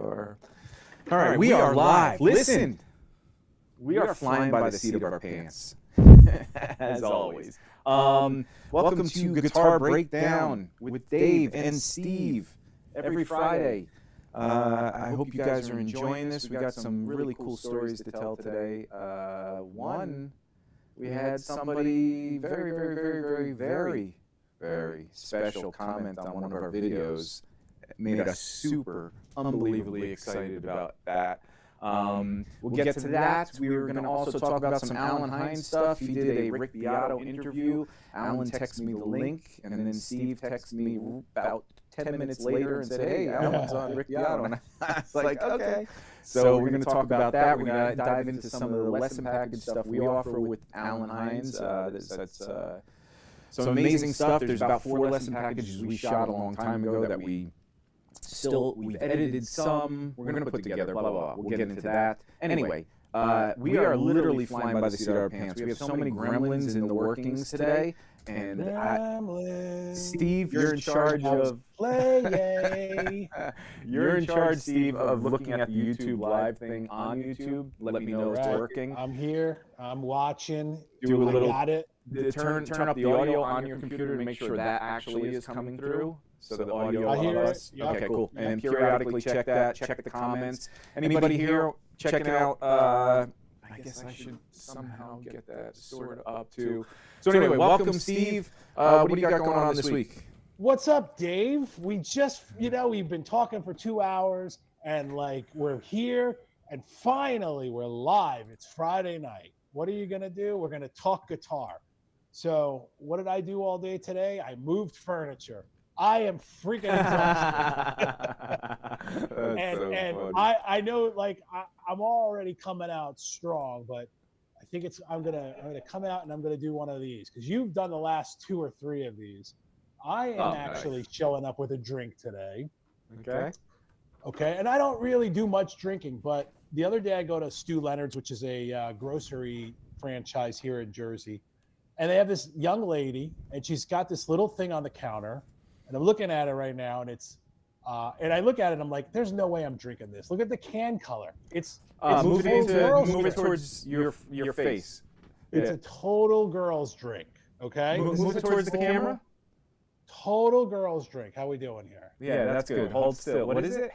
are. All right, we are live. Listen, we are flying by the seat of our pants, as always. Welcome to Guitar Breakdown with Dave and Steve every Friday. I hope you guys are enjoying this. We got some really cool stories to tell today. One, we had somebody very special comment on one of our videos. It made us super unbelievably excited about that. We'll get to that. We were going to also talk about some Allan Hinds stuff. He did a Rick Beato interview. Allan texted me the link, and then Steve texted me about 10 minutes later and said, hey, Allan's on Rick Beato. And I was like, okay. So we're going to talk about that. We're going to dive into some of the lesson package stuff we offer with Allan Hinds. That's some amazing stuff. There's about 4 lesson packages we shot a long time ago that we've edited some. We're going to put together, blah, blah, blah. We'll get into that. Anyway, we are literally flying by the seat of our pants. We have so many gremlins in the workings today. And Steve, you're in charge of you're in charge, Steve, of looking at the YouTube live thing on YouTube. Let me know it's working. I'm here. I'm watching. Do a little. I got it. Turn up the audio on your computer to make sure that actually is coming through. So the audio of us. Yep. Okay, cool. And then periodically check that. Check the comments. Anybody here checking out? I guess I should somehow get that sort of up too. So anyway, welcome, Steve. What do you got going on this week? What's up, Dave? We just, we've been talking for 2 hours, and we're here, and finally we're live. It's Friday night. What are you gonna do? We're gonna talk guitar. So what did I do all day today? I moved furniture. I am freaking exhausted. and I know I'm already coming out strong, but I think I'm gonna come out and I'm gonna do one of these because you've done the last 2 or 3 of these. I am actually showing up with a drink today. Okay, and I don't really do much drinking, but the other day I go to Stu Leonard's, which is a grocery franchise here in Jersey, and they have this young lady, and she's got this little thing on the counter. And I'm looking at it right now, and and I look at it, and I'm like, "There's no way I'm drinking this. Look at the can color. It's move it towards your face. It's a total girl's drink. Okay, move it towards the camera. Total girl's drink. How we doing here? Yeah, that's good. Hold still. What is it?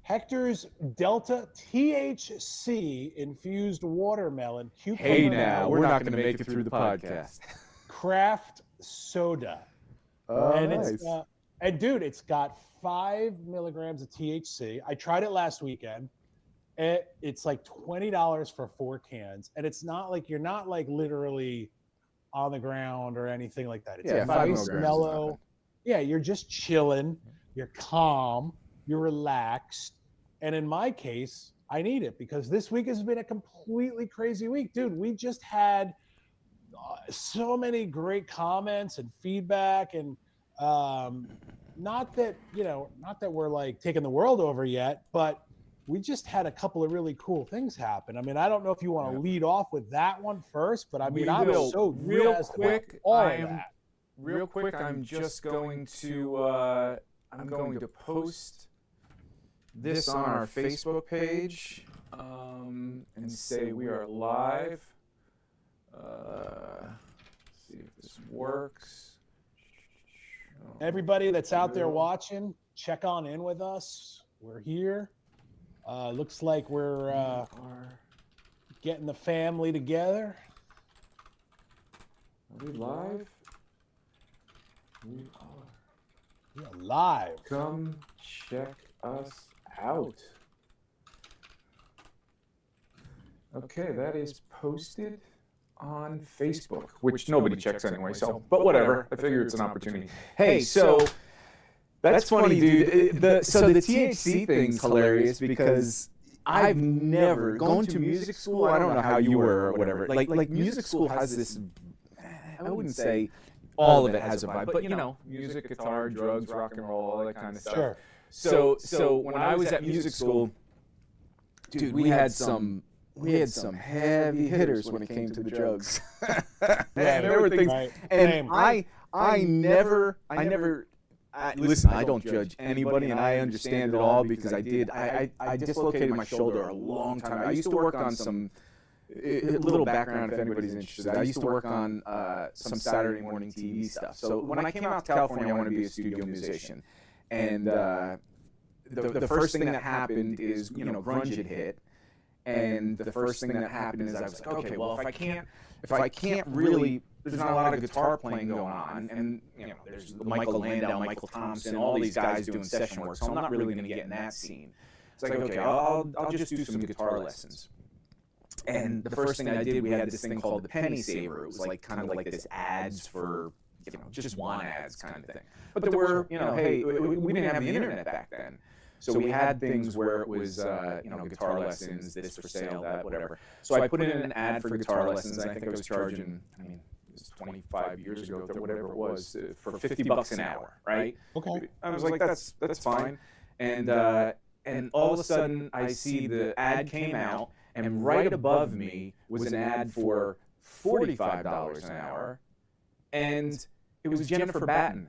Hector's Delta THC infused watermelon cucumber. Hey, now we're not going to make it through the podcast. Craft soda. And nice. It's It's got 5 milligrams of THC. I tried it last weekend. It's like $20 for 4 cans, and it's not like you're not literally on the ground or anything like that. It's nice, mellow. Yeah, you're just chilling. You're calm. You're relaxed. And in my case, I need it because this week has been a completely crazy week. Dude, we just had so many great comments and feedback, and not that we're taking the world over yet, but we just had a couple of really cool things happen. I mean, I don't know if you want to lead off with that one first, but I mean, I'm so real quick. Real quick, I'm just going to post this on our Facebook page and say we are live. See if this works. Everybody that's out there watching, check on in with us. We're here. Looks like we're getting the family together. Are we live? We are. Yeah, live. Come check us out. Okay, that is posted on Facebook, which nobody checks anyway, so, but whatever. I figure it's an opportunity. Hey, so that's funny, dude. The THC thing's hilarious because I've never gone to music school. I don't know how you were or whatever. Like music school has this, I wouldn't say all of it has a vibe, but music, guitar, drugs, rock and roll, all that kind of stuff. Sure. So when I was at music school, dude, we had some heavy hitters when it came to the drugs. Yeah, there were things, right. and listen, I don't judge anybody, and I understand it all because I dislocated my shoulder a long time ago. I used to work on some, a little background if anybody's interested. I used to work on some Saturday morning TV stuff. So when I came out to California, I wanted to be a studio musician. And the first thing that happened is, grunge had hit. And the first thing that happened is I was like, okay, well, if I can't really, there's not a lot of guitar playing going on, and there's Michael Landau, Michael Thompson, all these guys doing session work, so I'm not really going to get in that scene. It's like, okay, I'll just do some guitar lessons. And the first thing I did, we had this thing called the Penny Saver. It was like kind of like this ads for, just want ads kind of thing. But there were, hey, we didn't have the internet back then. So we had things where it was, guitar lessons, this for sale, that, whatever. So I put in an ad for guitar lessons, and I think I was charging, it was 25 years ago, whatever it was, for $50 an hour, right? Okay. I was like, that's fine. And all of a sudden, I see the ad came out, and right above me was an ad for $45 an hour, and it was Jennifer Batten.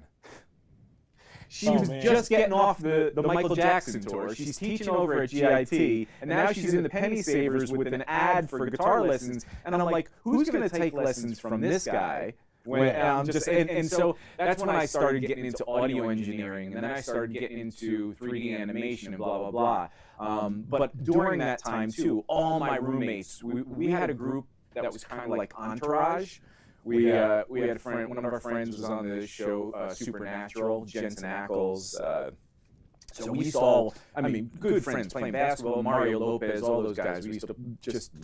She was just getting off the Michael Jackson tour. She's teaching over at GIT, and now she's in the Penny Savers with an ad for guitar lessons. And I'm like, who's going to take lessons from this guy? And so that's when I started getting into audio engineering, and then I started getting into 3D animation and blah, blah, blah. But during that time, too, all my roommates, we had a group that was kind of like Entourage. We had a friend, one of our friends was on the show Supernatural, Jensen Ackles. So we saw, good friends playing basketball, Mario Lopez, all those guys. We used to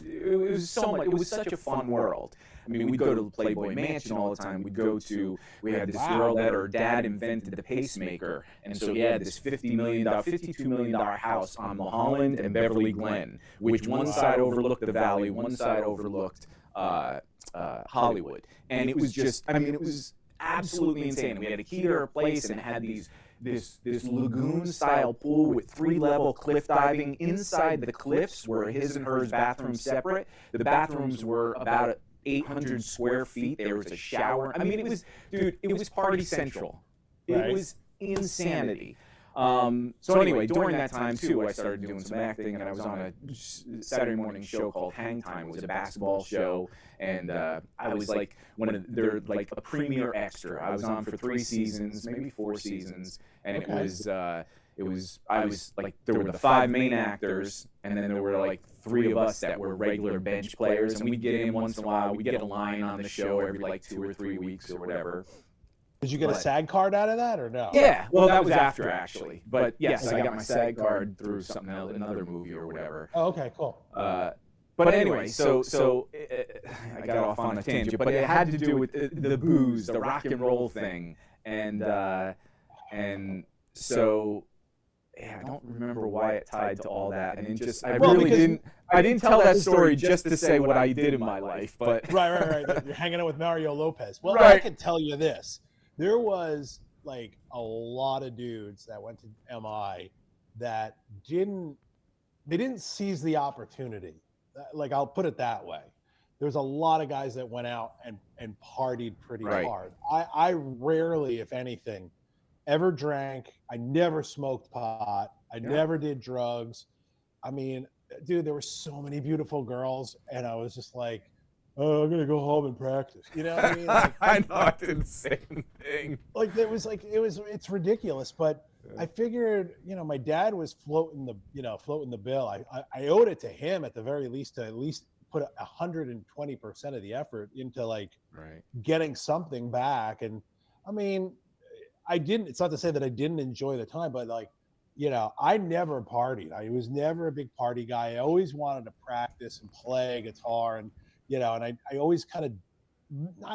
it was such a fun world. We'd go to the Playboy Mansion all the time. We had this girl that her dad invented the pacemaker. And so he had this $52 million house on Mulholland and Beverly Glen, which one side overlooked the valley, one side overlooked Hollywood. And it was just, it was absolutely insane. We had a key to our place, and it had this lagoon-style pool with 3-level cliff diving. Inside the cliffs were his and hers bathrooms separate. The bathrooms were about 800 square feet. There was a shower. It was party central. It was insanity. So anyway, during that time too, I started doing some acting, and I was on a Saturday morning show called Hang Time. It was a basketball show, and I was like they're like a premier extra. I was on for 3 seasons, maybe 4 seasons, and it was there were the 5 main actors, and then there were like 3 of us that were regular bench players, and we'd get in once in a while. We'd get a line on the show every like 2 or 3 weeks or whatever. Did you get a SAG card out of that, or no? Yeah, well, that was after, actually. But yes, I got my SAG card through something else, another movie or whatever. Oh, okay, cool. But anyway, so I got off on a tangent, but it had to do with the booze, the rock and roll thing, and so I don't remember why it tied to all that, and it just I didn't tell that story just to say what I did in my life, but right. You're hanging out with Mario Lopez. Well, right. I can tell you this. There was like a lot of dudes that went to MI that didn't seize the opportunity. Like, I'll put it that way. There's a lot of guys that went out and partied pretty hard. I rarely, if anything, ever drank. I never smoked pot. I never did drugs. Dude, there were so many beautiful girls, and I was just like, oh, I'm gonna go home and practice. You know what I mean? Like, I know, I did the same thing. It's ridiculous. But I figured, my dad was floating the bill. I owed it to him at the very least to at least put 120% of the effort into getting something back. And I didn't. It's not to say that I didn't enjoy the time, but I never partied. I was never a big party guy. I always wanted to practice and play guitar, and and I always kind of, I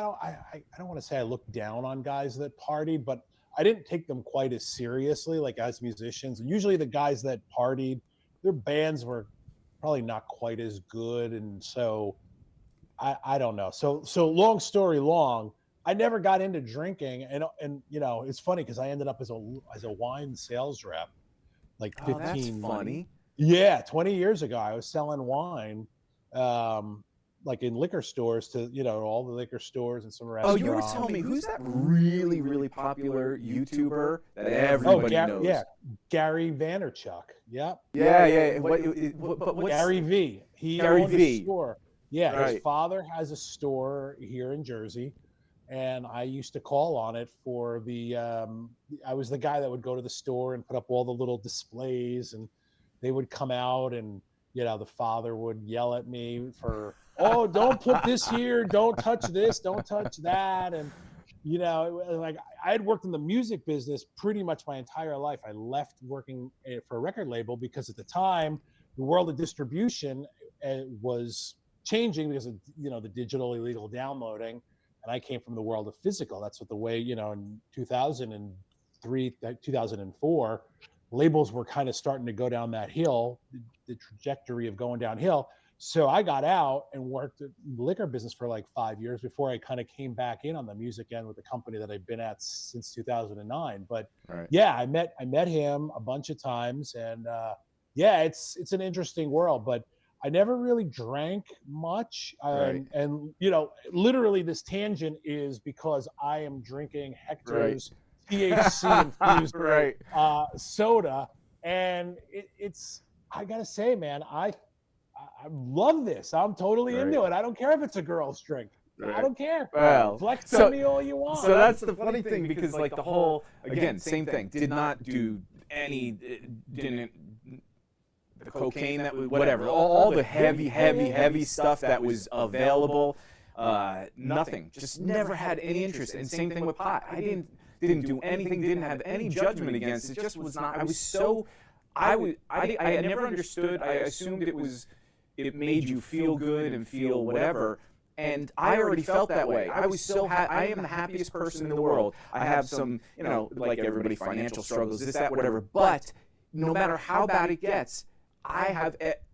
don't want to say I looked down on guys that partied, but I didn't take them quite as seriously, like as musicians. Usually the guys that partied, their bands were probably not quite as good, and so I don't know. So long story long, I never got into drinking, and it's funny because I ended up as a wine sales rep, like 15. That's funny. Yeah, 20 years ago, I was selling wine. like in liquor stores to, all the liquor stores and some restaurants. Oh, you were telling me, who's that really, really popular YouTuber that everybody knows? Yeah, Gary Vaynerchuk. Yeah. Yeah. What's Gary V. He owned a store. Yeah, right. His father has a store here in Jersey, and I used to call on it for the. I was the guy that would go to the store and put up all the little displays, and they would come out, and the father would yell at me for, "Oh, don't put this here, don't touch this, don't touch that," and like I had worked in the music business pretty much my entire life. I left working for a record label because at the time the world of distribution was changing because of the digital illegal downloading, and I came from the world of physical. That's what the way in 2003, 2004, labels were kind of starting to go down that hill, the trajectory of going downhill. So I got out and worked in the liquor business for like 5 years before I kind of came back in on the music end with the company that I've been at since 2009. But yeah, I met him a bunch of times, and yeah, it's an interesting world. But I never really drank much, and literally this tangent is because I am drinking Hector's THC infused soda, and it's I gotta say, man, I love this. I'm totally into it. I don't care if it's a girl's drink. I don't care. Well, flex on me all you want. So that's the funny thing, because like the whole, again, same thing. Did not do any, didn't, the cocaine that was, whatever, all the heavy stuff that was available, nothing. Just never had any interest. And same thing with pot. I didn't do anything, didn't have any judgment against it. Just was not, I was so, I never understood. I assumed it made you feel good and feel whatever. And I already felt that way. I was so I am the happiest person in the world. I have some, like everybody, financial struggles, this, that, whatever. But no matter how bad it gets, I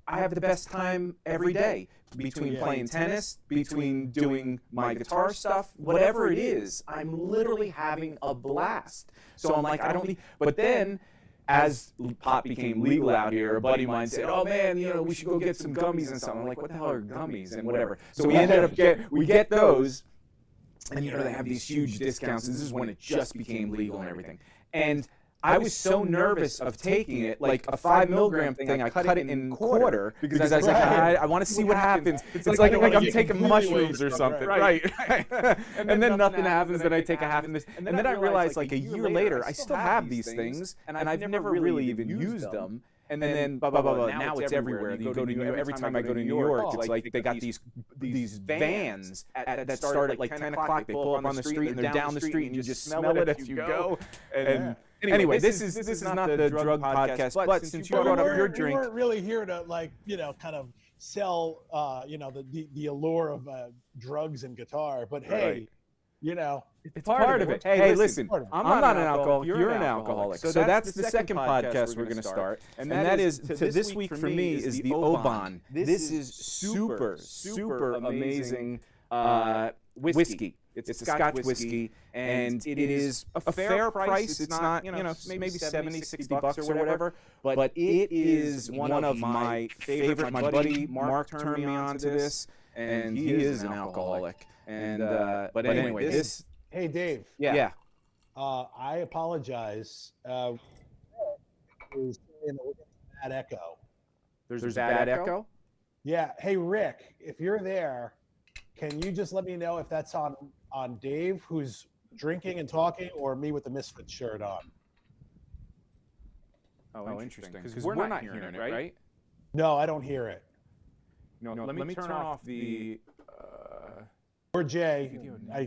have the best time every day, between playing tennis, between doing my guitar stuff, whatever it is. I'm literally having a blast. So I'm like, I don't need. But then, as pot became legal out here, a buddy of mine said, "Oh man, we should go get some gummies and something." I'm like, "What the hell are gummies?" and whatever. So we ended up get those, and they have these huge discounts. This is when it just became legal and everything. And I was so nervous of taking it, like a 5 milligram thing. I cut it in quarter because I was like, I want to see what happens. It's like I'm taking mushrooms or something, right? And then nothing happens. Then I take a half of this, and then I realized, like a year later, I still have these things, and I've never really even used them. And then now it's everywhere. You go to every time I go to New York, it's like they got these vans that start at like 10 o'clock. They pull up on the street and they're down the street, and you just smell it as you go. And anyway, this is not the drug podcast, but since you brought up your drink, we weren't really here to kind of sell the allure of drugs and guitar. But hey, it's part of it. Hey, listen, I'm not an alcoholic. You're an alcoholic. So that's the second podcast we're going to start. And that is, this week for me, is the Oban. This is super amazing whiskey. It's a Scotch whiskey, and it is a fair price. It's not, maybe 70, 60 bucks or whatever, but it is one of my favorite. My buddy Mark turned me on to this, and he is an alcoholic. And but anyway, this. Hey, Dave. Yeah. I apologize. There's bad echo. There's bad echo? Yeah. Hey, Rick, if you're there, can you just let me know if that's on Dave, who's drinking and talking, or me with the Misfit shirt on? Oh, interesting. Because we're not hearing it, right? No, I don't hear it. No, let me turn off the... Or Jay.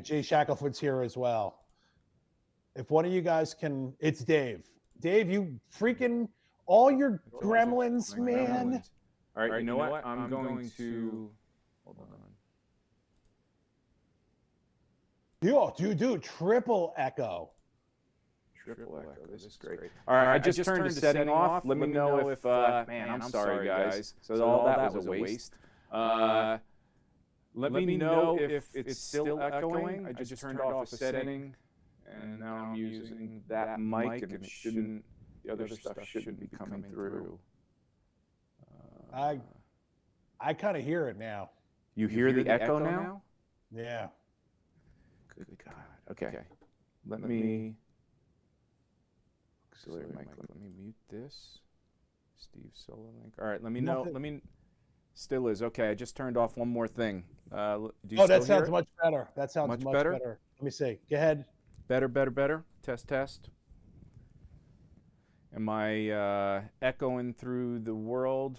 Jay Shacklefoot's here as well. If one of you guys can... It's Dave. Dave, you freaking... All your gremlins, man. All right, you know what? I'm going to... Hold on. Yo, dude, triple echo. Triple echo, this is great. All right, I just turned the setting off. Let me know if, man, I'm sorry, guys. So all that was a waste. Let me know if it's still echoing. I just turned off the setting, and now I'm using that mic, and it shouldn't, the other stuff shouldn't be coming through. I kind of hear it now. You hear the echo now? Yeah. Good God. Okay. Let me auxiliary mic. Let me mute this. Steve solo link. All right. Let me know. Still is okay. I just turned off one more thing. Do you Oh, still that sounds hear it? much better. That sounds much better. Let me see. Go ahead. Better. Test. Am I echoing through the world?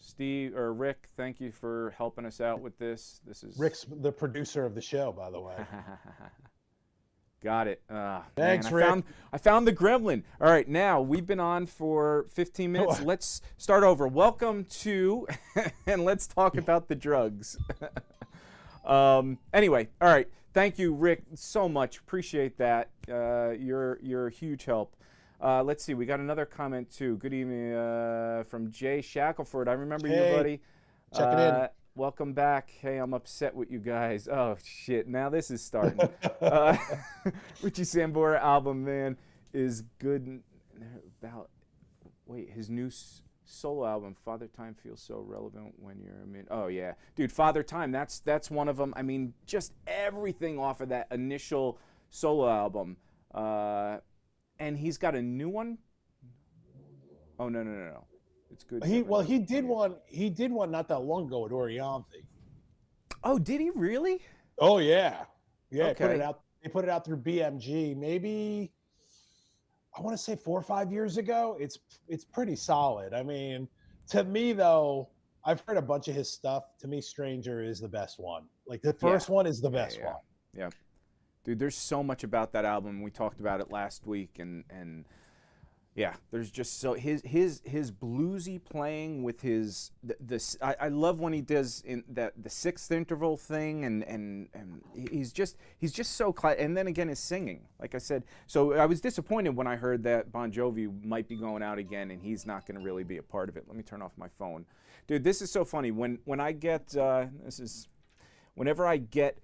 Steve or Rick, thank you for helping us out with this. This is Rick's the producer of the show, by the way. Got it. Thanks, man, Rick. I found the gremlin. All right, now we've been on for 15 minutes. Let's start over. Welcome to, and let's talk about the drugs. Anyway, all right. Thank you, Rick, so much. Appreciate that. You're a huge help. Let's see. We got another comment too. Good evening from Jay Shackelford. I remember you, buddy. Check it in. Welcome back. Hey, I'm upset with you guys. Oh shit! Now this is starting. Richie Sambora album, man, is good. About his new solo album, Father Time, feels so relevant when you're oh yeah, dude, Father Time. That's one of them. I mean, just everything off of that initial solo album. And he's got a new one. Oh no. It's good. He did one. He did one not that long ago at Orianthi. Oh, did he really? Oh yeah. Okay. They put it out through BMG. Maybe I want to say 4 or 5 years ago. It's pretty solid. I mean, to me though, I've heard a bunch of his stuff. To me, Stranger is the best one. Like the first one is the best one. Yeah. Dude, there's so much about that album. We talked about it last week, and yeah, there's just so his bluesy playing with his I love when he does in the sixth interval thing, and he's just so and then again his singing, like I said. So I was disappointed when I heard that Bon Jovi might be going out again, and he's not going to really be a part of it. Let me turn off my phone, dude. This is so funny when I get whenever I get.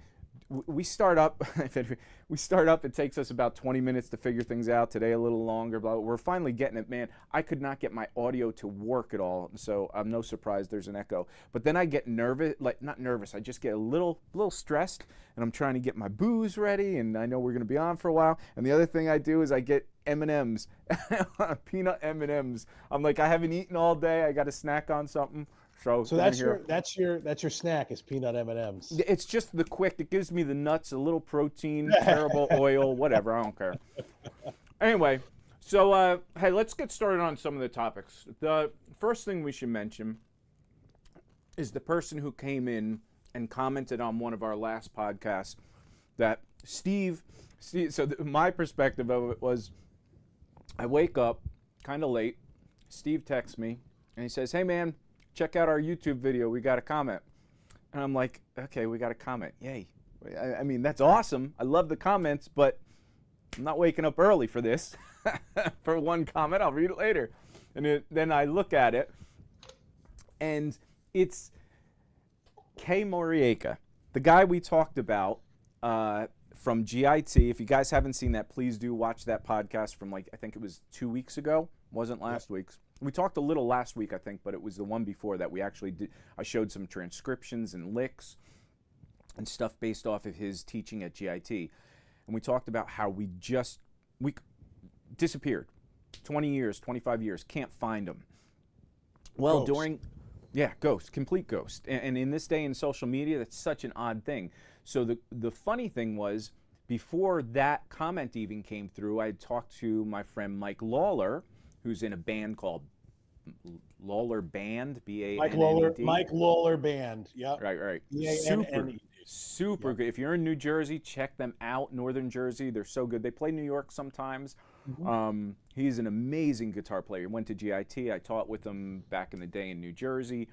We start up. It takes us about 20 minutes to figure things out. Today a little longer. But we're finally getting it, man. I could not get my audio to work at all, so I'm no surprise there's an echo. But then I get nervous, like not nervous. I just get a little stressed, and I'm trying to get my booze ready, and I know we're gonna be on for a while. And the other thing I do is I get M&Ms, peanut M&Ms. I'm like, I haven't eaten all day. I got to snack on something. So that's your snack is peanut M&Ms. It's just the quick. It gives me the nuts, a little protein, terrible oil, whatever. I don't care. Anyway, so hey, let's get started on some of the topics. The first thing we should mention is the person who came in and commented on one of our last podcasts that Steve. So my perspective of it was, I wake up kind of late. Steve texts me and he says, "Hey man, check out our YouTube video. We got a comment." And I'm like, okay, we got a comment. Yay. I mean, that's awesome. I love the comments, but I'm not waking up early for this. For one comment, I'll read it later. And then I look at it, and it's Kay Moriaka, the guy we talked about from GIT. If you guys haven't seen that, please do watch that podcast from I think it was 2 weeks ago. Wasn't last week's. We talked a little last week, I think, but it was the one before that we actually did. I showed some transcriptions and licks and stuff based off of his teaching at GIT. And we talked about how we disappeared. 20 years, 25 years, can't find him. Well, ghost, complete ghost. And in this day in social media, that's such an odd thing. So the funny thing was, before that comment even came through, I had talked to my friend Mike Lawler, who's in a band called Lawler Band, B-A-N-N-E-D. Mike Lawler Band, yeah. Right. B-A-N-N-E-D. Super good. If you're in New Jersey, check them out. Northern Jersey, they're so good. They play New York sometimes. Mm-hmm. He's an amazing guitar player. He went to GIT. I taught with him back in the day in New Jersey.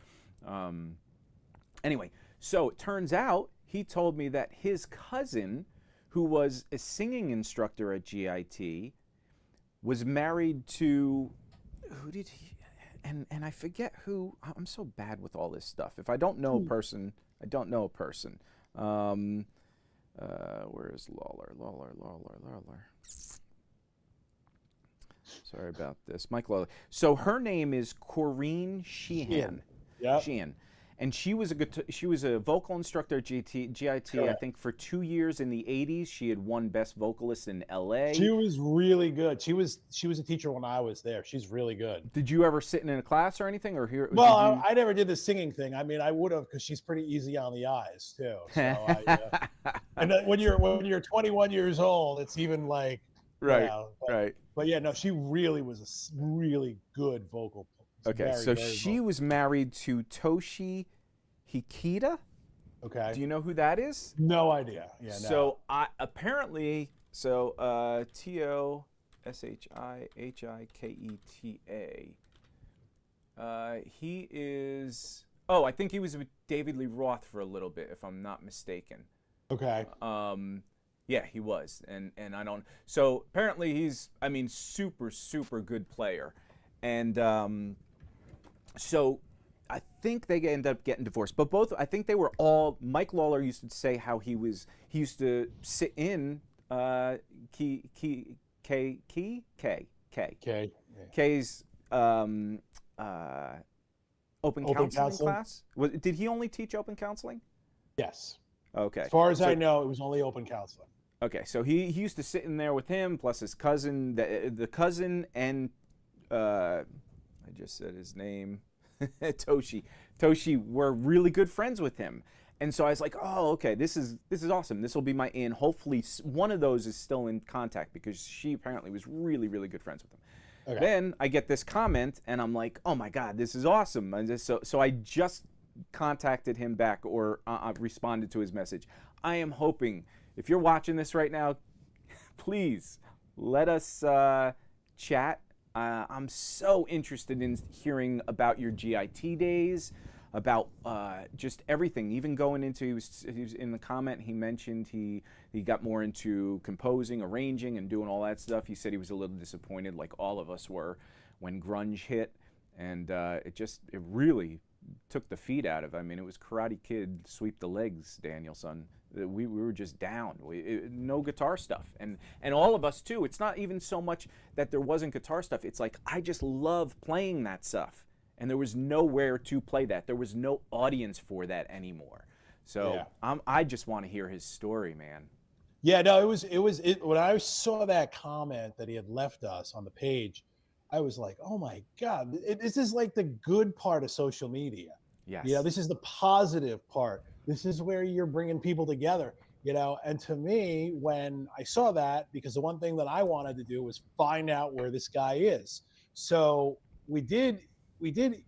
Anyway, so it turns out he told me that his cousin, who was a singing instructor at GIT, was married to, who did he, and I forget who. I'm so bad with all this stuff. If I don't know a person, I don't know a person. Where is Lawler? Sorry about this. Mike Lawler. So her name is Corinne Sheehan. Yeah. Sheehan. and she was a vocal instructor at GIT. I think for 2 years in the '80s. She had won Best Vocalist in LA. She was really good. She was a teacher when I was there. She's really good. Did you ever sit in a class or anything, or here? Well, I never did the singing thing. I mean, I would have, because she's pretty easy on the eyes too. So and when you're 21 years old, it's even like right, but, right. But yeah, no, she really was a really good vocal. Okay, so she was married to Toshi Hikita. Okay. Do you know who that is? No idea. Yeah. No. So apparently, Toshihiketa. He is. Oh, I think he was with David Lee Roth for a little bit, if I'm not mistaken. Okay. Yeah, he was, and I don't. So apparently he's, I mean, super good player, and so I think they ended up getting divorced. But both, I think they were all. Mike Lawler used to say how he used to sit in K's open counseling class. Did he only teach open counseling? Yes. Okay. As far as I know, it was only open counseling. Okay, so he used to sit in there with him, plus his cousin, the cousin, and I just said his name, Toshi. Toshi were really good friends with him, and so I was like, oh, okay, this is awesome. This will be my in. Hopefully, one of those is still in contact because she apparently was really good friends with him. Okay. Then I get this comment, and I'm like, oh my God, this is awesome. So I just contacted him back, or responded to his message. I am hoping, if you're watching this right now, please let us chat. I'm so interested in hearing about your GIT days, about just everything. Even going into, he was in the comment, he mentioned he got more into composing, arranging, and doing all that stuff. He said he was a little disappointed, like all of us were, when grunge hit, and it really took the feet out of. I mean, it was Karate Kid, sweep the legs, Danielson. We were just down. No guitar stuff, and all of us too. It's not even so much that there wasn't guitar stuff. It's like I just love playing that stuff, and there was nowhere to play that. There was no audience for that anymore. So yeah. I just want to hear his story, man. Yeah, no, it was when I saw that comment that he had left us on the page, I was like, oh my God, this is like the good part of social media. Yes. You know, this is the positive part. This is where you're bringing people together, you know. And to me, when I saw that, because the one thing that I wanted to do was find out where this guy is. So we did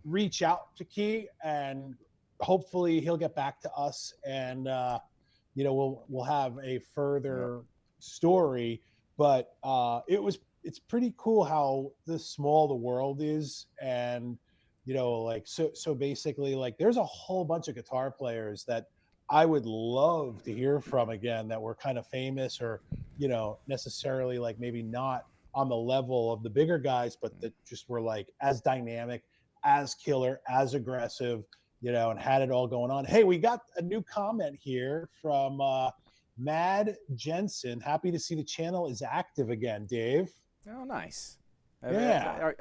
reach out to Key, and hopefully he'll get back to us, and you know, we'll have a further story. But it's pretty cool how small the world is, and you know, like so basically, like, there's a whole bunch of guitar players that I would love to hear from again, that were kind of famous, or you know, necessarily like maybe not on the level of the bigger guys, but that just were like as dynamic, as killer, as aggressive, you know, and had it all going on. Hey, we got a new comment here from Mad Jensen. Happy to see the channel is active again, Dave. Oh, nice. Yeah.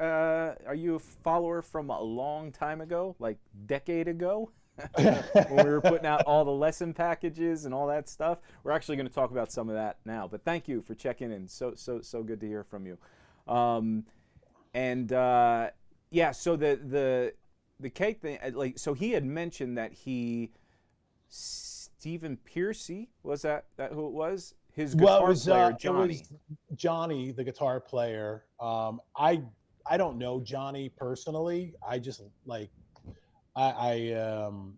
Are you a follower from a long time ago, like decade ago, when we were putting out all the lesson packages and all that stuff? We're actually going to talk about some of that now. But thank you for checking in. So good to hear from you. Yeah. So the cake thing, like, so he had mentioned that Stephen Piercy, was that who it was? His guitar player, Johnny. It was Johnny, the guitar player. I don't know Johnny personally. I just like, I'm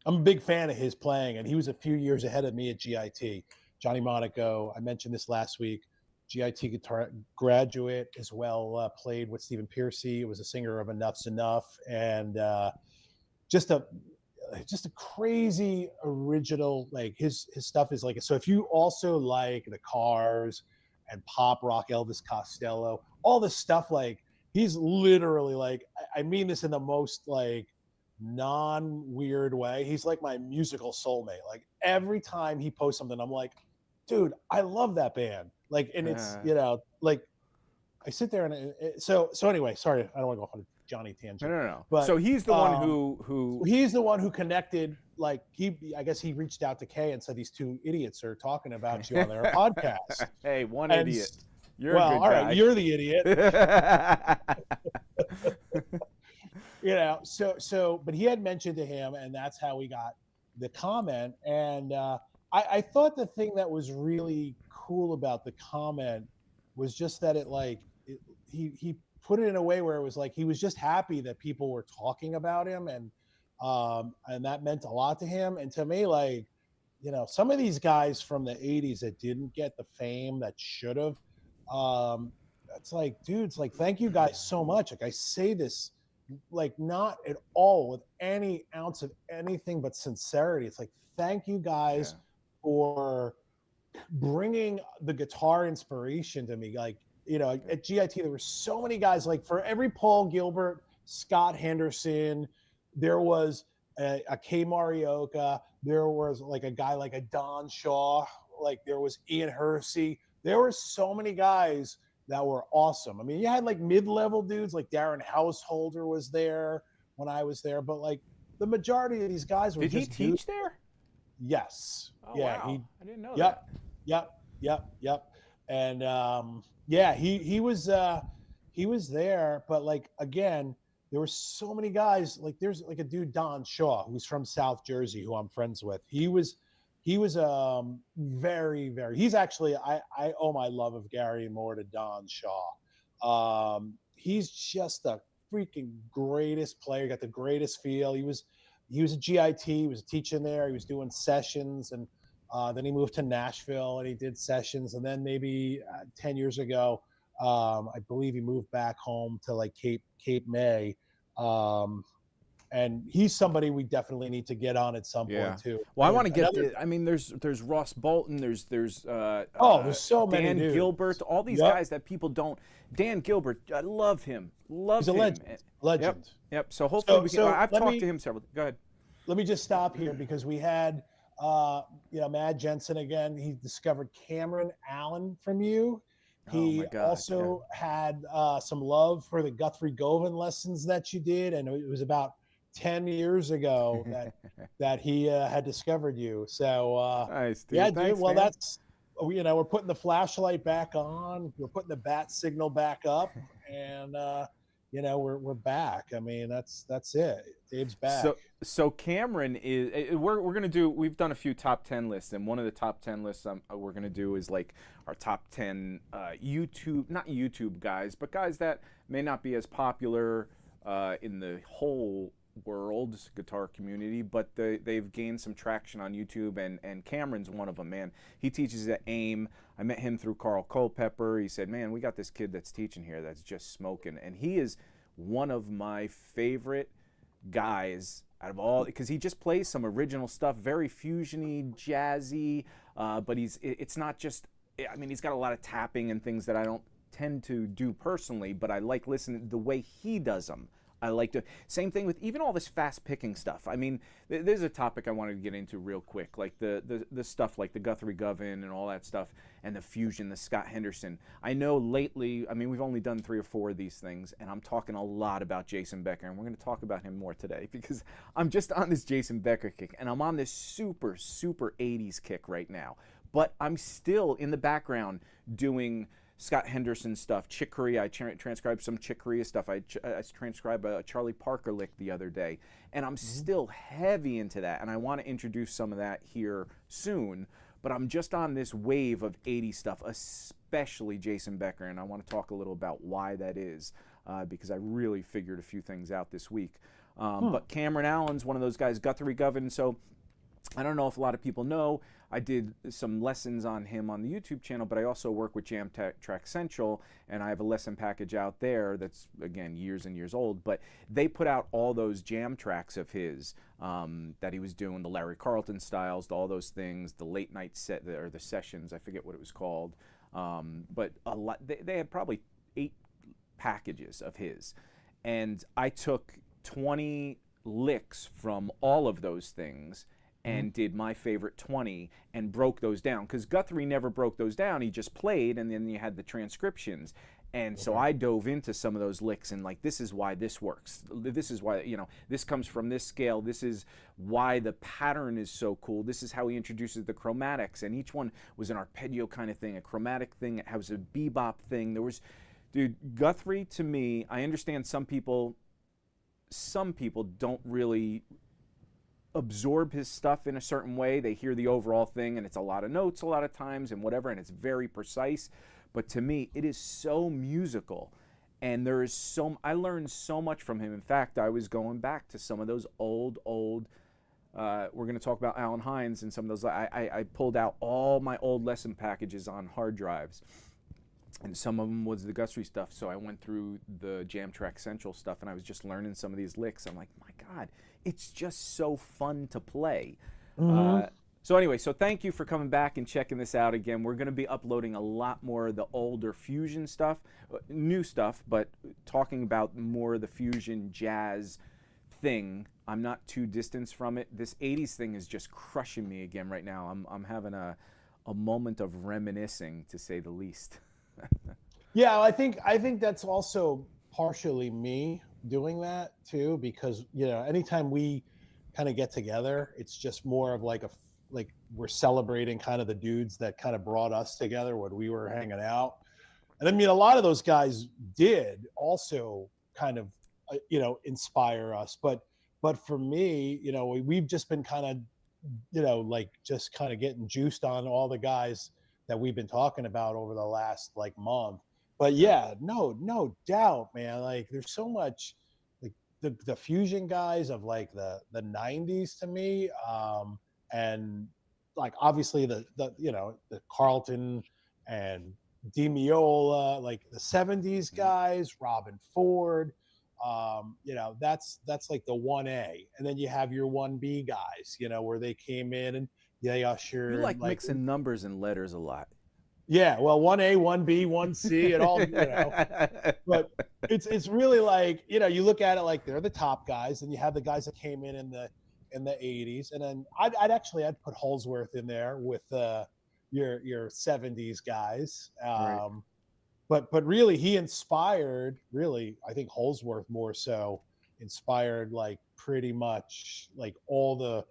a big fan of his playing, and he was a few years ahead of me at GIT. Johnny Monaco, I mentioned this last week, GIT guitar graduate as well, played with Stephen Piercy. It was a singer of Enough's Enough, and just a crazy original, like his stuff is like, so if you also like the Cars and pop rock, Elvis Costello, all this stuff, like he's literally like, I mean this in the most like non-weird way, he's like my musical soulmate. Like every time he posts something, I'm like, dude, I love that band. Like, and it's, you know, like I sit there and so anyway, sorry, I don't want to go on. Johnny Tangent. No. But so he's the one who he's the one who connected. Like I guess he reached out to Kay and said these two idiots are talking about you on their podcast. Hey, one And idiot. You're well, a good all guy. right, you're the idiot. You know, so but he had mentioned to him, and that's how we got the comment. And I thought the thing that was really cool about the comment was just that he put it in a way where it was like he was just happy that people were talking about him, and that meant a lot to him. And to me, like, you know, some of these guys from the 80s that didn't get the fame that should have, it's like, dudes, like, thank you guys so much. Like, I say this like not at all with any ounce of anything but sincerity. It's like, thank you guys for bringing the guitar inspiration to me. Like, you know, at GIT there were so many guys, like for every Paul Gilbert, Scott Henderson, there was a K Marioka, there was like a guy like a Don Shaw, like there was Ian Hersey. There were so many guys that were awesome. I mean, you had like mid-level dudes like Darren Householder was there when I was there, but like the majority of these guys were Did just he teach there? Yes. Oh, yeah. wow. I didn't know that. Yep. And yeah, he was there, but like again, there were so many guys. Like there's like a dude Don Shaw who's from South Jersey who I'm friends with. He was very, very. He's actually I owe my love of Gary Moore to Don Shaw. He's just a freaking greatest player. Got the greatest feel. He was a GIT. He was teaching there. He was doing sessions, and then he moved to Nashville and he did sessions. And then maybe 10 years ago, I believe he moved back home to like Cape May. And he's somebody we definitely need to get on at some point too. Well, I want to get I mean, there's Ross Bolton, there's so many Dan dudes. Gilbert, all these guys that people don't. Dan Gilbert, I love him. He's a legend. Yep. So hopefully we can. I've talked to him several. Go ahead. Let me just stop here because we had Matt Jensen again. He discovered Cameron Allan from you. He also had some love for the Guthrie Govan lessons that you did, and it was about 10 years ago that he had discovered you. So nice, dude. Yeah, Thanks, dude. Well, man. that's, you know, we're putting the flashlight back on. We're putting the bat signal back up, and you know, we're back. I mean, that's it. Dave's back. So Cameron is. We're gonna do. We've done a few top 10 lists, and one of the top 10 lists we're gonna do is like our top 10 YouTube, not YouTube guys, but guys that may not be as popular in the whole world's guitar community, but they've gained some traction on YouTube, and Cameron's one of them, man. He teaches at AIM. I met him through Carl Culpepper. He said, man, we got this kid that's teaching here that's just smoking, and he is one of my favorite guys out of all, because he just plays some original stuff, very fusiony, jazzy, but it's not just, I mean, he's got a lot of tapping and things that I don't tend to do personally, but I like listening the way he does them. I like to, same thing with even all this fast picking stuff. I mean, there's a topic I wanted to get into real quick, like the stuff like the Guthrie Govan and all that stuff, and the fusion, the Scott Henderson. I know lately, I mean, we've only done 3 or 4 of these things, and I'm talking a lot about Jason Becker, and we're going to talk about him more today because I'm just on this Jason Becker kick, and I'm on this super, super 80s kick right now. But I'm still in the background doing Scott Henderson stuff, Chick Corea. I transcribed some Chick Corea stuff. I transcribed a Charlie Parker lick the other day, and I'm still heavy into that, and I want to introduce some of that here soon, but I'm just on this wave of 80s stuff, especially Jason Becker, and I want to talk a little about why that is, because I really figured a few things out this week. But Cameron Allan's one of those guys, Guthrie Govan, so I don't know if a lot of people know, I did some lessons on him on the YouTube channel, but I also work with Jam Track Central, and I have a lesson package out there that's, again, years and years old, but they put out all those jam tracks of his that he was doing, the Larry Carlton styles, all those things, the late night set, or the sessions, I forget what it was called, but a lot, they had probably 8 packages of his, and I took 20 licks from all of those things and did my favorite 20 and broke those down, because Guthrie never broke those down. He just played, and then you had the transcriptions. And so I dove into some of those licks and like, this is why this works. This is why, you know, this comes from this scale. This is why the pattern is so cool. This is how he introduces the chromatics. And each one was an arpeggio kind of thing, a chromatic thing. It was a bebop thing. There was, dude, Guthrie to me, I understand some people don't really absorb his stuff in a certain way. They hear the overall thing and it's a lot of notes a lot of times and whatever, and it's very precise. But to me, it is so musical, and there is I learned so much from him. In fact, I was going back to some of those old, we're going to talk about Allan Hinds and some of those. I pulled out all my old lesson packages on hard drives, and some of them was the Guthrie stuff. So I went through the Jam Track Central stuff, and I was just learning some of these licks. I'm like, my God, it's just so fun to play. So anyway, so thank you for coming back and checking this out again. We're going to be uploading a lot more of the older fusion stuff, new stuff, but talking about more of the fusion jazz thing. I'm not too distant from it. This 80s thing is just crushing me again right now. I'm having a moment of reminiscing, to say the least. Yeah, I think that's also partially me doing that too, because, you know, anytime we kind of get together, it's just more of like we're celebrating kind of the dudes that kind of brought us together when we were hanging out. And I mean, a lot of those guys did also kind of, you know, inspire us. But for me, you know, we've just been kind of, you know, like just kind of getting juiced on all the guys that we've been talking about over the last like month. But yeah, no doubt, man. Like there's so much, like the fusion guys of like the 90s to me. And like obviously the you know, the Carlton and DiMeola, like the 70s guys, Robin Ford, you know, that's like the 1A. And then you have your 1B guys, you know, where they came in and they ushered. You like mixing numbers and letters a lot. Yeah, well, 1A, 1B, 1C, it all, you know. But it's really like, you know, you look at it like they're the top guys, and you have the guys that came in the 80s, and then I'd put Holsworth in there with your 70s guys. Right. But really, he inspired, really, I think Holsworth more so inspired like pretty much like all the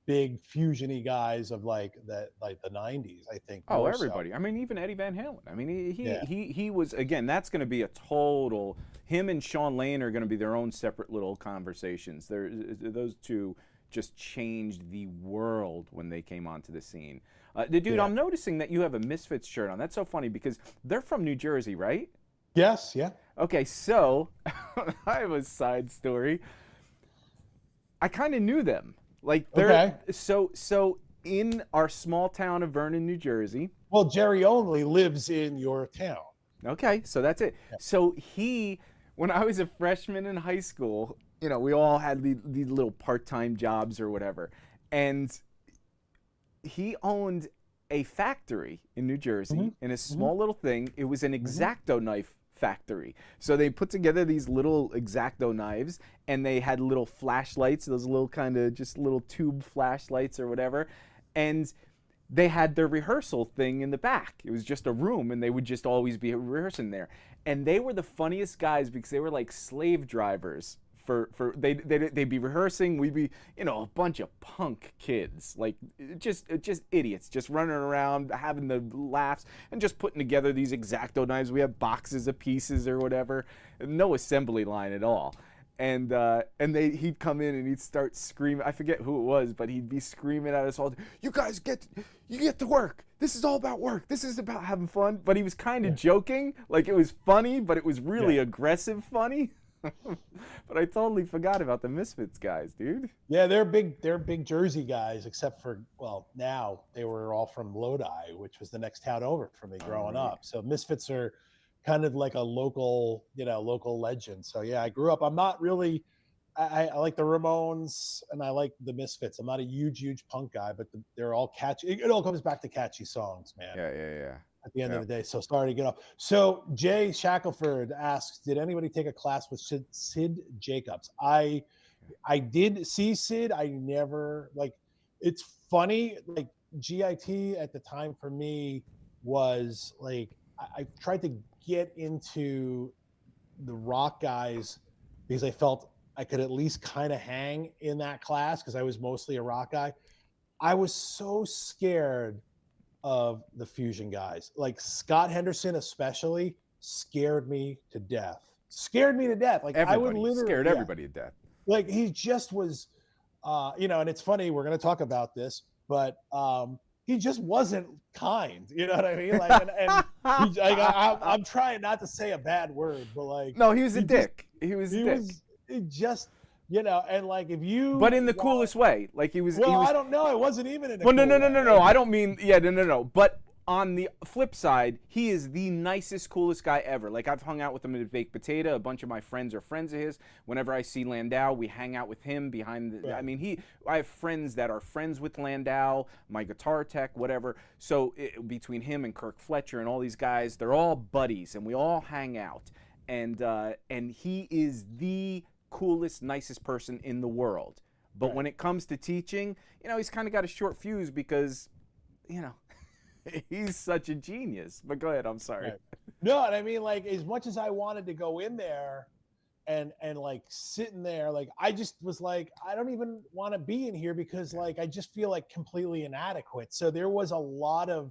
big fusiony guys of like the 90s, I think. Oh, everybody. So. I mean, even Eddie Van Halen. I mean, he was, again, that's going to be a total, him and Sean Lane are going to be their own separate little conversations. Those two just changed the world when they came onto the scene. Dude, I'm noticing that you have a Misfits shirt on. That's so funny because they're from New Jersey, right? Yes, yeah. Okay, so I have a side story. I kind of knew them. Like they're so in our small town of Vernon, New Jersey. Well, Jerry Only lives in your town. Okay, so that's it. Yeah. So when I was a freshman in high school, you know, we all had these little part-time jobs or whatever, and he owned a factory in New Jersey in a small little thing. It was an X-Acto knife factory. So they put together these little X-Acto knives, and they had little flashlights, those little kind of just little tube flashlights or whatever, and they had their rehearsal thing in the back. It was just a room, and they would just always be rehearsing there. And they were the funniest guys because they were like slave drivers. They'd be rehearsing, we'd be, you know, a bunch of punk kids, like just idiots, just running around having the laughs and just putting together these X-Acto knives. We have boxes of pieces or whatever, no assembly line at all. And he'd come in and he'd start screaming. I forget who it was, but he'd be screaming at us all. You guys get to work. This is all about work. This is about having fun. But he was kind of joking, like it was funny, but it was really aggressive funny. But I totally forgot about the Misfits guys, dude. Yeah, they're big Jersey guys, except for, well, now they were all from Lodi, which was the next town over for me growing up. So Misfits are kind of like a local legend. So yeah, I grew up. I'm not really, I like the Ramones and I like the Misfits. I'm not a huge punk guy, but they're all catchy. It all comes back to catchy songs, man. Yeah. At the end of the day. So sorry to get off. So Jay Shackelford asks, did anybody take a class with Sid Jacobs? I did see Sid. I never, like, it's funny, like GIT at the time for me was like I tried to get into the rock guys because I felt I could at least kind of hang in that class because I was mostly a rock guy. I was so scared of the fusion guys. Like Scott Henderson especially scared me to death. Scared me to death. Like I would Everybody literally scared yeah. everybody to death. Like he just was you know, and it's funny, we're gonna talk about this, but he just wasn't kind. You know what I mean? Like and he, like, I'm trying not to say a bad word, but like No, he was a dick. He was a dick. He just you know, and like if you But in the coolest way. Like he was well, he was, I don't know, it wasn't even in a well, cool no. I don't mean, yeah, no. But on the flip side, he is the nicest, coolest guy ever. Like I've hung out with him at Baked Potato. A bunch of my friends are friends of his. Whenever I see Landau, we hang out with him behind the. Right. I mean, I have friends that are friends with Landau, my guitar tech, whatever. So between him and Kirk Fletcher and all these guys, they're all buddies, and we all hang out. And he is the coolest, nicest person in the world. But when it comes to teaching, you know, he's kind of got a short fuse because, you know, he's such a genius. But go ahead, I'm sorry. Right. No, and I mean, like, as much as I wanted to go in there and like sitting there, like, I just was like, I don't even want to be in here because, like, I just feel like completely inadequate. So there was a lot of,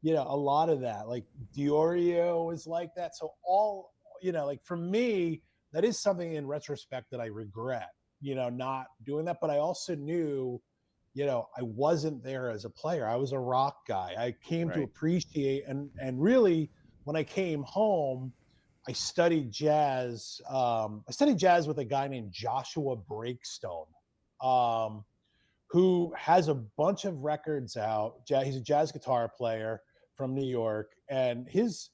you know, a lot of that. Like, Diorio was like that. So all, you know, like, for me, that is something in retrospect that I regret, you know, not doing that. But I also knew, you know, I wasn't there as a player. I was a rock guy. I came to appreciate and really when I came home, I studied jazz. I studied jazz with a guy named Joshua Breakstone, who has a bunch of records out. He's a jazz guitar player from New York, and his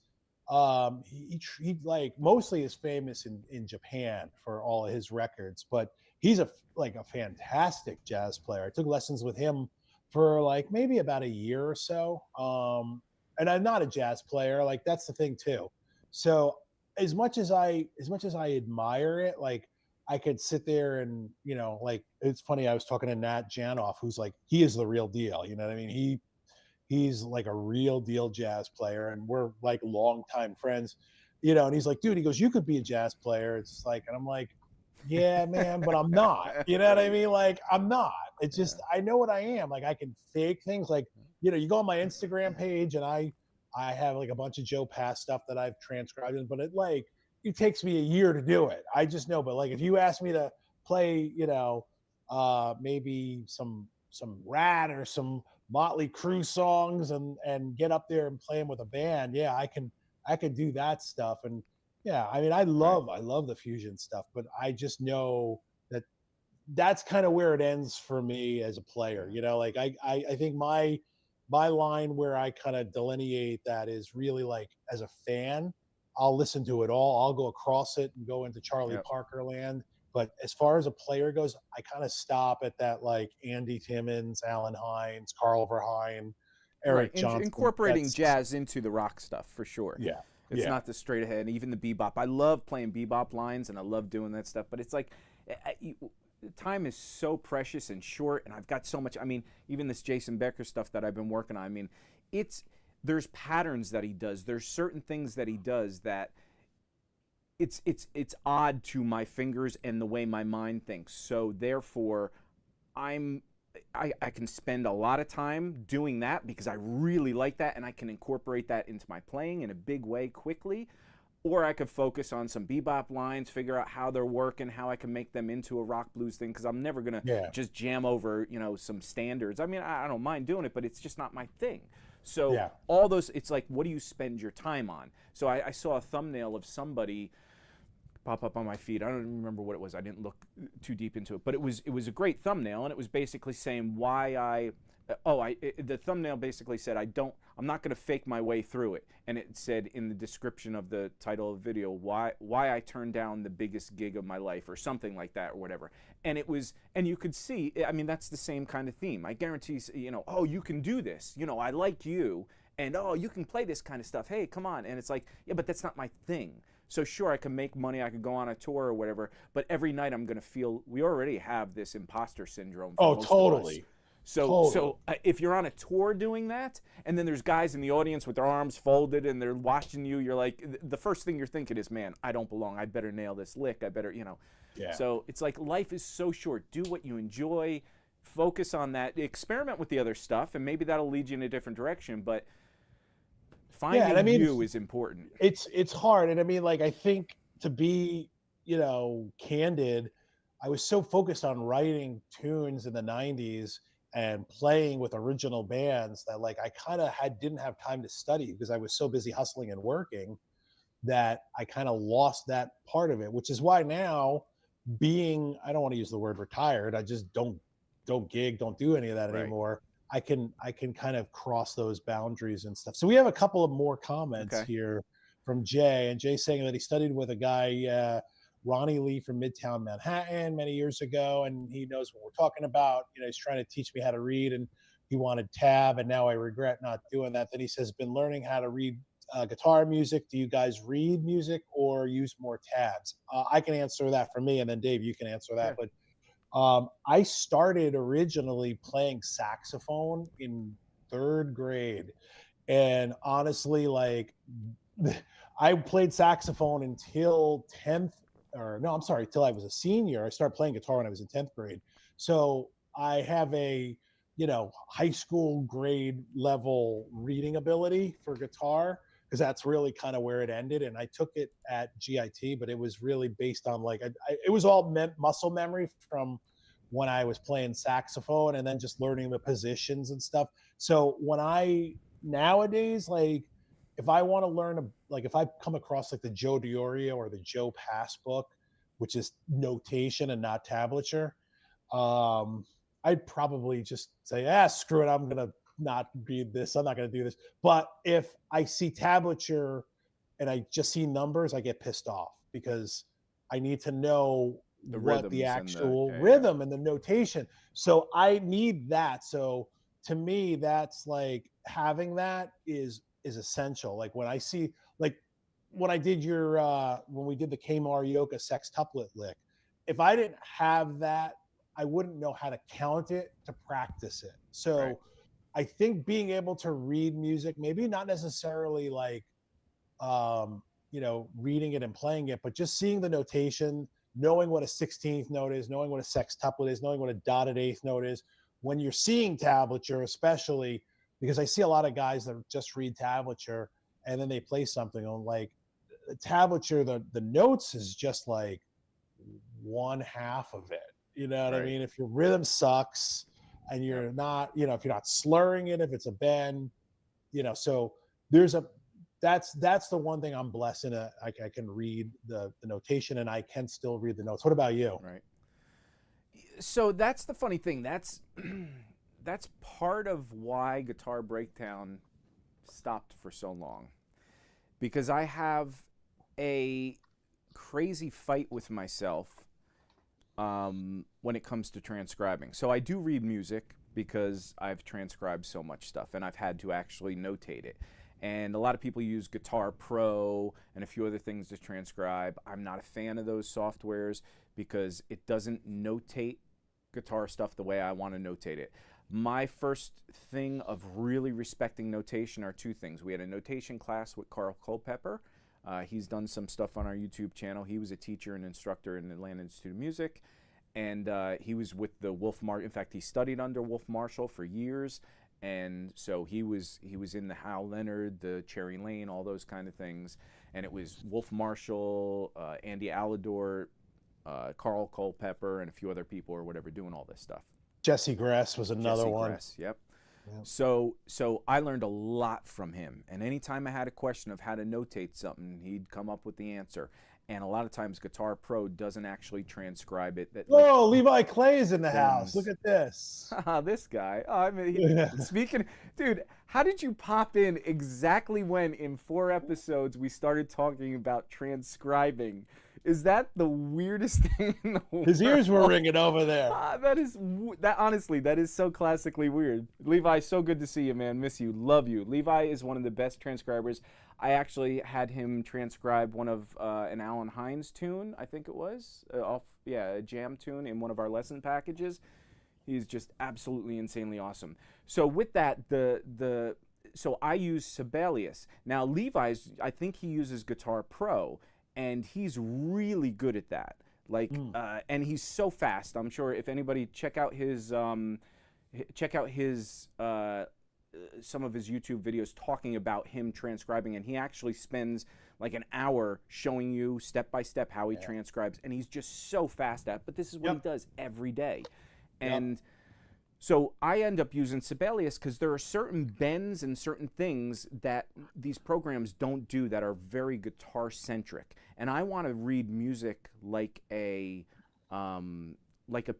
he like mostly is famous in Japan for all of his records, but he's a fantastic jazz player. I took lessons with him for like maybe about a year or so. And I'm not a jazz player. Like that's the thing too. So as much as I admire it, like I could sit there and, you know, like it's funny. I was talking to Nat Janoff, who's like, he is the real deal. You know what I mean? He's like a real deal jazz player, and we're like longtime friends, you know. And he's like, dude, he goes, you could be a jazz player. It's like, and I'm like, yeah, man, but I'm not. You know what I mean? Like, I'm not. It's just, I know what I am. Like, I can fake things. Like, you know, you go on my Instagram page, and I have like a bunch of Joe Pass stuff that I've transcribed, but it takes me a year to do it. I just know. But like, if you ask me to play, you know, maybe some Rat or some Motley Crue songs and get up there and play them with a band, yeah, I can do that stuff. And yeah, I mean, I love the fusion stuff, but I just know that that's kind of where it ends for me as a player. You know, like I think my line where I kind of delineate that is really like as a fan, I'll listen to it all. I'll go across it and go into Charlie Parker land. But as far as a player goes, I kind of stop at that like Andy Timmons, Allan Hinds, Carl Verheyen, Eric Johnson. Incorporating jazz into the rock stuff for sure. Yeah. It's not the straight ahead, even the bebop. I love playing bebop lines and I love doing that stuff, but it's like time is so precious and short, and I've got so much. I mean, even this Jason Becker stuff that I've been working on, I mean, there's patterns that he does. There's certain things that he does that it's odd to my fingers and the way my mind thinks. So therefore, I can spend a lot of time doing that because I really like that, and I can incorporate that into my playing in a big way quickly. Or I could focus on some bebop lines, figure out how they're working, how I can make them into a rock blues thing, because I'm never gonna just jam over, you know, some standards. I mean, I don't mind doing it, but it's just not my thing. So all those, it's like, what do you spend your time on? So I saw a thumbnail of somebody pop up on my feed. I don't even remember what it was. I didn't look too deep into it, but it was a great thumbnail, and it was basically saying why the thumbnail basically said I'm not going to fake my way through it, and it said in the description of the title of the video why I turned down the biggest gig of my life or something like that or whatever. And it was, and you could see, I mean, that's the same kind of theme. I guarantee, you know, oh, you can do this, you know, I like you, and oh, you can play this kind of stuff, hey, come on. And it's like, yeah, but that's not my thing. So sure, I can make money, I could go on a tour or whatever, but every night I'm going to feel, we already have this imposter syndrome. Oh, totally. So if you're on a tour doing that, and then there's guys in the audience with their arms folded and they're watching you, you're like, the first thing you're thinking is, man, I don't belong. I better nail this lick. I better, Yeah. So it's like life is so short. Do what you enjoy. Focus on that. Experiment with the other stuff, and maybe that'll lead you in a different direction. But finding you is important. It's hard, and I mean, like, I think to be, candid, I was so focused on writing tunes in the '90s and playing with original bands that, like, I kind of didn't have time to study because I was so busy hustling and working that I kind of lost that part of it. Which is why now, I don't want to use the word retired. I just don't gig, don't do any of that anymore. I can kind of cross those boundaries and stuff. So we have a couple of more comments here from Jay, and Jay saying that he studied with a guy, Ronnie Lee from Midtown Manhattan many years ago, and he knows what we're talking about. He's trying to teach me how to read, and he wanted tab, and now I regret not doing that. Then he says, been learning how to read guitar music. Do you guys read music or use more tabs? I can answer that for me, and then Dave, you can answer that. But I started originally playing saxophone in 3rd grade. And honestly, like, I played saxophone until 10th, till I was a senior. I started playing guitar when I was in 10th grade. So I have a, high school grade level reading ability for guitar, because that's really kind of where it ended. And I took it at GIT, but it was really based on, like, it was all muscle memory from when I was playing saxophone, and then just learning the positions and stuff. So nowadays, like, if I want to learn, if I come across like the Joe Diorio or the Joe Pass book, which is notation and not tablature, I'd probably just say, screw it, I'm going to not read this. I'm not going to do this. But if I see tablature and I just see numbers, I get pissed off, because I need to know what the actual rhythm and the notation. So I need that. So to me, that's like, having that is essential. Like, when I see, like, when I did when we did the Kmar Yoka sextuplet lick, if I didn't have that, I wouldn't know how to count it to practice it. So I think being able to read music, maybe not necessarily like, reading it and playing it, but just seeing the notation, knowing what a 16th note is, knowing what a sextuplet is, knowing what a dotted 8th note is. When you're seeing tablature, especially, because I see a lot of guys that just read tablature and then they play something on, like, tablature, the notes is just like 1/2 of it. You know what I mean? If your rhythm sucks and you're not, if you're not slurring it, if it's a bend, so that's the one thing I'm blessed in. I can read the notation, and I can still read the notes. What about you? Right. So that's the funny thing. That's part of why Guitar Breakdown stopped for so long, because I have a crazy fight with myself when it comes to transcribing. So I do read music because I've transcribed so much stuff, and I've had to actually notate it. And a lot of people use Guitar Pro and a few other things to transcribe. I'm not a fan of those softwares because it doesn't notate guitar stuff the way I want to notate it. My first thing of really respecting notation are 2 things. We had a notation class with Carl Culpepper. He's done some stuff on our YouTube channel. He was a teacher and instructor in the Atlanta Institute of Music, and he was with the Wolf Marshall. In fact, he studied under Wolf Marshall for years. And so he was in the Hal Leonard, the Cherry Lane, all those kind of things. And it was Wolf Marshall, Andy Alador, Carl Culpepper, and a few other people or whatever doing all this stuff. Jesse Gress was another one. Gress, yep. So I learned a lot from him. And anytime I had a question of how to notate something, he'd come up with the answer. And a lot of times Guitar Pro doesn't actually transcribe it. Whoa, Levi Clay is in the house. Look at this. This guy. Oh, I mean, speaking, dude, how did you pop in exactly when in 4 episodes we started talking about transcribing? Is that the weirdest thing in the world? His ears were ringing over there. Honestly, that is so classically weird. Levi, so good to see you, man. Miss you. Love you. Levi is one of the best transcribers. I actually had him transcribe one of an Allan Hinds tune, I think it was, a jam tune in one of our lesson packages. He's just absolutely insanely awesome. So with that, so I use Sibelius. Now Levi's, I think he uses Guitar Pro, and he's really good at that. Like, and he's so fast. I'm sure if anybody check out his some of his YouTube videos talking about him transcribing, and he actually spends like an hour showing you step by step how he transcribes, and he's just so fast at it. But this is what he does every day. And so I end up using Sibelius because there are certain bends and certain things that these programs don't do that are very guitar centric. And I want to read music like a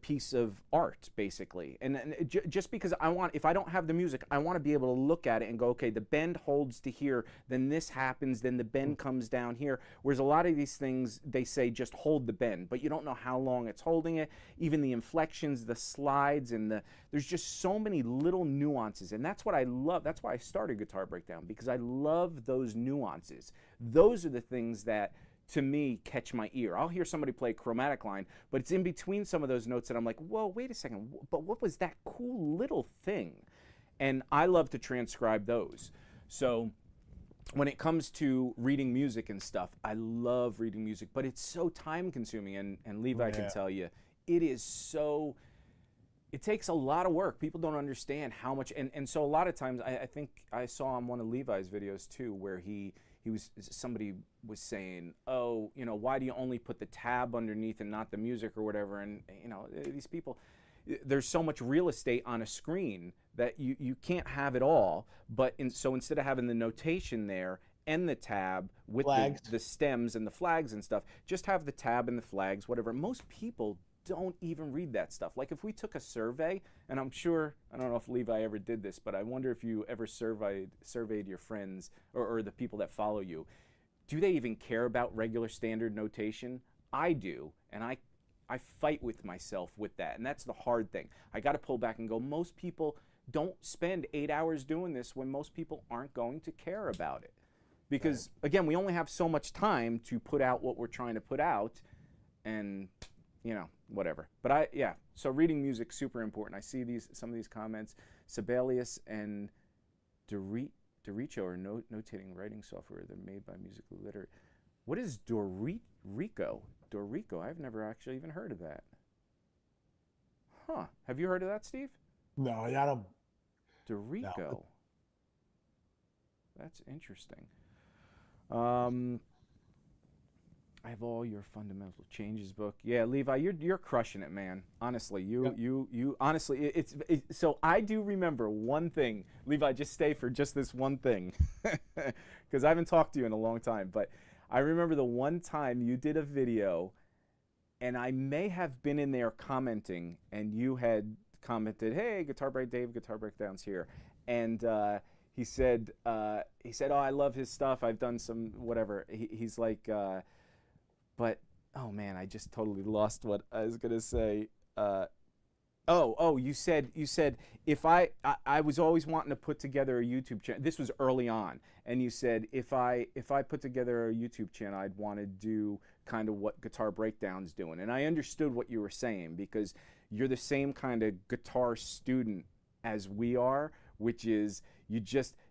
piece of art, basically. And just because if I don't have the music, I want to be able to look at it and go, okay, the bend holds to here, then this happens, then the bend comes down here. Whereas a lot of these things, they say just hold the bend, but you don't know how long it's holding it. Even the inflections, the slides, and there's just so many little nuances. And that's what I love. That's why I started Guitar Breakdown, because I love those nuances. Those are the things that, to me, catch my ear. I'll hear somebody play chromatic line, but it's in between some of those notes that I'm like, whoa, wait a second, but what was that cool little thing? And I love to transcribe those. So when it comes to reading music and stuff, I love reading music, but it's so time consuming, and Levi can tell you, it takes a lot of work. People don't understand how much, and so a lot of times, I think I saw on one of Levi's videos too, where somebody was saying, oh, why do you only put the tab underneath and not the music or whatever? And these people, there's so much real estate on a screen that you can't have it all. But so instead of having the notation there and the tab with the stems and the flags and stuff, just have the tab and the flags, whatever. Most people don't even read that stuff. Like if we took a survey, and I'm sure, I don't know if Levi ever did this, but I wonder if you ever surveyed your friends or the people that follow you. Do they even care about regular standard notation? I do, and I fight with myself with that, and that's the hard thing. I got to pull back and go, most people don't spend 8 hours doing this when most people aren't going to care about it. Because, again, we only have so much time to put out what we're trying to put out, and whatever. But so reading music, super important. I see some of these comments. Sibelius and Dorico are notating writing software. They're made by musical literate. What is Dorico? Dorico, I've never actually even heard of that. Huh. Have you heard of that, Steve? No, I don't. Dorico. No. That's interesting. I have all your fundamental changes book. Yeah, Levi, you're crushing it, man. Honestly, you honestly, so I do remember one thing. Levi, just stay for just this one thing, because I haven't talked to you in a long time. But I remember the one time you did a video, and I may have been in there commenting, and you had commented, "Hey, Dave, Guitar Breakdown's here," and he said, "Oh, I love his stuff. I've done some whatever." He's like. But, oh man, I just totally lost what I was going to say. You said if I was always wanting to put together a YouTube channel. This was early on. And you said if I put together a YouTube channel, I'd want to do kind of what Guitar Breakdown's doing. And I understood what you were saying, because you're the same kind of guitar student as we are, which is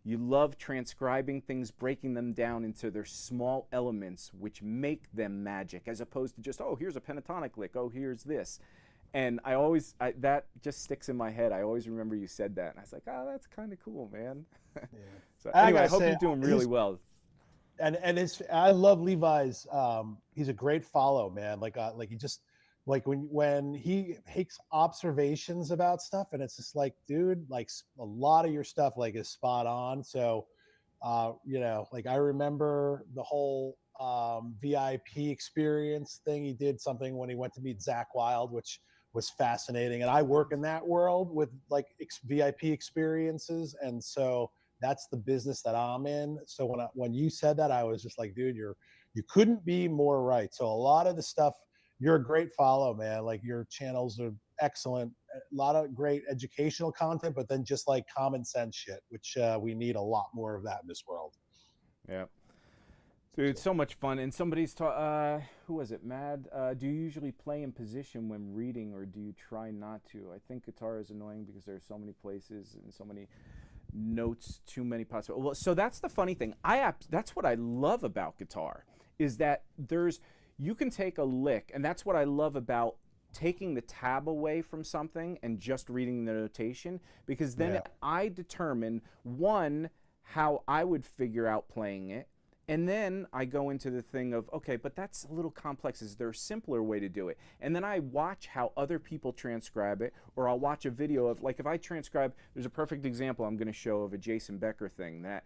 you love transcribing things, breaking them down into their small elements, which make them magic, as opposed to just, oh, here's a pentatonic lick, oh, here's this. And that just sticks in my head. I always remember you said that, and I was like, oh, that's kind of cool, man. Yeah. So anyway, I hope you're doing really well. And I love Levi's. He's a great follow, man. Like he just. Like when he makes observations about stuff, and it's just like, dude, like a lot of your stuff like is spot on. So, like I remember the whole VIP experience thing. He did something when he went to meet Zakk Wylde, which was fascinating. And I work in that world with like VIP experiences, and so that's the business that I'm in. So when you said that, I was just like, dude, you couldn't be more right. So a lot of the stuff. You're a great follow, man. Like your channels are excellent. A lot of great educational content, but then just like common sense shit, which we need a lot more of that in this world. Yeah. Dude, it's so much fun. And somebody's who was it? Mad. Do you usually play in position when reading, or do you try not to? I think guitar is annoying because there's so many places and so many notes, too many possible. Well, so that's the funny thing. That's what I love about guitar, is that you can take a lick, and that's what I love about taking the tab away from something and just reading the notation, because then I determine, one, how I would figure out playing it, and then I go into the thing of, okay, but that's a little complex. Is there a simpler way to do it? And then I watch how other people transcribe it, or I'll watch a video of, like if I transcribe, there's a perfect example I'm going to show of a Jason Becker thing, that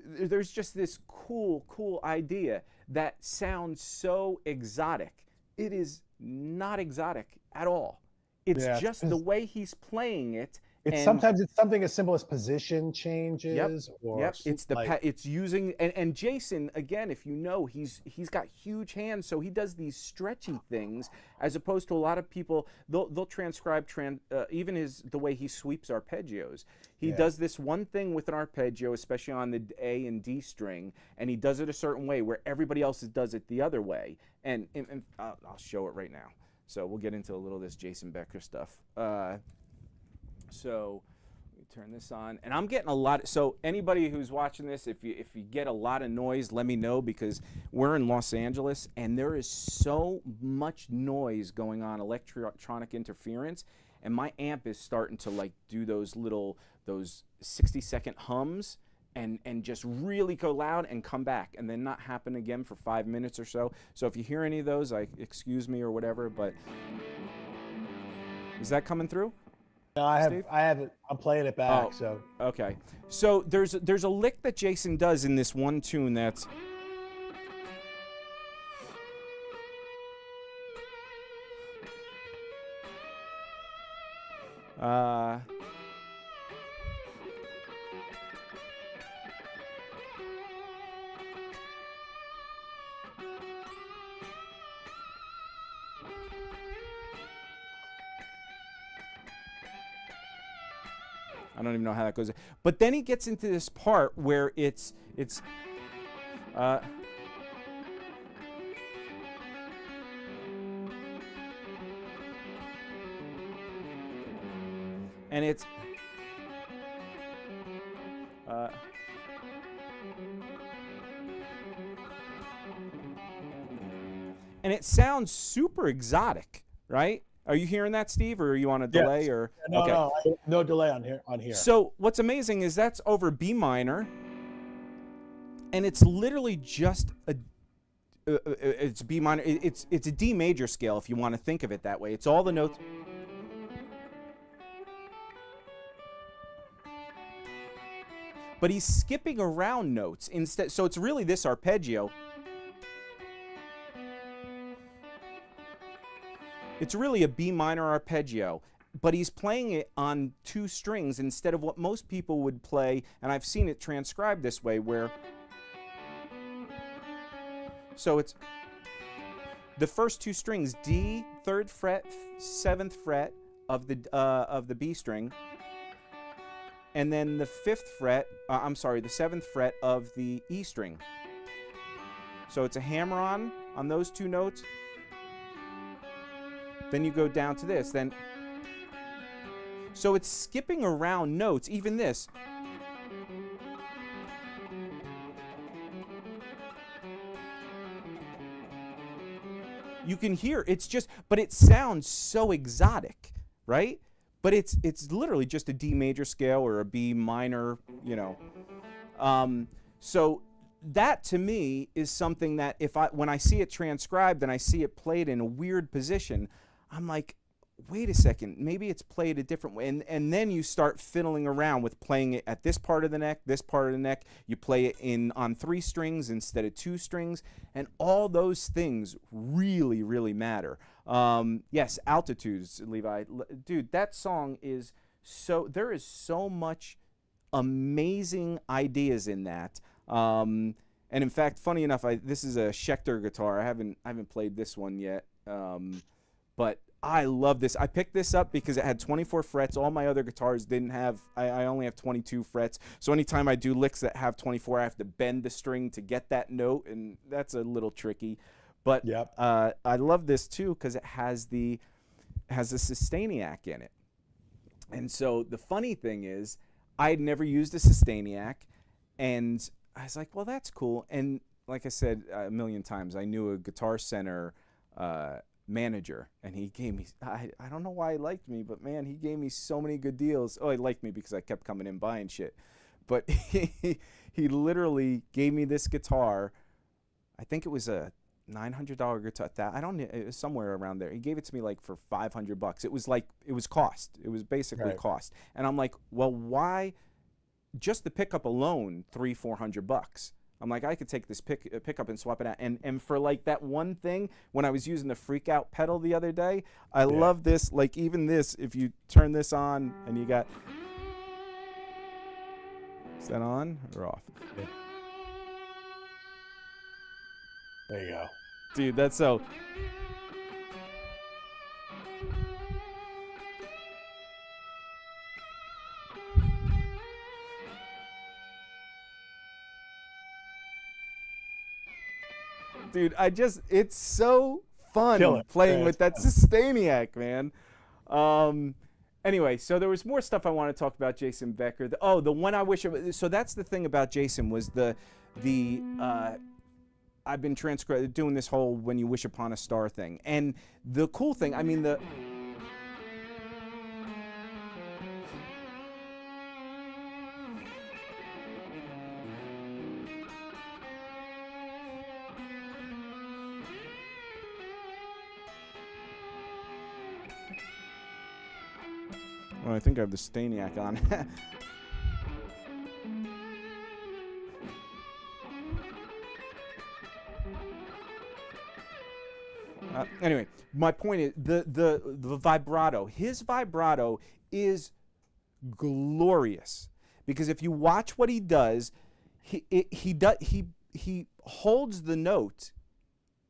there's just this cool idea that sounds so exotic. It is not exotic at all. It's just the way he's playing it. Sometimes it's something as simple as position changes, or it's it's using, and Jason, again, if you know, he's got huge hands, so he does these stretchy things, as opposed to a lot of people. They'll transcribe even the way he sweeps arpeggios. He does this one thing with an arpeggio, especially on the A and D string, and he does it a certain way where everybody else does it the other way. And I'll show it right now. So we'll get into a little of this Jason Becker stuff. So let me turn this on, and I'm getting a lot. So anybody who's watching this, if you get a lot of noise, let me know, because we're in Los Angeles and there is so much noise going on, electronic interference, and my amp is starting to like do those 60-second hums and just really go loud and come back and then not happen again for 5 minutes or so. So if you hear any of those, excuse me or whatever. But is that coming through? No, I have it. I'm playing it back. So okay. So there's a lick that Jason does in this one tune that's I don't even know how that goes. But then he gets into this part where it's and it's and it sounds super exotic, right? Are you hearing that, Steve, or are you on a delay? Yes. Or no, okay. No delay on here. So what's amazing is that's over B minor, and it's literally just it's B minor. It's a D major scale if you want to think of it that way. It's all the notes. But he's skipping around notes instead. So it's really this arpeggio. It's really a B minor arpeggio, but he's playing it on 2 strings instead of what most people would play, and I've seen it transcribed this way, where so it's the first 2 strings, D, 3rd fret, 7th fret of the B string, and then the 5th fret, the 7th fret of the E string. So it's a hammer-on those 2 notes. Then you go down to this, so it's skipping around notes, even this. You can hear, but it sounds so exotic, right? But it's literally just a D major scale or a B minor, So that to me is something that when I see it transcribed and I see it played in a weird position, I'm like, wait a second, maybe it's played a different way. And then you start fiddling around with playing it at this part of the neck, this part of the neck. You play it on 3 strings instead of 2 strings. And all those things really, really matter. Yes, altitudes, Levi. Dude, that song is there is so much amazing ideas in that. And in fact, funny enough, this is a Schecter guitar. I haven't played this one yet. But I love this. I picked this up because it had 24 frets. All my other guitars didn't have, I only have 22 frets. So anytime I do licks that have 24, I have to bend the string to get that note, and that's a little tricky. But Yep. I love this too because it has a Sustainiac in it. And so the funny thing is, I had never used a Sustainiac, and I was like, well, that's cool. And like I said a million times, I knew a Guitar Center manager, and he gave me, I don't know why he liked me, but man, he gave me so many good deals. Oh, he liked me because I kept coming in buying shit. But he literally gave me this guitar. I think it was a $900 guitar. It was somewhere around there. He gave it to me like for $500. It was like, it was cost. It was basically cost. And I'm like, well, why? Just the pickup alone, $300-400. I'm like, I could take this pickup and swap it out. And for like that one thing, when I was using the freak out pedal the other day, I love this. Like even this, if you turn this on and you got, is that on or off? Yeah. There you go. Dude, that's so. Dude, it's so fun playing with that Sustainiac, man. Anyway, so there was more stuff I want to talk about Jason Becker. The one I wish, so that's the thing about Jason was I've been doing this whole when you wish upon a star thing. And the cool thing, I mean, well, I think I have the Sustainiac on. Anyway, my point is the vibrato. His vibrato is glorious because if you watch what he does, he holds the note,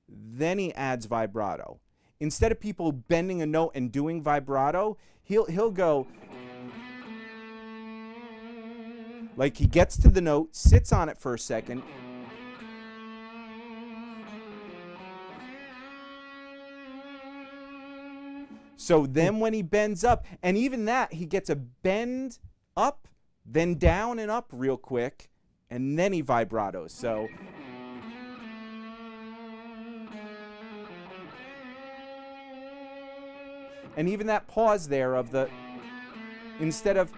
then he adds vibrato. Instead of people bending a note and doing vibrato, he'll go like he gets to the note, sits on it for a second. So then when he bends up, and even that, he gets a bend up, then down and up real quick, and then he vibratos. So and even that pause there of the, instead of,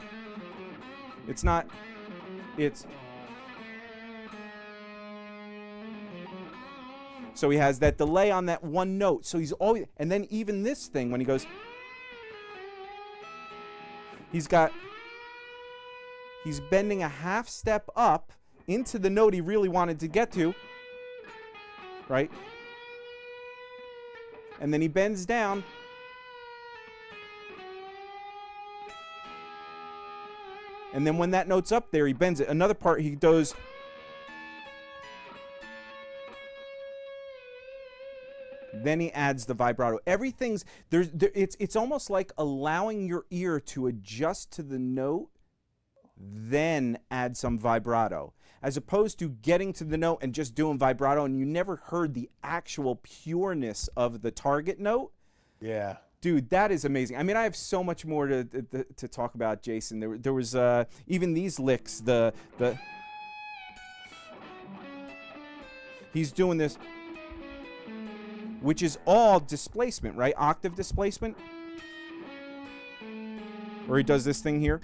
it's not, it's, so he has that delay on that one note. So he's always, and then even this thing when he goes, he's bending a half step up into the note he really wanted to get to, right? And then he bends down. And then when that note's up there, he bends it. Another part, he does. Then he adds the vibrato. Everything's it's almost like allowing your ear to adjust to the note, then add some vibrato, as opposed to getting to the note and just doing vibrato, and you never heard the actual pureness of the target note. Yeah. Dude, that is amazing. I mean, I have so much more to talk about Jason. There was even these licks. He's doing this, which is all displacement, right? Octave displacement. Or he does this thing here.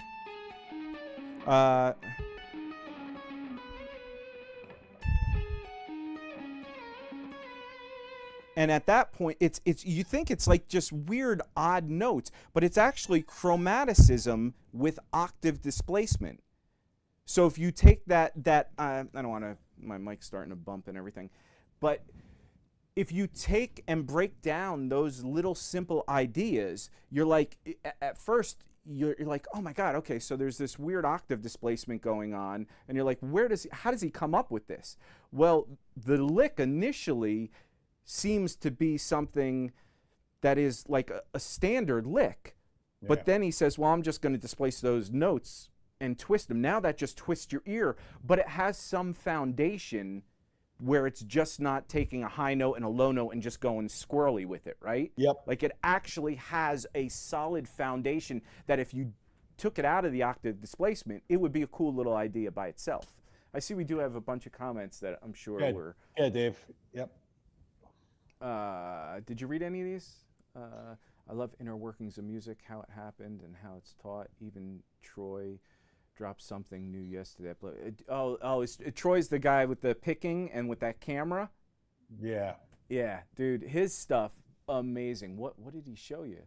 And at that point, it's you think it's like just weird, odd notes, but it's actually chromaticism with octave displacement. So if you take that I don't want to, my mic's starting to bump and everything, but if you take and break down those little simple ideas, you're like, at first, you're like, oh my God, okay, so there's this weird octave displacement going on, and you're like, how does he come up with this? Well, the lick initially seems to be something that is like a standard lick. But then he says, well, I'm just going to displace those notes and twist them. Now that just twists your ear, but it has some foundation where it's just not taking a high note and a low note and just going squirrely with it, right? Yep. Like it actually has a solid foundation that if you took it out of the octave displacement, it would be a cool little idea by itself. I see we do have a bunch of comments that I'm sure were... Yeah, Dave. Yep. Did you read any of these? I love inner workings of music, how it happened and how it's taught. Even Troy dropped something new yesterday. Troy's the guy with the picking and with that camera. Yeah. Yeah, dude, his stuff, amazing. What did he show you?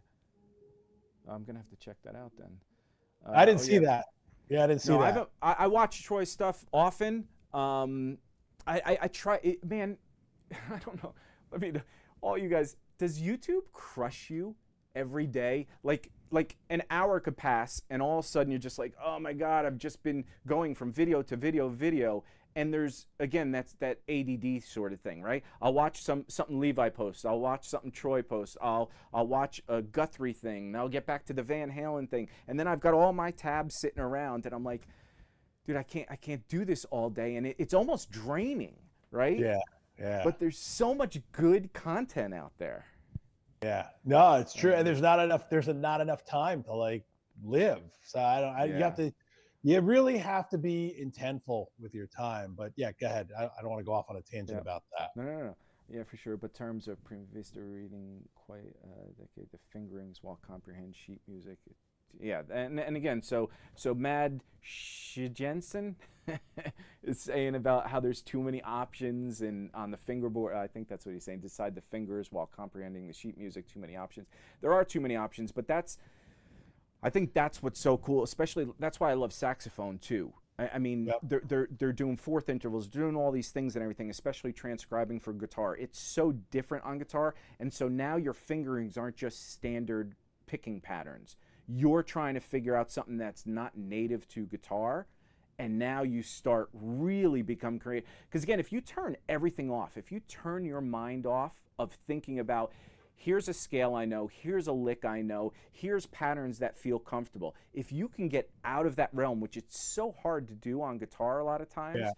I'm gonna have to check that out then. I didn't see that. Yeah, I didn't see that. I watch Troy's stuff often. I try it, man. I don't know. I mean, all you guys, does YouTube crush you every day? Like an hour could pass and all of a sudden you're just like, oh my God, I've just been going from video to video. And there's, again, that's that ADD sort of thing, right? I'll watch something Levi posts. I'll watch something Troy posts. I'll watch a Guthrie thing. And I'll get back to the Van Halen thing. And then I've got all my tabs sitting around and I'm like, dude, I can't do this all day. And it's almost draining, right? Yeah. Yeah. But there's so much good content out there. Yeah. No, it's true. And there's not enough time to like live. So you really have to be intentful with your time. But yeah, go ahead. I don't want to go off on a tangent about that. No. Yeah, for sure. But terms of Prima Vista reading quite decade, the fingerings while comprehend sheet music. Yeah, and again, so Mad Jensen is saying about how there's too many options and on the fingerboard. I think that's what he's saying. Decide the fingers while comprehending the sheet music. Too many options. There are too many options, but I think that's what's so cool. Especially that's why I love saxophone too. I mean, they're doing fourth intervals, doing all these things and everything, especially transcribing for guitar. It's so different on guitar, and so now your fingerings aren't just standard picking patterns. You're trying to figure out something that's not native to guitar, and now you start really become creative. Because again, if you turn everything off, if you turn your mind off of thinking about, here's a scale I know, here's a lick I know, here's patterns that feel comfortable. If you can get out of that realm, which it's so hard to do on guitar a lot of times,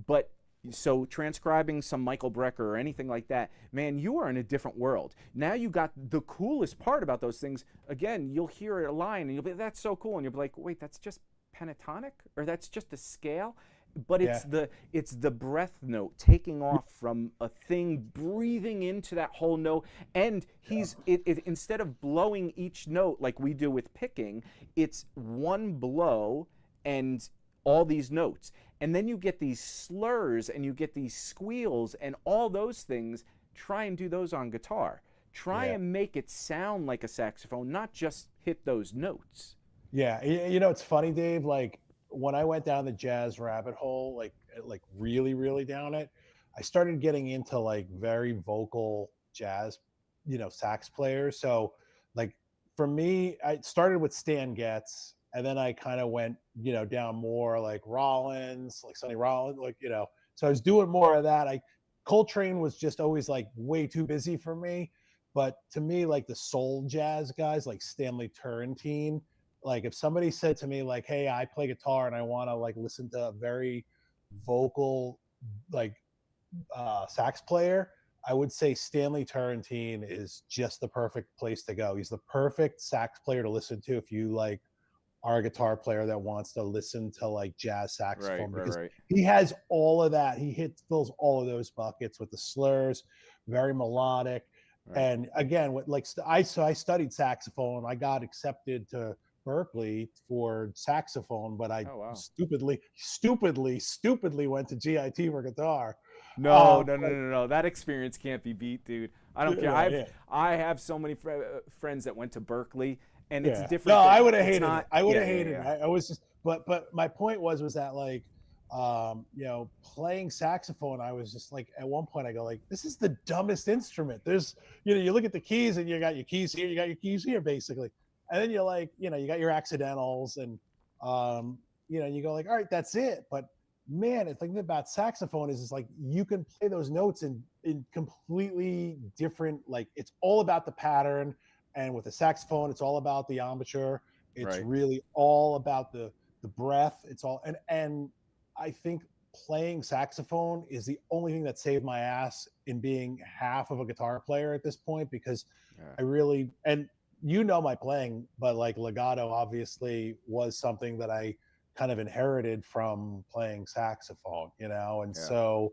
but so transcribing some Michael Brecker or anything like that, man, you are in a different world. Now you got the coolest part about those things. Again, you'll hear a line and you'll be, that's so cool. And you'll be like, wait, that's just pentatonic or that's just a scale. But it's the breath note taking off from a thing, breathing into that whole note. And instead of blowing each note like we do with picking, it's one blow and all these notes. And then you get these slurs and you get these squeals and all those things. Try and do those on guitar. Try and make it sound like a saxophone, not just hit those notes. Yeah. You know, it's funny, Dave, like when I went down the jazz rabbit hole, like really, really down it, I started getting into like very vocal jazz, sax players. So like for me, I started with Stan Getz. And then I kind of went, down more like Rollins, like Sonny Rollins, so I was doing more of that. Coltrane was just always like way too busy for me. But to me, like the soul jazz guys, like Stanley Turrentine, like if somebody said to me like, hey, I play guitar and I want to like listen to a very vocal, like sax player, I would say Stanley Turrentine is just the perfect place to go. He's the perfect sax player to listen to if you like are a guitar player that wants to listen to like jazz saxophone, because he has all of that. He fills all of those buckets with the slurs, very melodic. And again, I studied saxophone. I got accepted to Berkeley for saxophone, but I stupidly went to GIT for guitar. No. That experience can't be beat, dude. I don't care. I have so many friends that went to Berkeley. And it's a different. No, I would have hated it. I would have hated it. I was just, but my point was that like, playing saxophone, I was just like, at one point I go like, this is the dumbest instrument. There's, you look at the keys and you got your keys here, you got your keys here, basically. And then you're like, you got your accidentals and, you go like, all right, that's it. But man, the thing about saxophone is like, you can play those notes and in completely different, like it's all about the pattern. And with the saxophone, it's all about the embouchure. It's Right. really all about the breath. It's all, and I think playing saxophone is the only thing that saved my ass in being half of a guitar player at this point, because Yeah. I really, and you know my playing, but like legato obviously was something that I kind of inherited from playing saxophone, you know, and Yeah. so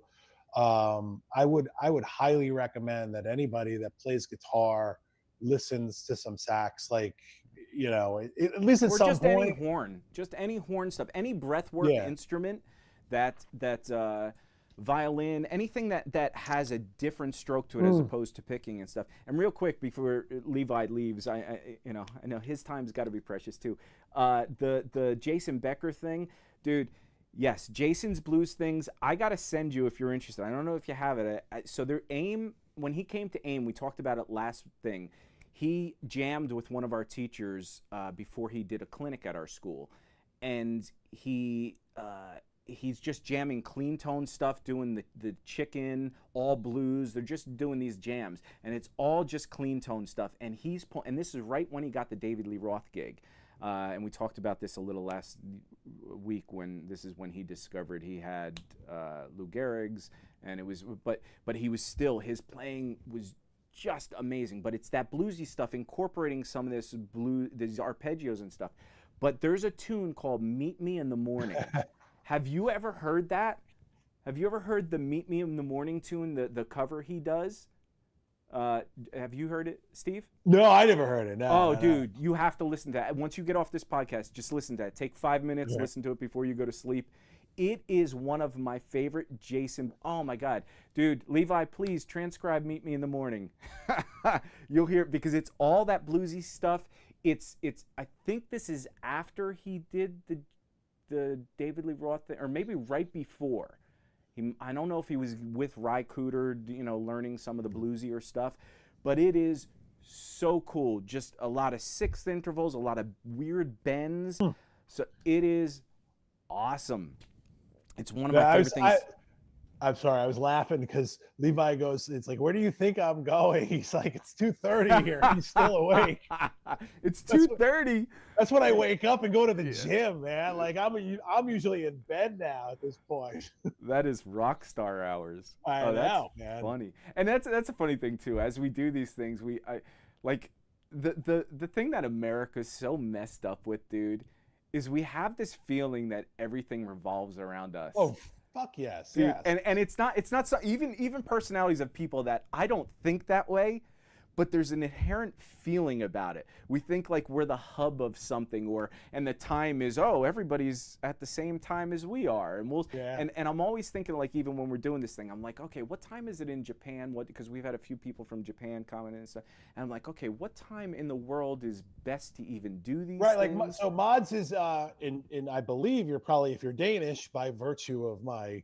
I would highly recommend that anybody that plays guitar listens to some sax, like, you know, at least at Or some just any point. horn, just any horn stuff, any breathwork Yeah. instrument, that violin, anything that has a different stroke to it as opposed to picking and stuff. And real quick before Levi leaves, I know his time's got to be precious too. The Jason Becker thing, dude. Yes, Jason's blues things. I gotta send you if you're interested. I don't know if you have it. So their AIM, when he came to AIM, we talked about it last thing. He jammed with one of our teachers before he did a clinic at our school, and he's just jamming clean tone stuff, doing the chicken, all blues. They're just doing these jams, and it's all just clean tone stuff. And and this is right when he got the David Lee Roth gig. And we talked about this a little last week this is when he discovered he had Lou Gehrig's, and it was, but he was still, his playing was just amazing. But it's that bluesy stuff, incorporating some of these arpeggios and stuff. But there's a tune called "Meet Me in the Morning." Have you ever heard that? Have you ever heard the "Meet Me in the Morning" tune, the cover he does? Have you heard it, Steve? No, I never heard it. No, dude, you have to listen to that. Once you get off this podcast, just listen to it. Take 5 minutes, listen to it before you go to sleep. It is one of my favorite Jason. Oh my God, dude, Levi, please transcribe "Meet Me in the Morning." You'll hear it, because it's all that bluesy stuff. It's. I think this is after he did the David Lee Roth thing, or maybe right before. I don't know if he was with Ry Cooder, learning some of the bluesier stuff, but it is so cool. Just a lot of sixth intervals, a lot of weird bends. So it is awesome. It's one of my favorite things. I'm sorry, I was laughing because Levi goes, it's like, where do you think I'm going? He's like, it's 2:30 here. He's still awake. It's 2:30. That's when I wake up and go to the gym, man. Like I'm usually in bed now at this point. That is rock star hours. I know, that's man. Funny. And that's a funny thing too. As we do these things, the thing that America's so messed up with, dude, is we have this feeling that everything revolves around us. Oh, fuck yes, dude, yes. And it's not so, even personalities of people that I don't think that way, but there's an inherent feeling about it. We think like we're the hub of something, and the time is, everybody's at the same time as we are, and and I'm always thinking, like, even when we're doing this thing, I'm like, okay, what time is it in Japan? Because we've had a few people from Japan comment and stuff, and I'm like, okay, what time in the world is best to even do these things? Like, so Mods is in I believe you're probably, if you're Danish, by virtue of my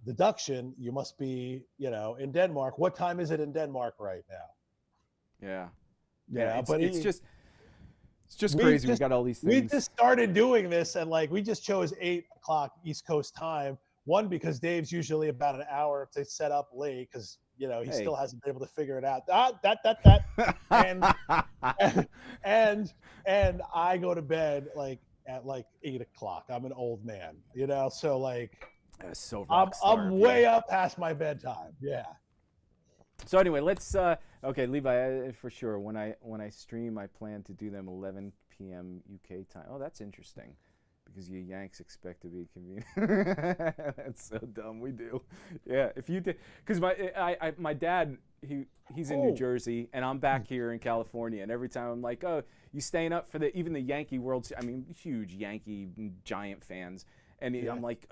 deduction, you must be, in Denmark. What time is it in Denmark right now? Yeah, but it's just crazy. We got all these things. We just started doing this, and like we just chose 8 o'clock East Coast time. One, because Dave's usually about an hour to set up late, because he still hasn't been able to figure it out. And I go to bed at 8 o'clock. I'm an old man, so like. So I'm way up past my bedtime. Yeah. So anyway, let's okay, Levi, for sure. When I stream, I plan to do them 11 p.m. UK time. Oh, that's interesting, because you Yanks expect to be convenient. That's so dumb. We do. Yeah, if you did, because my dad, he's in New Jersey, and I'm back here in California, and every time I'm like, oh, you staying up for even the Yankee World Series? I mean, huge Yankee Giant fans. And I'm like,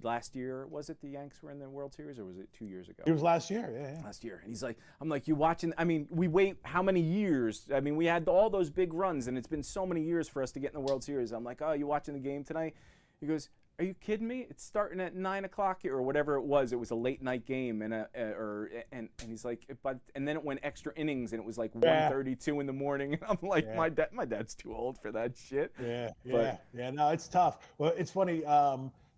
last year, was it the Yanks were in the World Series, or was it 2 years ago? It was last year, yeah. Last year. And he's like, I'm like, you watching? I mean, we wait how many years? I mean, we had all those big runs, and it's been so many years for us to get in the World Series. I'm like, oh, you watching the game tonight? He goes, are you kidding me? It's starting at 9 o'clock or whatever it was. It was a late night game, and he's like, and then it went extra innings, and it was like 1:32 in the morning. And I'm like, my dad's too old for that shit. Yeah. No, it's tough. Well, it's funny.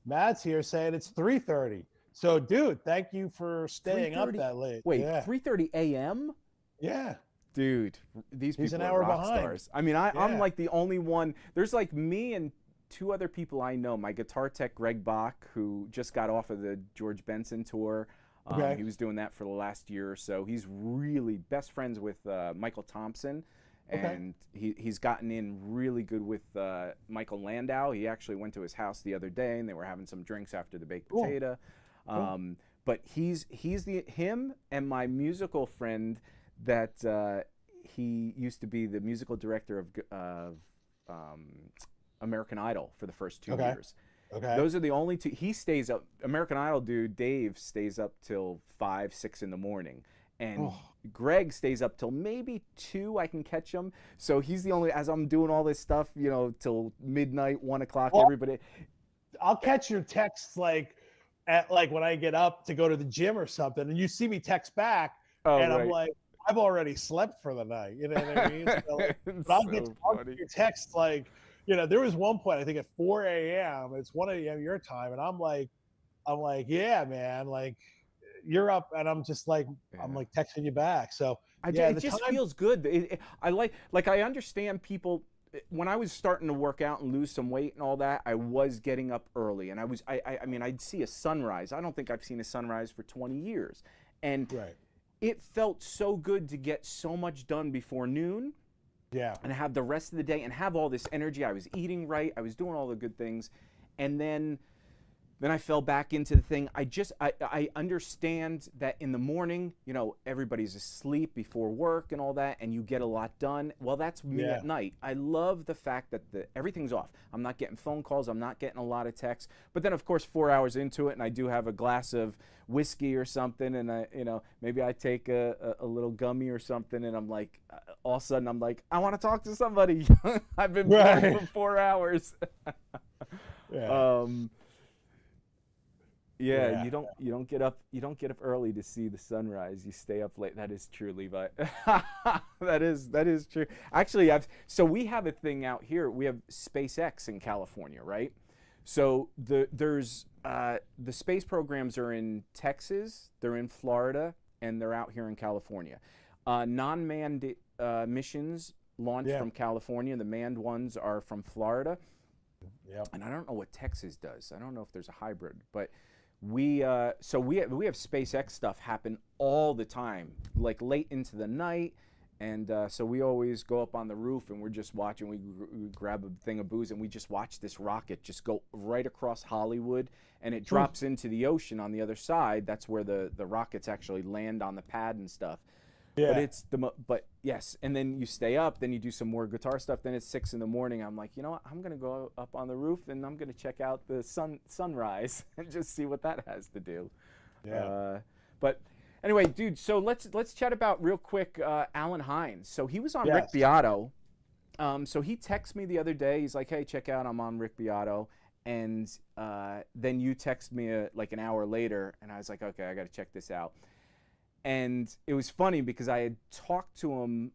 Matt's here saying it's 3:30. So, dude, thank you for staying up 3:30 that late. Wait, Yeah. 3:30 a.m.? Yeah. Dude, these He's people an are hour rock behind. stars. I mean, I'm Yeah. like the only one. There's like me and two other people I know. My guitar tech, Greg Bach, who just got off of the George Benson tour. Okay. He was doing that for the last year or so. He's really best friends with Michael Thompson, Okay. and he's gotten in really good with Michael Landau. He actually went to his house the other day, and they were having some drinks after the baked Cool. potato. But he's him and my musical friend that he used to be the musical director of American Idol for the first 2 years. Okay. Those are the only two. He stays up. American Idol dude Dave stays up till 5, 6 in the morning, and Greg stays up till maybe 2. I can catch him. So he's the only. As I'm doing all this stuff, till midnight, 1 o'clock. Well, everybody. I'll catch your texts at when I get up to go to the gym or something, and you see me text back, and I'm like, I've already slept for the night. You know what I mean? So, but I'll get your texts there was one point, I think at 4 a.m. It's 1 a.m. your time, and I'm like, yeah, man, you're up, and I'm just I'm texting you back. So it just feels good. I understand people. When I was starting to work out and lose some weight and all that, I was getting up early, and I mean, I'd see a sunrise. I don't think I've seen a sunrise for 20 years, and it felt so good to get so much done before noon. Yeah. And have the rest of the day and have all this energy. I was eating right. I was doing all the good things. And then I fell back into the thing. I understand that in the morning, everybody's asleep before work and all that, and you get a lot done. Well, that's me at night. I love the fact that everything's off. I'm not getting phone calls. I'm not getting a lot of texts. But then, of course, 4 hours into it, and I do have a glass of whiskey or something, and maybe I take a little gummy or something, and I'm like, all of a sudden, I'm like, I want to talk to somebody. I've been bored for 4 hours. You don't get up early to see the sunrise. You stay up late. That is true, Levi. that is true. Actually, we have a thing out here. We have SpaceX in California, right? So there's the space programs are in Texas, they're in Florida, and they're out here in California. Non-manned missions launch from California. The manned ones are from Florida. Yep. And I don't know what Texas does. I don't know if there's a hybrid, but we have SpaceX stuff happen all the time, like late into the night, and so we always go up on the roof and we're just watching. We grab a thing of booze and we just watch this rocket just go right across Hollywood, and it drops into the ocean on the other side. That's where the rockets actually land on the pad and stuff. Yeah. But yes, and then you stay up, then you do some more guitar stuff. Then it's 6 in the morning. I'm like, you know what? I'm gonna go up on the roof and I'm gonna check out the sunrise and just see what that has to do. Yeah. But anyway, dude. So let's chat about real quick. Allan Hinds. So he was on Rick Beato. So he texted me the other day. He's like, hey, check out. I'm on Rick Beato. And then you text me an hour later, and I was like, okay, I got to check this out. And it was funny because I had talked to him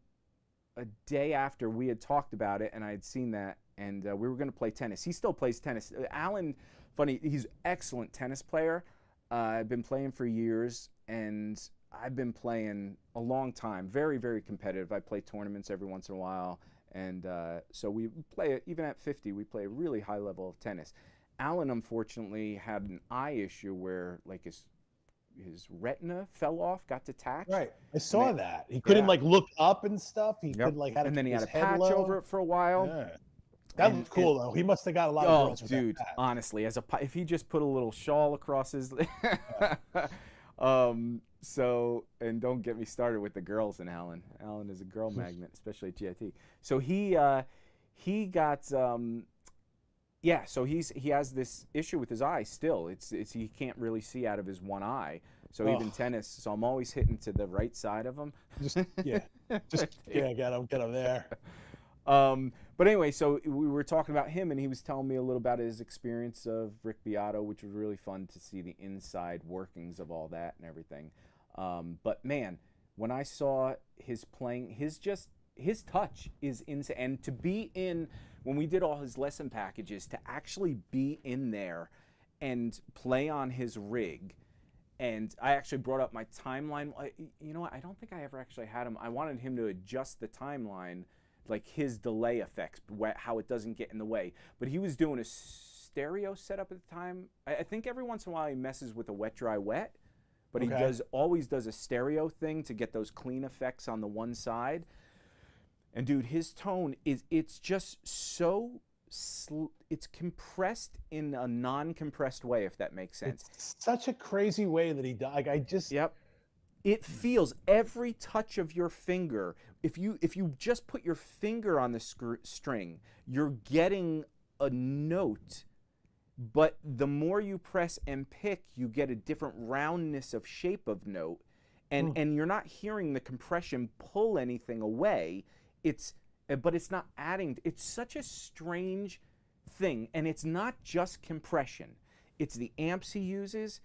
a day after we had talked about it, and I had seen that, and we were going to play tennis. He still plays tennis. Allan, funny, he's an excellent tennis player. I've been playing for years, and I've been playing a long time. Very, very competitive. I play tournaments every once in a while, and so we play, even at 50, we play a really high level of tennis. Allan, unfortunately, had an eye issue where his retina fell off, got detached. Right, I saw that. He couldn't look up and stuff. He could and then he had a patch over it for a while. Yeah. That was cool though. He must have got a lot of girls with dude, that patch. Honestly, if he just put a little shawl across his so, and don't get me started with the girls in Allan. Allan is a girl magnet, especially at GIT. So he got so he has this issue with his eye still. It's he can't really see out of his one eye. So even tennis, so I'm always hitting to the right side of him. Get him there. But anyway, so we were talking about him, and he was telling me a little about his experience of Rick Beato, which was really fun to see the inside workings of all that and everything. But man, when I saw his playing, his touch is insane. And to be in, when we did all his lesson packages, to actually be in there and play on his rig, And I actually brought up my timeline. You know what? I don't think I ever actually had him. I wanted him to adjust the timeline, like his delay effects, how it doesn't get in the way. But he was doing a stereo setup at the time. I think every once in a while he messes with a wet, dry, wet. But he always does a stereo thing to get those clean effects on the one side. And dude, his tone it's just so, it's compressed in a non-compressed way, if that makes sense. It's such a crazy way that he does. Like, I just... Yep. It feels every touch of your finger. If you just put your finger on the string, you're getting a note. But the more you press and pick, you get a different roundness of shape of note. And you're not hearing the compression pull anything away. But it's not adding. It's such a strange thing. And it's not just compression. It's the amps he uses.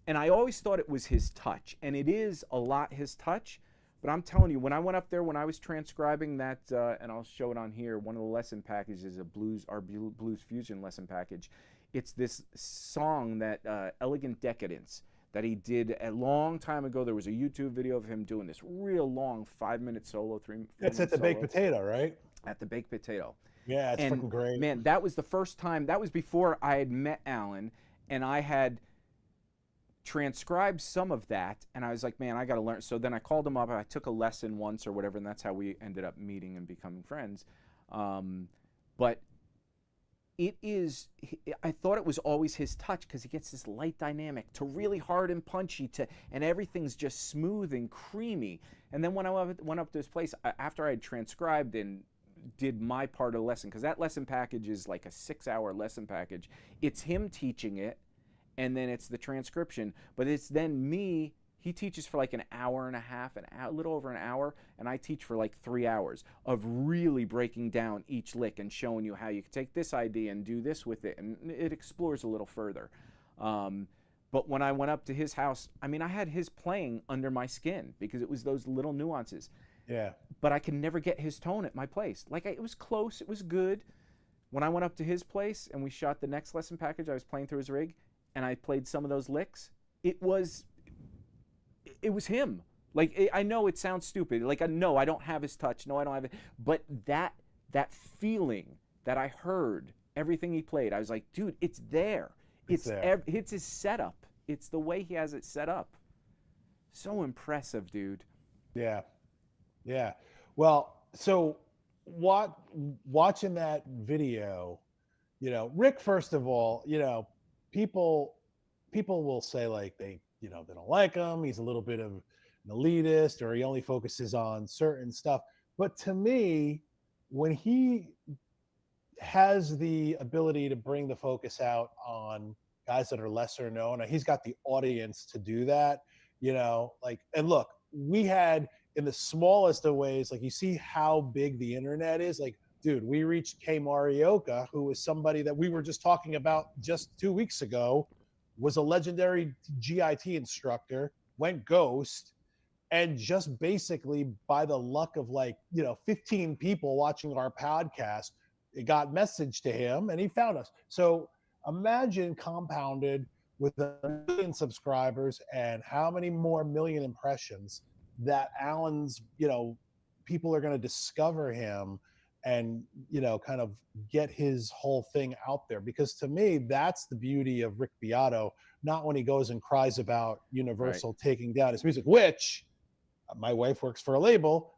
And I always thought it was his touch. And it is a lot his touch. But I'm telling you, when I went up there, when I was transcribing that, and I'll show it on here, one of the lesson packages is our Blues Fusion lesson package. It's this song that Elegant Decadence that he did a long time ago. There was a YouTube video of him doing this real long 5-minute solo, 3-minute It's at the Baked Potato, right? At the Baked Potato. Yeah, it's fucking great. Man, that was the first time. That was before I had met Allan, and I had transcribed some of that, and I was like, man, I got to learn. So then I called him up, and I took a lesson once or whatever, and that's how we ended up meeting and becoming friends. But it is, I thought it was always his touch, because he gets this light dynamic to really hard and punchy and everything's just smooth and creamy. And then when I went up to his place, after I had transcribed and did my part of the lesson, because that lesson package is like a 6-hour lesson package, it's him teaching it, and then it's the transcription, but it's then me. He teaches for like an hour and a half, a little over an hour, and I teach for like 3 hours of really breaking down each lick and showing you how you can take this idea and do this with it, and it explores a little further. But when I went up to his house, I mean, I had his playing under my skin because it was those little nuances. Yeah. But I could never get his tone at my place. Like, it was close, it was good. When I went up to his place and we shot the next lesson package, I was playing through his rig, and I played some of those licks. It was him. Like, I know it sounds stupid. Like, no, I don't have his touch. No, I don't have it. But that feeling that I heard everything he played, I was like, dude, it's there. It's there. It's his setup. It's the way he has it set up. So impressive, dude. Yeah. Yeah. Well, so watching that video, you know, Rick, first of all, you know, people will say, like, they don't like him. He's a little bit of an elitist, or he only focuses on certain stuff. But to me, when he has the ability to bring the focus out on guys that are lesser known, he's got the audience to do that, you know, like, and look, we had, in the smallest of ways, like, you see how big the internet is. Like, dude, we reached Kei Marioka, who was somebody that we were just talking about just 2 weeks ago, was a legendary GIT instructor, went ghost, and just basically by the luck of, like, 15 people watching our podcast, it got messaged to him and he found us. So imagine compounded with 1 million subscribers and how many more million impressions that Allan's, people are going to discover him and, kind of get his whole thing out there. Because to me, that's the beauty of Rick Beato, not when he goes and cries about Universal taking down his music, which my wife works for a label,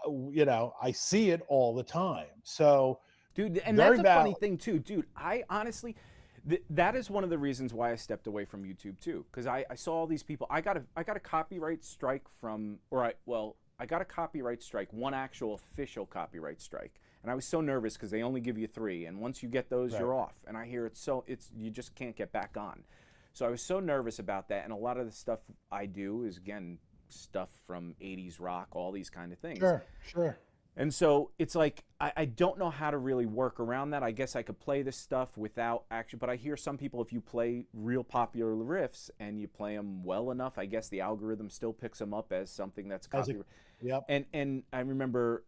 I see it all the time. So, dude, and that's a funny thing too, dude. I honestly, that is one of the reasons why I stepped away from YouTube too, because I saw all these people. I got a copyright strike I got a copyright strike, one actual official copyright strike, and I was so nervous because they only give you 3, and once you get those, you're off. And I hear you just can't get back on. So I was so nervous about that, and a lot of the stuff I do is, again, stuff from 80s rock, all these kind of things. Sure. And so it's like, I don't know how to really work around that. I guess I could play this stuff without actually, but I hear some people, if you play real popular riffs and you play them well enough, I guess the algorithm still picks them up as something that's copyright. Yep. And I remember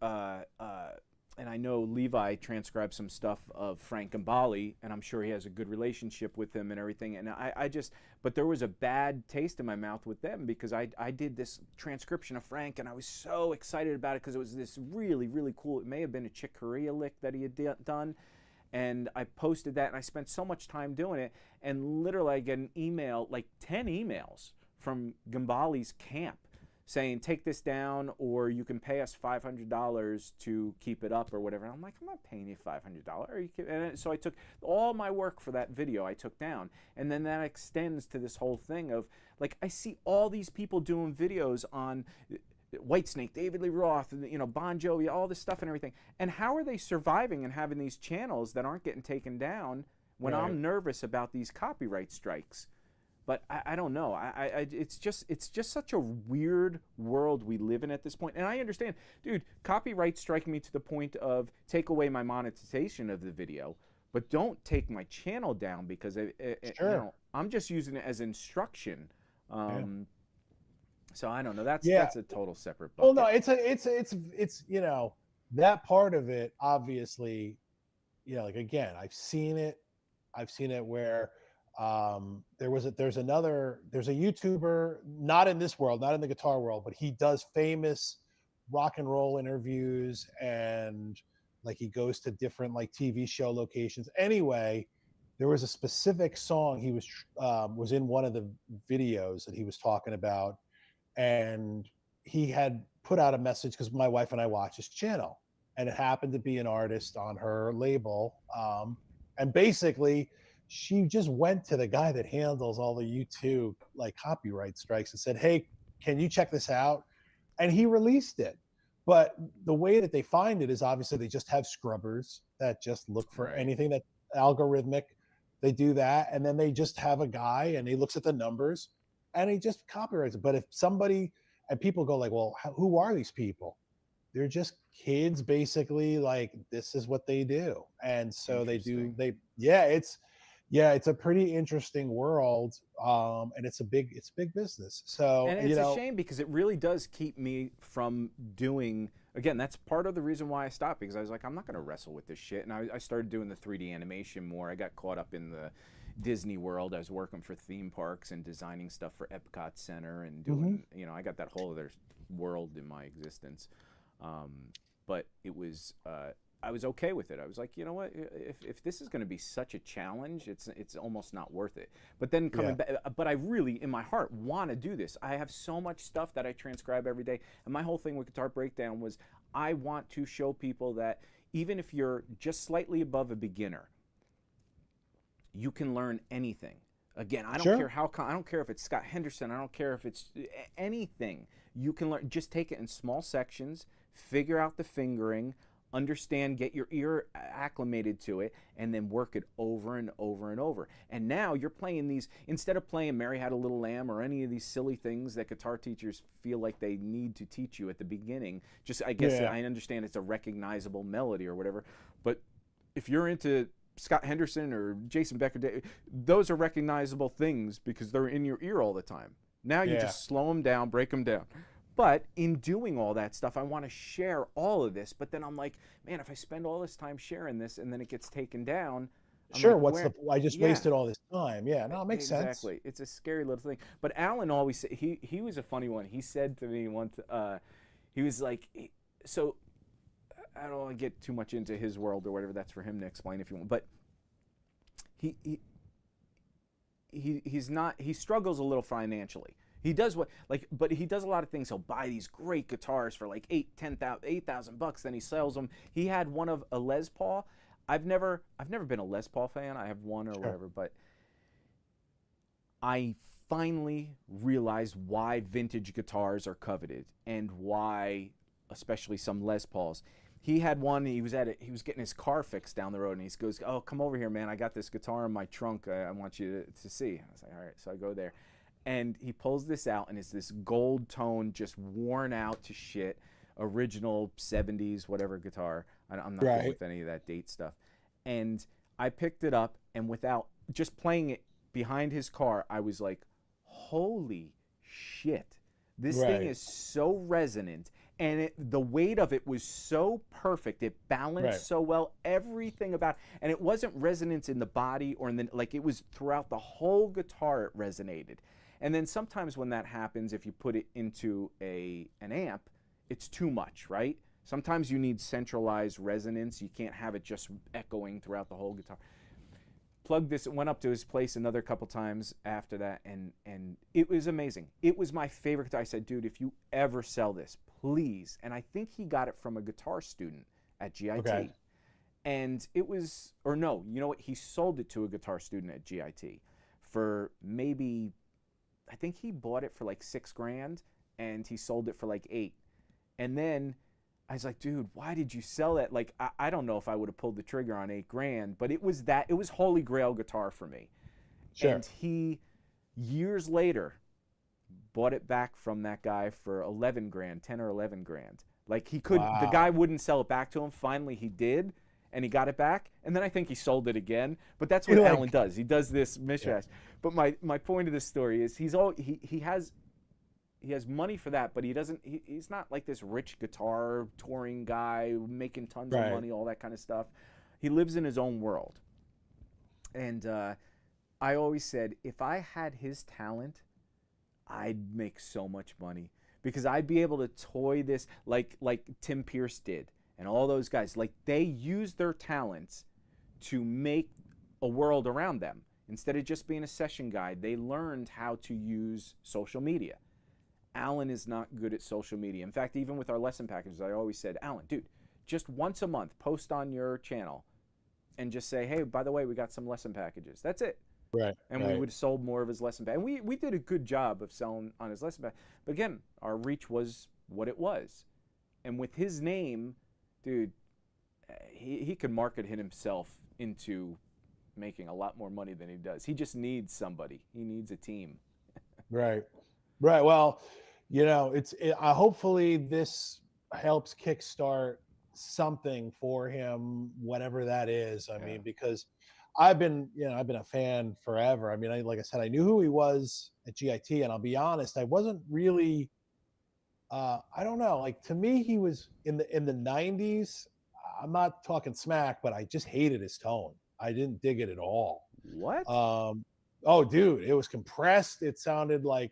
and I know Levi transcribed some stuff of Frank Gambale, and I'm sure he has a good relationship with him and everything. And I just, but there was a bad taste in my mouth with them because I did this transcription of Frank, and I was so excited about it because it was this really, really cool. It may have been a Chick Corea lick that he had done. And I posted that, and I spent so much time doing it. And literally, I get an email, like 10 emails from Gambale's camp saying, take this down, or you can pay us $500 to keep it up or whatever. And I'm like, I'm not paying you $500. Are you kidding? And so I took all my work for that video, I took down. And then that extends to this whole thing of, like, I see all these people doing videos on Whitesnake, David Lee Roth, you know, Bon Jovi, all this stuff and everything. And how are they surviving and having these channels that aren't getting taken down when I'm nervous about these copyright strikes? But I don't know. It's just such a weird world we live in at this point. And I understand, dude, copyright strike me to the point of take away my monetization of the video, but don't take my channel down because you know, I'm just using it as instruction. So I don't know. That's a total separate bucket. Well, no, it's you know, that part of it obviously, you know, like again, I've seen it where there's a YouTuber, not in this world, not in the guitar world, but he does famous rock and roll interviews, and like he goes to different like TV show locations. Anyway, there was a specific song he was in one of the videos that he was talking about. And he had put out a message because my wife and I watch his channel, and it happened to be an artist on her label. And basically, she just went to the guy that handles all the YouTube like copyright strikes and said, "Hey, can you check this out?" And he released it. But the way that they find it is obviously they just have scrubbers that just look for anything that algorithmic. They do that, and then they just have a guy, and he looks at the numbers, and he just copyrights it. But if somebody, and people go like, well, who are these people? They're just kids, basically. Like, this is what they do. And so it's a pretty interesting world. And it's big business. So, and it's a shame because it really does keep me from doing, again, that's part of the reason why I stopped, because I was like, I'm not going to wrestle with this shit. And I started doing the 3D animation more. I got caught up in the Disney World. I was working for theme parks and designing stuff for Epcot Center and doing, you know, I got that whole other world in my existence. But it was, I was okay with it. I was like, you know what, if this is going to be such a challenge, it's almost not worth it. But then coming back, but I really, in my heart, want to do this. I have so much stuff that I transcribe every day. And my whole thing with Guitar Breakdown was I want to show people that even if you're just slightly above a beginner, you can learn anything. Again, I don't care how, I don't care if it's Scott Henderson, I don't care if it's anything. You can learn, just take it in small sections, figure out the fingering, understand, get your ear acclimated to it, and then work it over and over and over. And now you're playing these, instead of playing Mary Had a Little Lamb or any of these silly things that guitar teachers feel like they need to teach you at the beginning, just, I guess I understand it's a recognizable melody or whatever, but if you're into Scott Henderson or Jason Becker, those are recognizable things because they're in your ear all the time. Now you just slow them down, break them down. But in doing all that stuff, I want to share all of this. But then I'm like, man, if I spend all this time sharing this and then it gets taken down, I just wasted all this time. Yeah, no, it makes sense. Exactly. It's a scary little thing. But Allan always said, he was a funny one. He said to me once, he was like, so I don't want to get too much into his world or whatever. That's for him to explain if you want. But he's not, he struggles a little financially. He does but he does a lot of things. He'll buy these great guitars for like $8,000. Then he sells them. He had one of a Les Paul. I've never been a Les Paul fan. I have one or whatever, but I finally realized why vintage guitars are coveted and why, especially some Les Pauls. He had one, he was getting his car fixed down the road, and he goes, "Oh, come over here, man. I got this guitar in my trunk. I want you to see." I was like, all right. So I go there. And he pulls this out, and it's this gold tone, just worn out to shit, original 70s, whatever guitar. I'm not good with any of that date stuff. And I picked it up, and without just playing it behind his car, I was like, holy shit. This thing is so resonant, and the weight of it was so perfect. It balanced so well, everything about, and it wasn't resonance in the body or in the, like, it was throughout the whole guitar it resonated. And then sometimes when that happens, if you put it into an amp, it's too much, right? Sometimes you need centralized resonance. You can't have it just echoing throughout the whole guitar. Plugged this, went up to his place another couple times after that, and it was amazing. It was my favorite guitar. I said, dude, if you ever sell this, please. And I think he got it from a guitar student at GIT. Okay. And it was, or no, you know what? He sold it to a guitar student at GIT for maybe, I think he bought it for like $6,000 and he sold it for like $8,000. And then I was like, dude, why did you sell that? Like, I don't know if I would have pulled the trigger on $8,000, but it was holy grail guitar for me. Sure. And he, years later, bought it back from that guy for $11,000, 10 or $11,000. Like, he could, the guy wouldn't sell it back to him. Finally, he did, and he got it back. And then I think he sold it again. But that's what Allan does. He does this mishmash. Yeah. But my point of this story is he has money for that, but he's not like this rich guitar touring guy making tons of money, all that kind of stuff. He lives in his own world. And I always said, if I had his talent, I'd make so much money, because I'd be able to toy this like Tim Pierce did and all those guys. Like, they use their talents to make a world around them. Instead of just being a session guy, they learned how to use social media. Allan is not good at social media. In fact, even with our lesson packages, I always said, Allan, dude, just once a month, post on your channel and just say, hey, by the way, we got some lesson packages. That's it. Right. And we would have sold more of his lesson pack. And we did a good job of selling on his lesson pack. But again, our reach was what it was. And with his name, dude, he could market himself into making a lot more money than he does. He just needs somebody. He needs a team. Right. Well, you know, hopefully this helps kickstart something for him, whatever that is. I mean, because I've been a fan forever. I mean, like I said, I knew who he was at GIT, and I'll be honest, I wasn't really, I don't know, like, to me, he was in the 90s. I'm not talking smack, but I just hated his tone. I didn't dig it at all. What? Oh, dude, it was compressed. It sounded like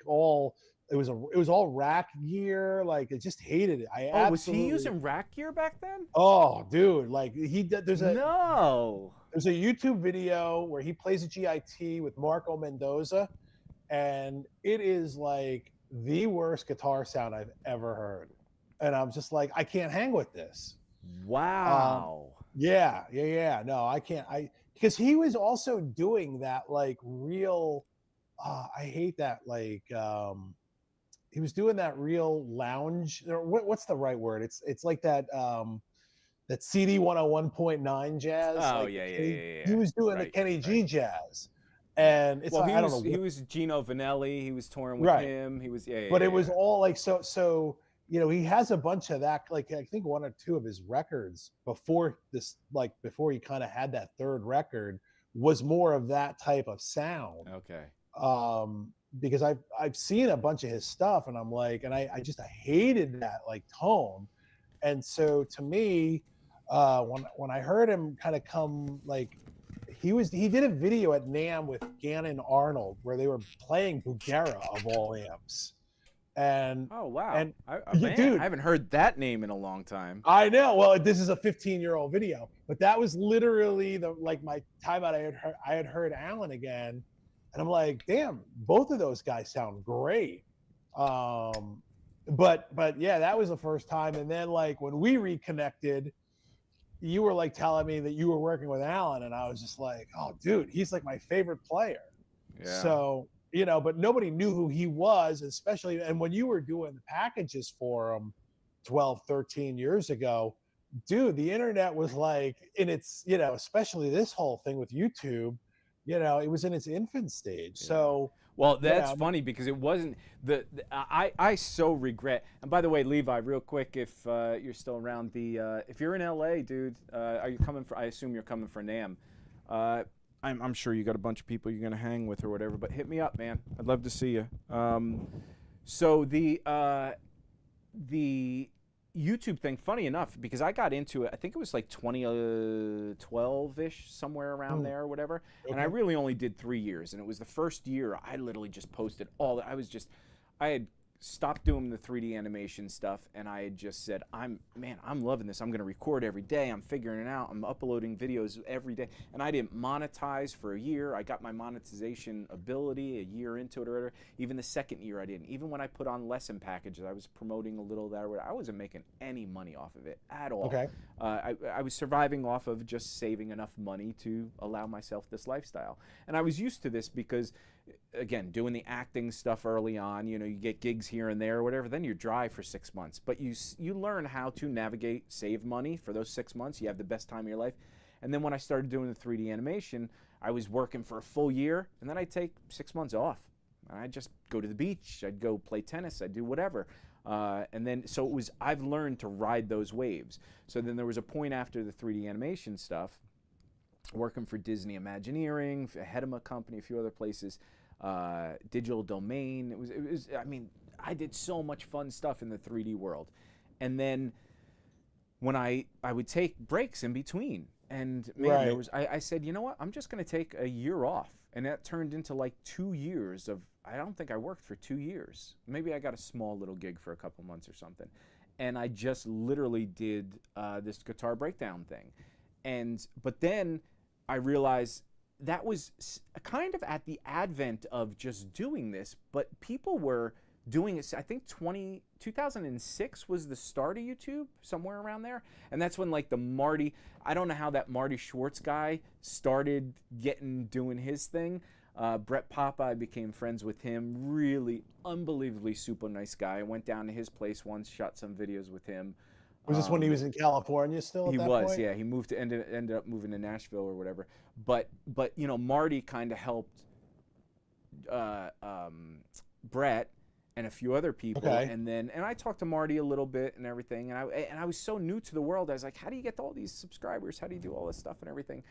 it was all rack gear. Like, I just hated it. Was he using rack gear back then? Oh, dude, like, there's a YouTube video where he plays a GIT with Marco Mendoza, and it is like the worst guitar sound I've ever heard. And I'm just like, I can't hang with this. Wow. Yeah. No, I can't. Because he was also doing that, like, real, I hate that, like, he was doing that real lounge, or what's the right word? It's like that, that CD 101.9 jazz. Oh, like yeah. He was doing the Kenny G jazz. And it's I don't know. He was Gino Vanelli. He was touring with him. He was, But it was all like, so, you know, he has a bunch of that, like, I think 1 or 2 of his records before he kind of had that third record was more of that type of sound. Okay. Because I've seen a bunch of his stuff, and I'm like, and I hated that, like, tone. And so to me, when I heard him kind of come, like, he did a video at NAMM with Gannon Arnold where they were playing Bugera of all amps. And oh, wow. And dude, I haven't heard that name in a long time. I know. Well, this is a 15-year-old video, but that was literally my time out. I had heard Allan again, and I'm like, damn, both of those guys sound great. But yeah, that was the first time. And then, like, when we reconnected, you were like telling me that you were working with Allan, and I was just like, oh, dude, he's like my favorite player. Yeah. So, you know, but nobody knew who he was, especially, and when you were doing the packages for him 12, 13 years ago, dude, the internet was like in its, you know, especially this whole thing with YouTube, you know, it was in its infant stage. Yeah. So, well, that's funny because it wasn't I so regret. And by the way, Levi, real quick, if you're still around, if you're in LA, dude, are you coming for? I assume you're coming for NAMM. I'm sure you got a bunch of people you're gonna hang with or whatever, but hit me up, man. I'd love to see you. So the YouTube thing, funny enough, because I got into it, I think it was like 2012-ish, somewhere around there or whatever. And I really only did 3 years. And it was the first year I literally just posted all that. I had stopped doing the 3D animation stuff, and I had just said, I'm loving this. I'm going to record every day. I'm figuring it out. I'm uploading videos every day. And I didn't monetize for a year. I got my monetization ability a year into it or whatever. Even the second year I didn't. Even when I put on lesson packages, I was promoting a little that or whatever. I wasn't making any money off of it at all. Okay. I was surviving off of just saving enough money to allow myself this lifestyle. And I was used to this because, again, doing the acting stuff early on, you know, you get gigs here and there or whatever, then you're dry for 6 months. But you learn how to navigate, save money for those 6 months. You have the best time of your life. And then when I started doing the 3D animation, I was working for a full year, and then I'd take 6 months off. And I'd just go to the beach. I'd go play tennis. I'd do whatever. And then, so it was, I've learned to ride those waves. So then there was a point after the 3D animation stuff, working for Disney Imagineering, Hedema Company, a few other places, Digital Domain. It was. I mean, I did so much fun stuff in the 3D world, and then when I would take breaks in between, and man, there was. I said, you know what? I'm just going to take a year off, and that turned into like 2 years of. I don't think I worked for 2 years. Maybe I got a small little gig for a couple months or something, and I just literally did this guitar breakdown thing, but then I realized that was kind of at the advent of just doing this, but people were doing it. I think 2006 was the start of YouTube, somewhere around there. And that's when like I don't know how that Marty Schwartz guy started doing his thing. Brett Papa, I became friends with him. Really unbelievably super nice guy. I went down to his place once, shot some videos with him. Was this when he was in California still at that point? He was, yeah. He ended up moving to Nashville or whatever. But you know, Marty kind of helped Brett and a few other people. Okay. And I talked to Marty a little bit and everything. And I was so new to the world. I was like, how do you get all these subscribers? How do you do all this stuff and everything?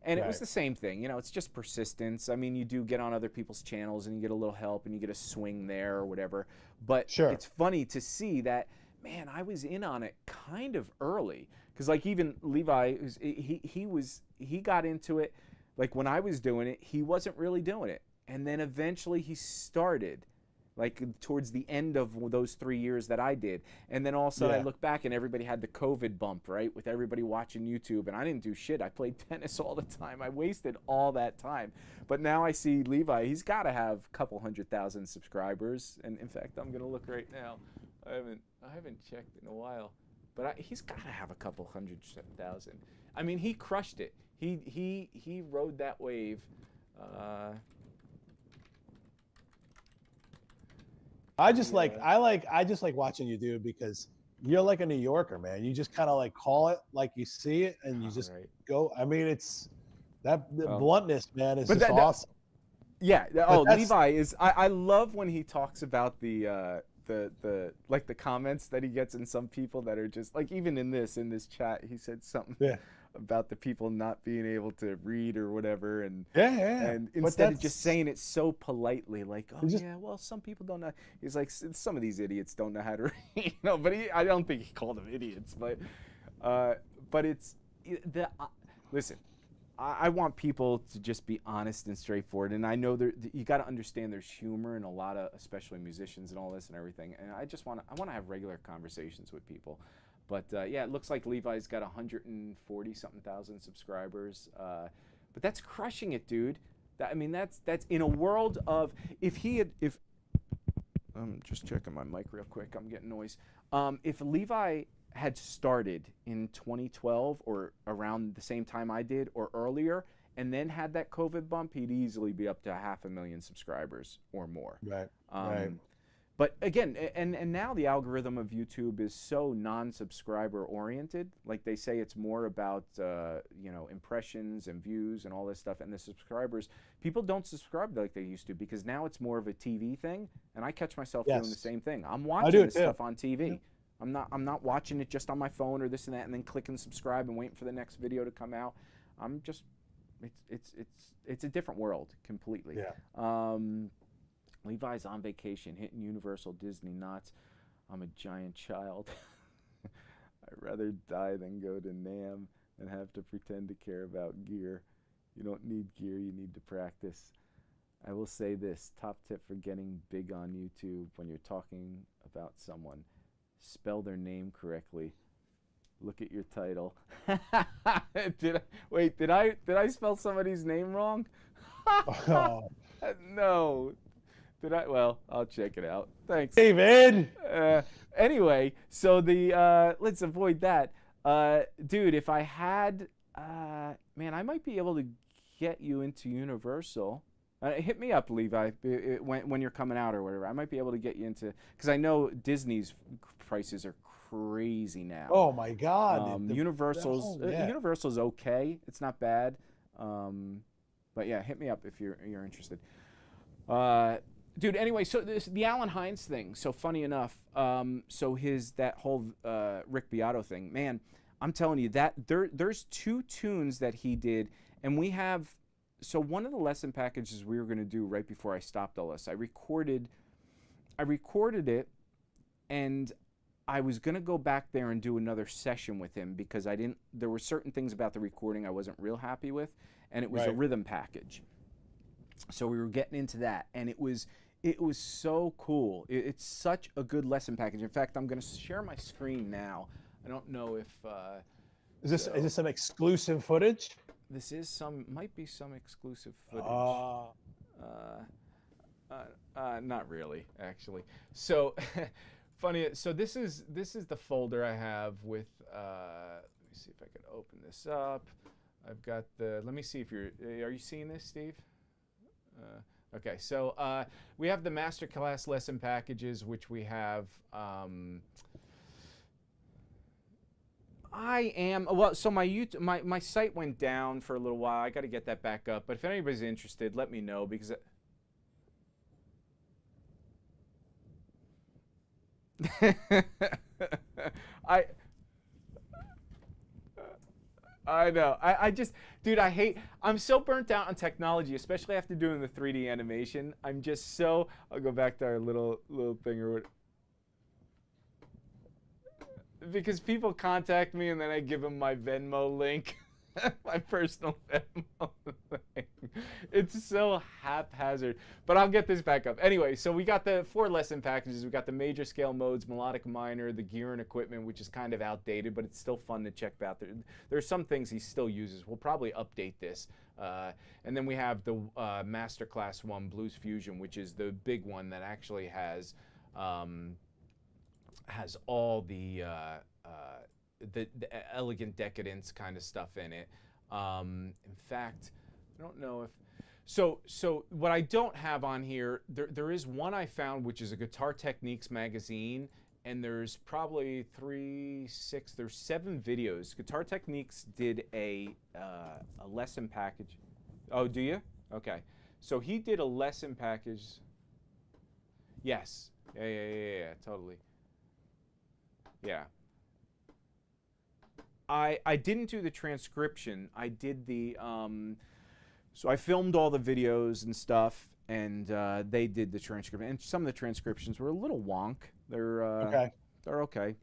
And it was the same thing. You know, it's just persistence. I mean, you do get on other people's channels and you get a little help and you get a swing there or whatever. But it's funny to see that, man, I was in on it kind of early, because like even Levi, he got into it like when I was doing it. He wasn't really doing it, and then eventually he started, like towards the end of those 3 years that I did, and then all of a sudden I look back and everybody had the COVID bump, right, with everybody watching YouTube, and I didn't do shit. I played tennis all the time. I wasted all that time. But now I see Levi. He's got to have a couple 100,000 subscribers, and in fact, I'm gonna look right now. I haven't checked in a while, but he's got to have a couple 100,000. I mean, he crushed it. He rode that wave. I just like watching you do, because you're like a New Yorker, man. You just kind of like call it like you see it, and you just go. I mean, it's that bluntness, man, is just awesome. Yeah. Levi is. I love when he talks about the like the comments that he gets in some people that are just like, even in this chat, he said something about the people not being able to read or whatever, and instead of just saying it so politely, like, oh yeah, well, some people don't know. He's like, some of these idiots don't know how to read, you know. But I don't think he called them idiots, but it's listen. I want people to just be honest and straightforward, and I know you got to understand there's humor in a lot of, especially musicians and all this and everything. And I want to have regular conversations with people. But yeah, it looks like Levi's got 140 something thousand subscribers. But that's crushing it, dude. I mean, that's in a world of if I'm just checking my mic real quick. I'm getting noise. If Levi had started in 2012 or around the same time I did or earlier, and then had that COVID bump, he'd easily be up to 500,000 subscribers or more. Right. But again, and now the algorithm of YouTube is so non-subscriber oriented. Like they say, it's more about you know, impressions and views and all this stuff. And the subscribers, people don't subscribe like they used to, because now it's more of a TV thing. And I catch myself doing the same thing. I'm watching this stuff on TV. Yeah. I'm not watching it just on my phone or this and that, and then clicking subscribe and waiting for the next video to come out. I'm just, it's a different world completely. Yeah. Levi's on vacation, hitting Universal Disney knots. I'm a giant child. I'd rather die than go to NAMM and have to pretend to care about gear. You don't need gear, you need to practice. I will say this, top tip for getting big on YouTube when you're talking about someone, spell their name correctly. Look at your title. Did I spell somebody's name wrong? Oh. No. Did I? Well, I'll check it out. Thanks. David. Anyway, so let's avoid that. Dude, if I had, man, I might be able to get you into Universal. Hit me up, Levi, when you're coming out or whatever. I might be able to get you into, because I know Disney's prices are crazy now. Oh my God. Universal's okay. It's not bad. But yeah, hit me up if you're interested. Dude, anyway, so the Allan Hinds thing. So funny enough, so that whole Rick Beato thing, man, I'm telling you that there's 2 tunes that he did, and we have. So one of the lesson packages we were going to do right before I stopped all this, I recorded it, and I was going to go back there and do another session with him because there were certain things about the recording I wasn't real happy with, and it was a rhythm package. So we were getting into that, and it was so cool. It's such a good lesson package. In fact, I'm going to share my screen now. I don't know if is this some exclusive footage? This is might be some exclusive footage. Not really, actually. So funny. So this is the folder I have with. Let me see if I can open this up. I've got let me see if are you seeing this, Steve? Okay, so we have the masterclass lesson packages, which we have. So my site went down for a little while. I got to get that back up. But if anybody's interested, let me know because I know. I just, dude, I'm so burnt out on technology, especially after doing the 3D animation. I'm just so, I'll go back to our little thing or whatever. Because people contact me and then I give them my Venmo link, my personal Venmo link. It's so haphazard, but I'll get this back up. Anyway, so we got the 4 lesson packages. We got the major scale modes, melodic minor, the gear and equipment, which is kind of outdated, but it's still fun to check out. There's some things he still uses. We'll probably update this. And then we have the Masterclass 1, Blues Fusion, which is the big one that actually has all the elegant decadence kind of stuff in it. In fact, I don't know if so what I don't have on here, there is one I found which is a Guitar Techniques magazine, and there's probably there's 7 videos. Guitar Techniques did a lesson package. Oh, do you? Okay. So he did a lesson package. Yes. Yeah, totally. Yeah. I didn't do the transcription. I did the so I filmed all the videos and stuff, and they did the transcription. And some of the transcriptions were a little wonk. They're okay.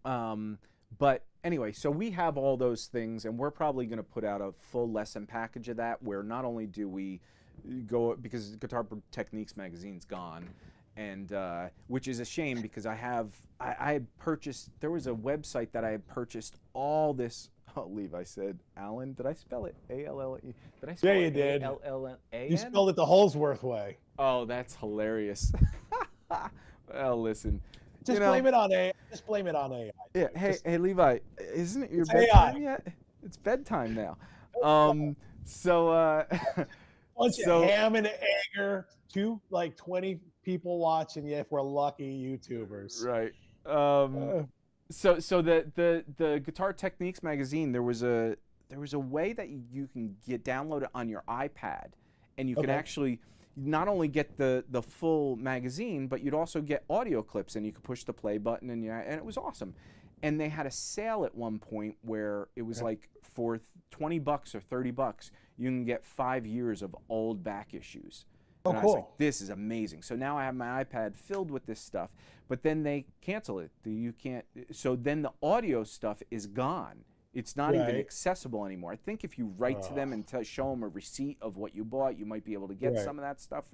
But anyway, so we have all those things, and we're probably going to put out a full lesson package of that, where not only do we go, because Guitar Techniques magazine's gone, and which is a shame because I had purchased, there was a website that I had purchased all this. Oh, Levi said Allan. Did I spell it A-L-L-E? Did I spell it did. A-L-L-A-N? You spelled it the Holsworth way. Oh, that's hilarious. Well, listen. Just blame it on AI. Just blame it on AI. Yeah. Hey, Levi, isn't it your AI. bedtime yet? It's bedtime now. Bunch of ham and egger, 20 people watching you if we're lucky YouTubers. Right. So the Guitar Techniques magazine, there was a way that you can download it on your iPad, and you can actually not only get the full magazine, but you'd also get audio clips, and you could push the play button, and it was awesome. And they had a sale at one point where it was like for $20 or $30, you can get 5 years of old back issues. Oh, And I was like, cool. this is amazing. So now I have my iPad filled with this stuff, but then they cancel it. You can't. So then the audio stuff is gone. It's not even Right. accessible anymore. I think if you write to them and show them a receipt of what you bought, you might be able to get Right. some of that stuff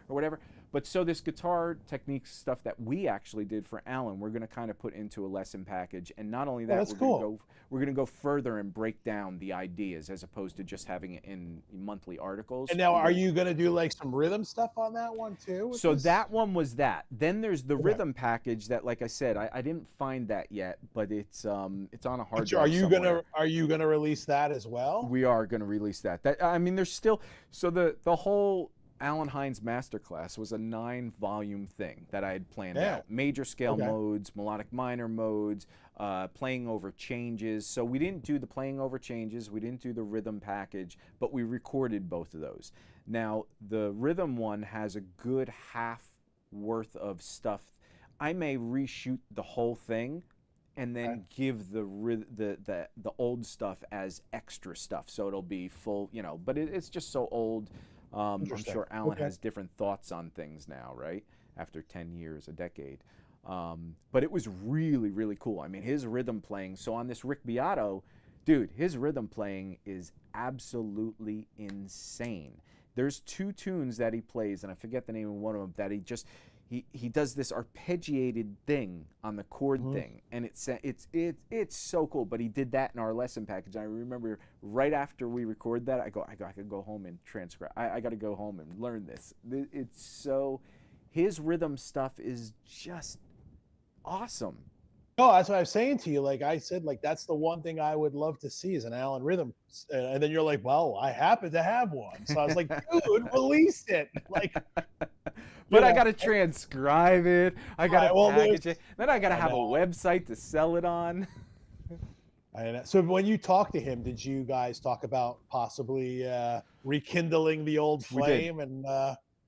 or whatever. But so this guitar technique stuff that we actually did for Allan, we're going to kind of put into a lesson package. And not only that, that's we're cool. going to go further and break down the ideas as opposed to just having it in monthly articles. And now, are you going to do like some rhythm stuff on that one too? with So this? that one was that. Then there's the rhythm package that, like I said, I didn't find that yet, but it's on a hard drive. Are you gonna release that as well? We are going to release that. I mean, there's still the whole Allan Hinds masterclass was a 9-volume thing that I had planned out. Major scale modes, melodic minor modes, playing over changes. So we didn't do the playing over changes. We didn't do the rhythm package, but we recorded both of those. Now, the rhythm one has a good half worth of stuff. I may reshoot the whole thing and then give the old stuff as extra stuff. So it'll be full, but it's just so old. I'm sure Allan has different thoughts on things now, right? After 10 years, a decade. But it was really, really cool. I mean, his rhythm playing. So on this Rick Beato, dude, his rhythm playing is absolutely insane. There's 2 tunes that he plays, and I forget the name of one of them, that he does this arpeggiated thing on the chord thing, and it's so cool. But he did that in our lesson package. I remember right after we recorded that, I could go home and transcribe. I got to go home and learn this. It's so, his rhythm stuff is just awesome. No, that's what I was saying to you. Like I said, like that's the one thing I would love to see is an Allan rhythm. And then you're like, well, I happen to have one. So I was like, dude, release it. Like, but I got to transcribe it. I got to package it. Then I got to have a website to sell it on. So when you talked to him, did you guys talk about possibly rekindling the old flame and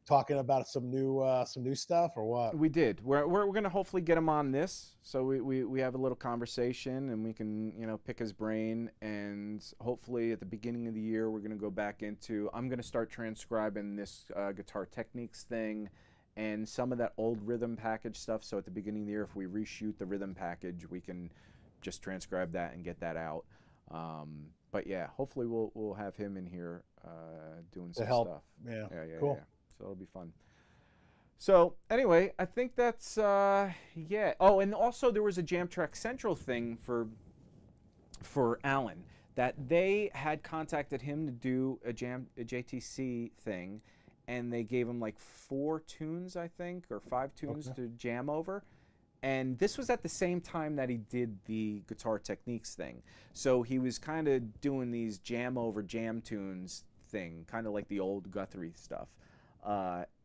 talking about some new stuff or what? We did. We're going to hopefully get him on this, so we have a little conversation and we can pick his brain, and hopefully at the beginning of the year we're going to go back into. I'm going to start transcribing this guitar techniques thing and some of that old rhythm package stuff. So at the beginning of the year, if we reshoot the rhythm package, we can just transcribe that and get that out. But yeah, hopefully we'll have him in here doing some stuff. Yeah. Cool. Yeah. So it'll be fun. So anyway, I think that's yeah. Oh, and also there was a Jam Track Central thing for Allan that they had contacted him to do a JTC thing, and they gave him like 4 tunes, I think, or 5 tunes to jam over. And this was at the same time that he did the guitar techniques thing. So he was kind of doing these jam over jam tunes thing, kind of like the old Guthrie stuff.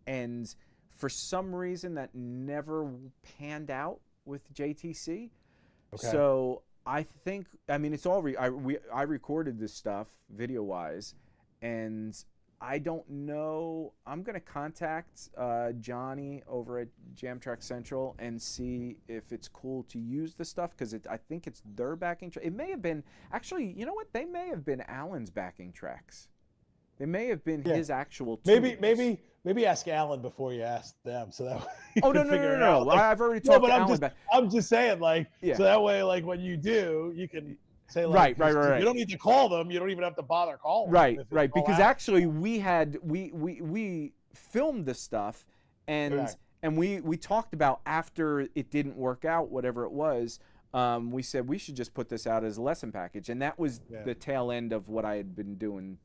And for some reason that never panned out with JTC. So I think, I mean, it's all, I recorded this stuff video-wise, and I don't know. I'm going to contact Johnny over at Jam Track Central and see if it's cool to use the stuff, because I think it's their backing track. It may have been, actually, you know what? They may have been Allan's backing tracks. They may have been his actual tunes. Maybe ask Allan before you ask them, so that way you no, can figure it out. Like, I've already talked to Allan. I'm just saying, like, so that way, like, when you do, you can say, like, right. You don't need to call them. You don't even have to bother calling. Right. Because actually, we filmed the stuff, and we talked about after it didn't work out, whatever it was. We said we should just put this out as a lesson package, and that was the tail end of what I had been doing,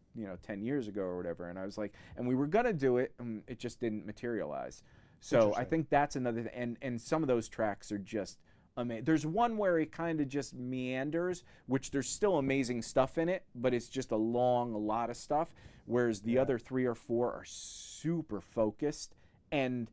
10 years ago or whatever. And I was like, and we were gonna do it, and it just didn't materialize. So I think that's another thing. And some of those tracks are just amazing. There's one where it kind of just meanders, which there's still amazing stuff in it, but it's just a lot of stuff. Whereas the other 3 or 4 are super focused, and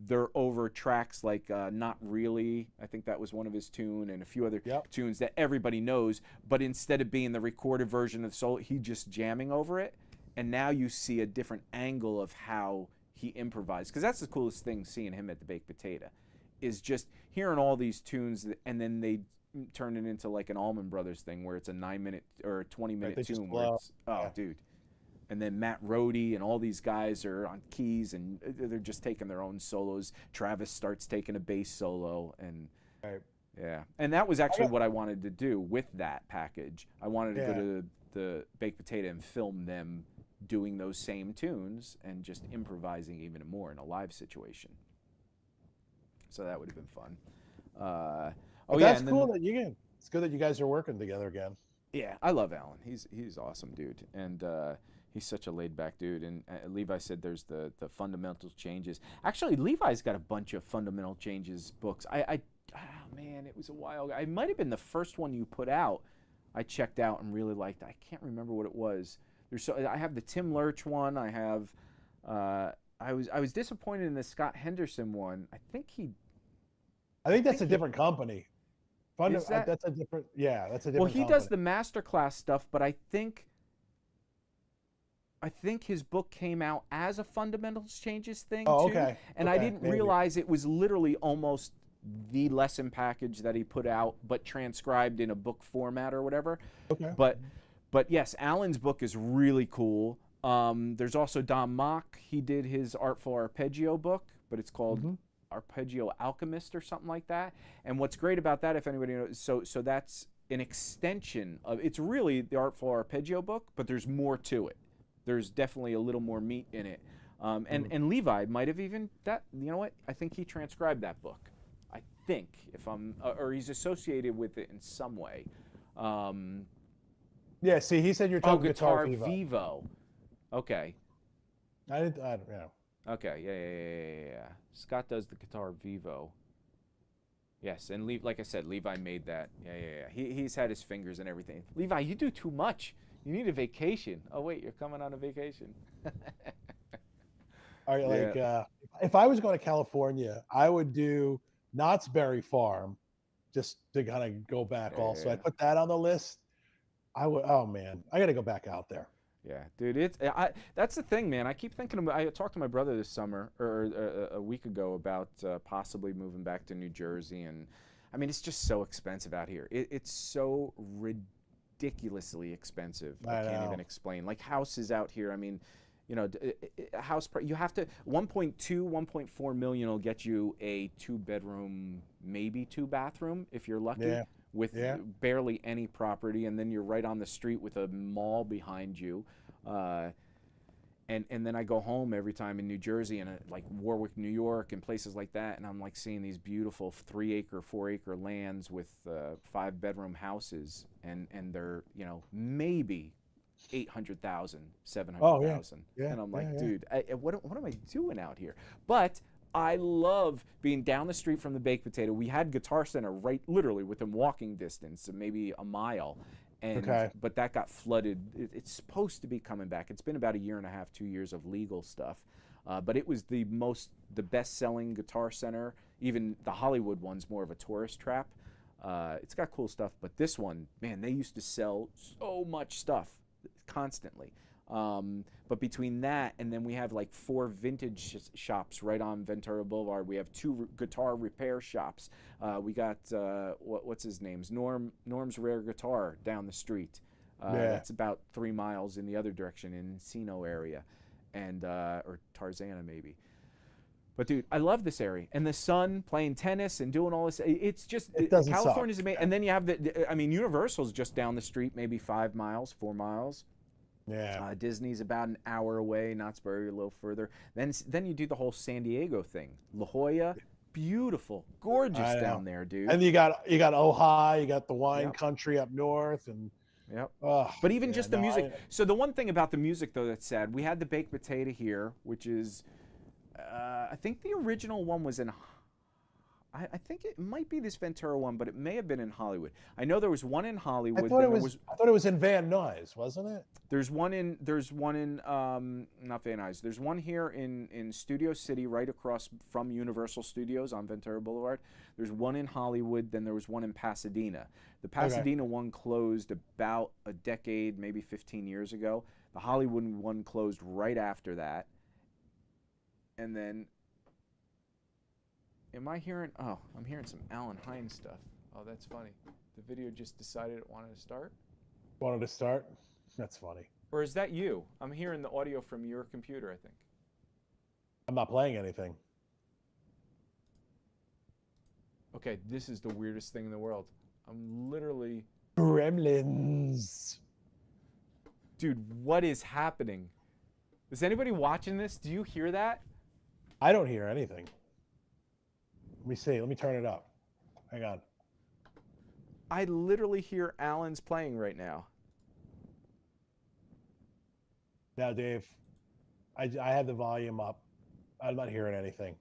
they're over tracks like Not Really. I think that was one of his tune, and a few other tunes that everybody knows. But instead of being the recorded version of the solo, he just jamming over it. And now you see a different angle of how he improvised. Because that's the coolest thing, seeing him at the Baked Potato, is just hearing all these tunes, and then they turn it into like an Allman Brothers thing where it's a 9-minute or a 20-minute tune. Where it's, dude. And then Matt Rohde and all these guys are on keys, and they're just taking their own solos. Travis starts taking a bass solo, and Right. yeah. And that was actually what I wanted to do with that package. I wanted to go to the Baked Potato and film them doing those same tunes and just improvising even more in a live situation. So that would have been fun. That's cool that it's good that you guys are working together again. Yeah, I love Allan. He's awesome, dude, and he's such a laid back dude. And Levi said there's the fundamental changes. Actually, Levi's got a bunch of fundamental changes books. Man, it was a while ago. It might have been the first one you put out. I checked out and really liked. I can't remember what it was. I have the Tim Lurch one. I have. I was disappointed in the Scott Henderson one. I think that's a different company. That's a different. Yeah, that's a different. Well, he company. does the masterclass stuff, but I think his book came out as a fundamentals changes thing too. Okay. And I didn't realize it was literally almost the lesson package that he put out, but transcribed in a book format or whatever. Okay. But yes, Allan's book is really cool. There's also Don Mock. He did his Artful Arpeggio book, but it's called Arpeggio Alchemist or something like that. And what's great about that, if anybody knows, so that's an extension of, it's really the Artful Arpeggio book, but there's more to it. There's definitely a little more meat in it. And Levi might have even, you know what, I think he transcribed that book. I think, or he's associated with it in some way. Yeah, see, he said you're talking Guitar Vivo. Okay. I don't know. Okay, yeah. Scott does the Guitar Vivo. Yes, and like I said, Levi made that. Yeah. He's had his fingers and everything. Levi, you do too much. You need a vacation. Oh wait, you're coming on a vacation. All right, if I was going to California, I would do Knott's Berry Farm, just to kind of go back. Also, I put that on the list. I would. Oh man, I got to go back out there. Yeah, dude, that's the thing, man. I keep thinking about. I talked to my brother this summer or a week ago about possibly moving back to New Jersey, and I mean, it's just so expensive out here. It's so ridiculously expensive. I can't even explain. Like houses out here. I mean, you know, a house you have to 1.2, 1.4 million will get you a 2-bedroom, maybe 2-bathroom if you're lucky. Yeah. With barely any property, and then you're right on the street with a mall behind you, and then I go home every time in New Jersey and like Warwick, New York, and places like that, and I'm like seeing these beautiful 3-acre, 4-acre lands with 5-bedroom houses, and they're maybe 800,000, 700,000, and I'm like, dude, what am I doing out here? But I love being down the street from the Baked Potato. We had Guitar Center right literally within walking distance, maybe a mile. But that got flooded. It's supposed to be coming back. It's been about 1.5 years, 2 years of legal stuff. But it was the best-selling Guitar Center. Even the Hollywood one's more of a tourist trap. It's got cool stuff. But this one, man, they used to sell so much stuff constantly. But between that and then we have like 4 vintage shops right on Ventura Boulevard. We have 2 guitar repair shops. We got what's his name's Norm's Rare Guitar down the street. That's about 3 miles in the other direction in Encino area, and or Tarzana maybe. But dude, I love this area, and the sun playing tennis and doing all this. It's just California's amazing. And then you have Universal's just down the street, maybe 5 miles, 4 miles. Yeah. Disney's about an hour away. Knott's Berry a little further. Then you do the whole San Diego thing. La Jolla, beautiful, gorgeous down there, dude. And you got Ojai, you got the wine country up north, and but even just the music. So the one thing about the music though that's sad, we had the Baked Potato here, which is I think the original one was in. I think it might be this Ventura one, but it may have been in Hollywood. I know there was one in Hollywood. I thought it was in Van Nuys, wasn't it? There's one in not Van Nuys. There's one here in Studio City, right across from Universal Studios on Ventura Boulevard. There's one in Hollywood. Then there was one in Pasadena. The Pasadena one closed about a decade, maybe 15 years ago. The Hollywood one closed right after that. And then. Am I hearing? Oh, I'm hearing some Allan Hinds stuff. Oh, that's funny. The video just decided it wanted to start. Wanted to start? That's funny. Or is that you? I'm hearing the audio from your computer, I think. I'm not playing anything. Okay, this is the weirdest thing in the world. I'm literally... Gremlins. Dude, what is happening? Is anybody watching this? Do you hear that? I don't hear anything. Let me see. Let me turn it up. Hang on. I literally hear Allan's playing right now. Now, Dave, I have the volume up. I'm not hearing anything.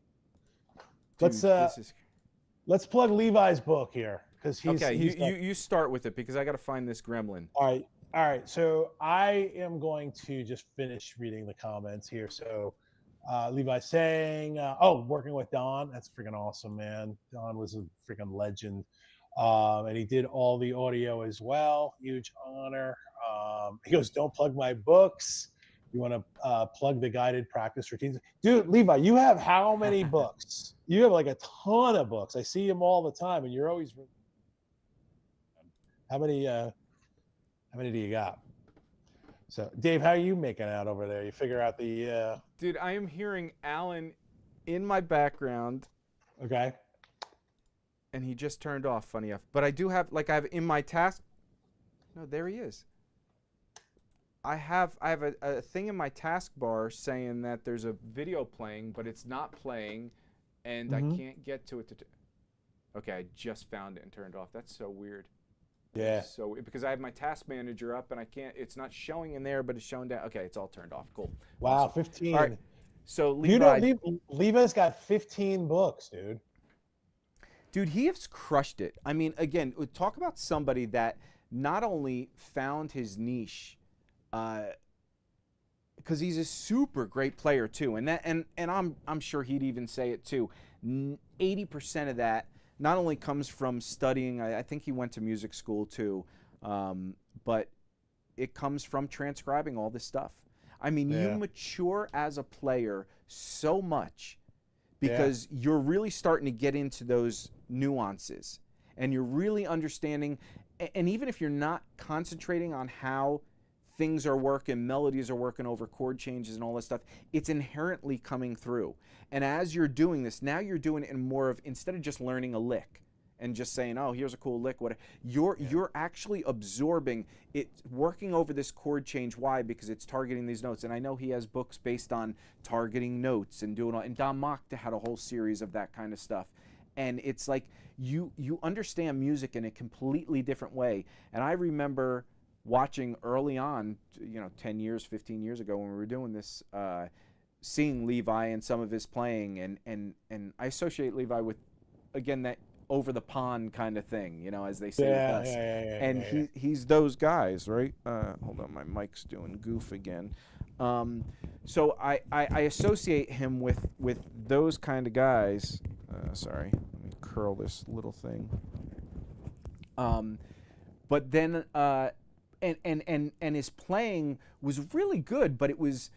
Dude, Let's plug Levi's book here because he's okay. You start with it because I got to find this gremlin. All right. So I am going to just finish reading the comments here. So Levi saying, working with Don. That's freaking awesome, man. Don was a freaking legend. And he did all the audio as well. Huge honor. He goes, don't plug my books. You want to plug the guided practice routines. Dude, Levi, you have how many books? You have like a ton of books. I see them all the time, and you're always... How many do you got? So, Dave, how are you making out over there? You figure out the... Dude, I am hearing Allan in my background. Okay. And he just turned off, funny enough. But I do have, like, I have in my task... No, there he is. I have a thing in my taskbar saying that there's a video playing, but it's not playing, and I can't get to it. Okay, I just found it and turned off. That's so weird. Yeah. So because I have my task manager up and I can't, it's not showing in there, but it's showing down. Okay, it's all turned off. Cool. Wow, awesome. 15. All right. So Levi's got 15 books, dude. Dude, he has crushed it. I mean, again, talk about somebody that not only found his niche, because he's a super great player too, and I'm sure he'd even say it too. 80% of that not only comes from studying. I think he went to music school too, but it comes from transcribing all this stuff. I mean, you mature as a player so much because you're really starting to get into those nuances, and you're really understanding. And even if you're not concentrating on how things are working, melodies are working over chord changes and all this stuff, it's inherently coming through. And as you're doing this, now you're doing it in more of, instead of just learning a lick and just saying, oh, here's a cool lick, whatever, you're actually absorbing it, working over this chord change. Why? Because it's targeting these notes. And I know he has books based on targeting notes and doing all, and Don Mock had a whole series of that kind of stuff. And it's like you understand music in a completely different way. And I remember watching early on, 10 years, 15 years ago when we were doing this, seeing Levi and some of his playing, and I associate Levi with, again, that over the pond kind of thing, as they say with us. And he's those guys, right? Hold on, my mic's doing goof again. So I associate him with those kind of guys. Sorry, let me curl this little thing. But then and his playing was really good, but it was,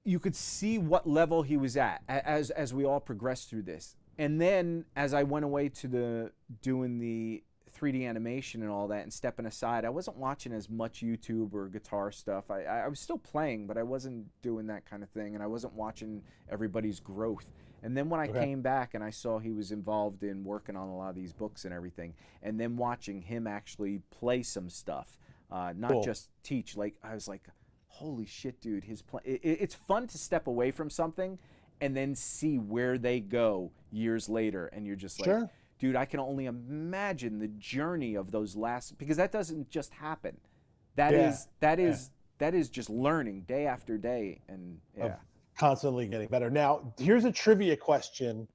you could see what level he was at as we all progressed through this. And then as I went away to doing the 3D animation and all that and stepping aside, I wasn't watching as much YouTube or guitar stuff. I was still playing, but I wasn't doing that kind of thing, and I wasn't watching everybody's growth. And then when I came back and I saw he was involved in working on a lot of these books and everything, and then watching him actually play some stuff, not just teach, like, I was like, holy shit, dude, it's fun to step away from something and then see where they go years later, and you're just like, dude, I can only imagine the journey of those last, because that doesn't just happen. That is just learning day after day, and constantly getting better. Now, here's a trivia question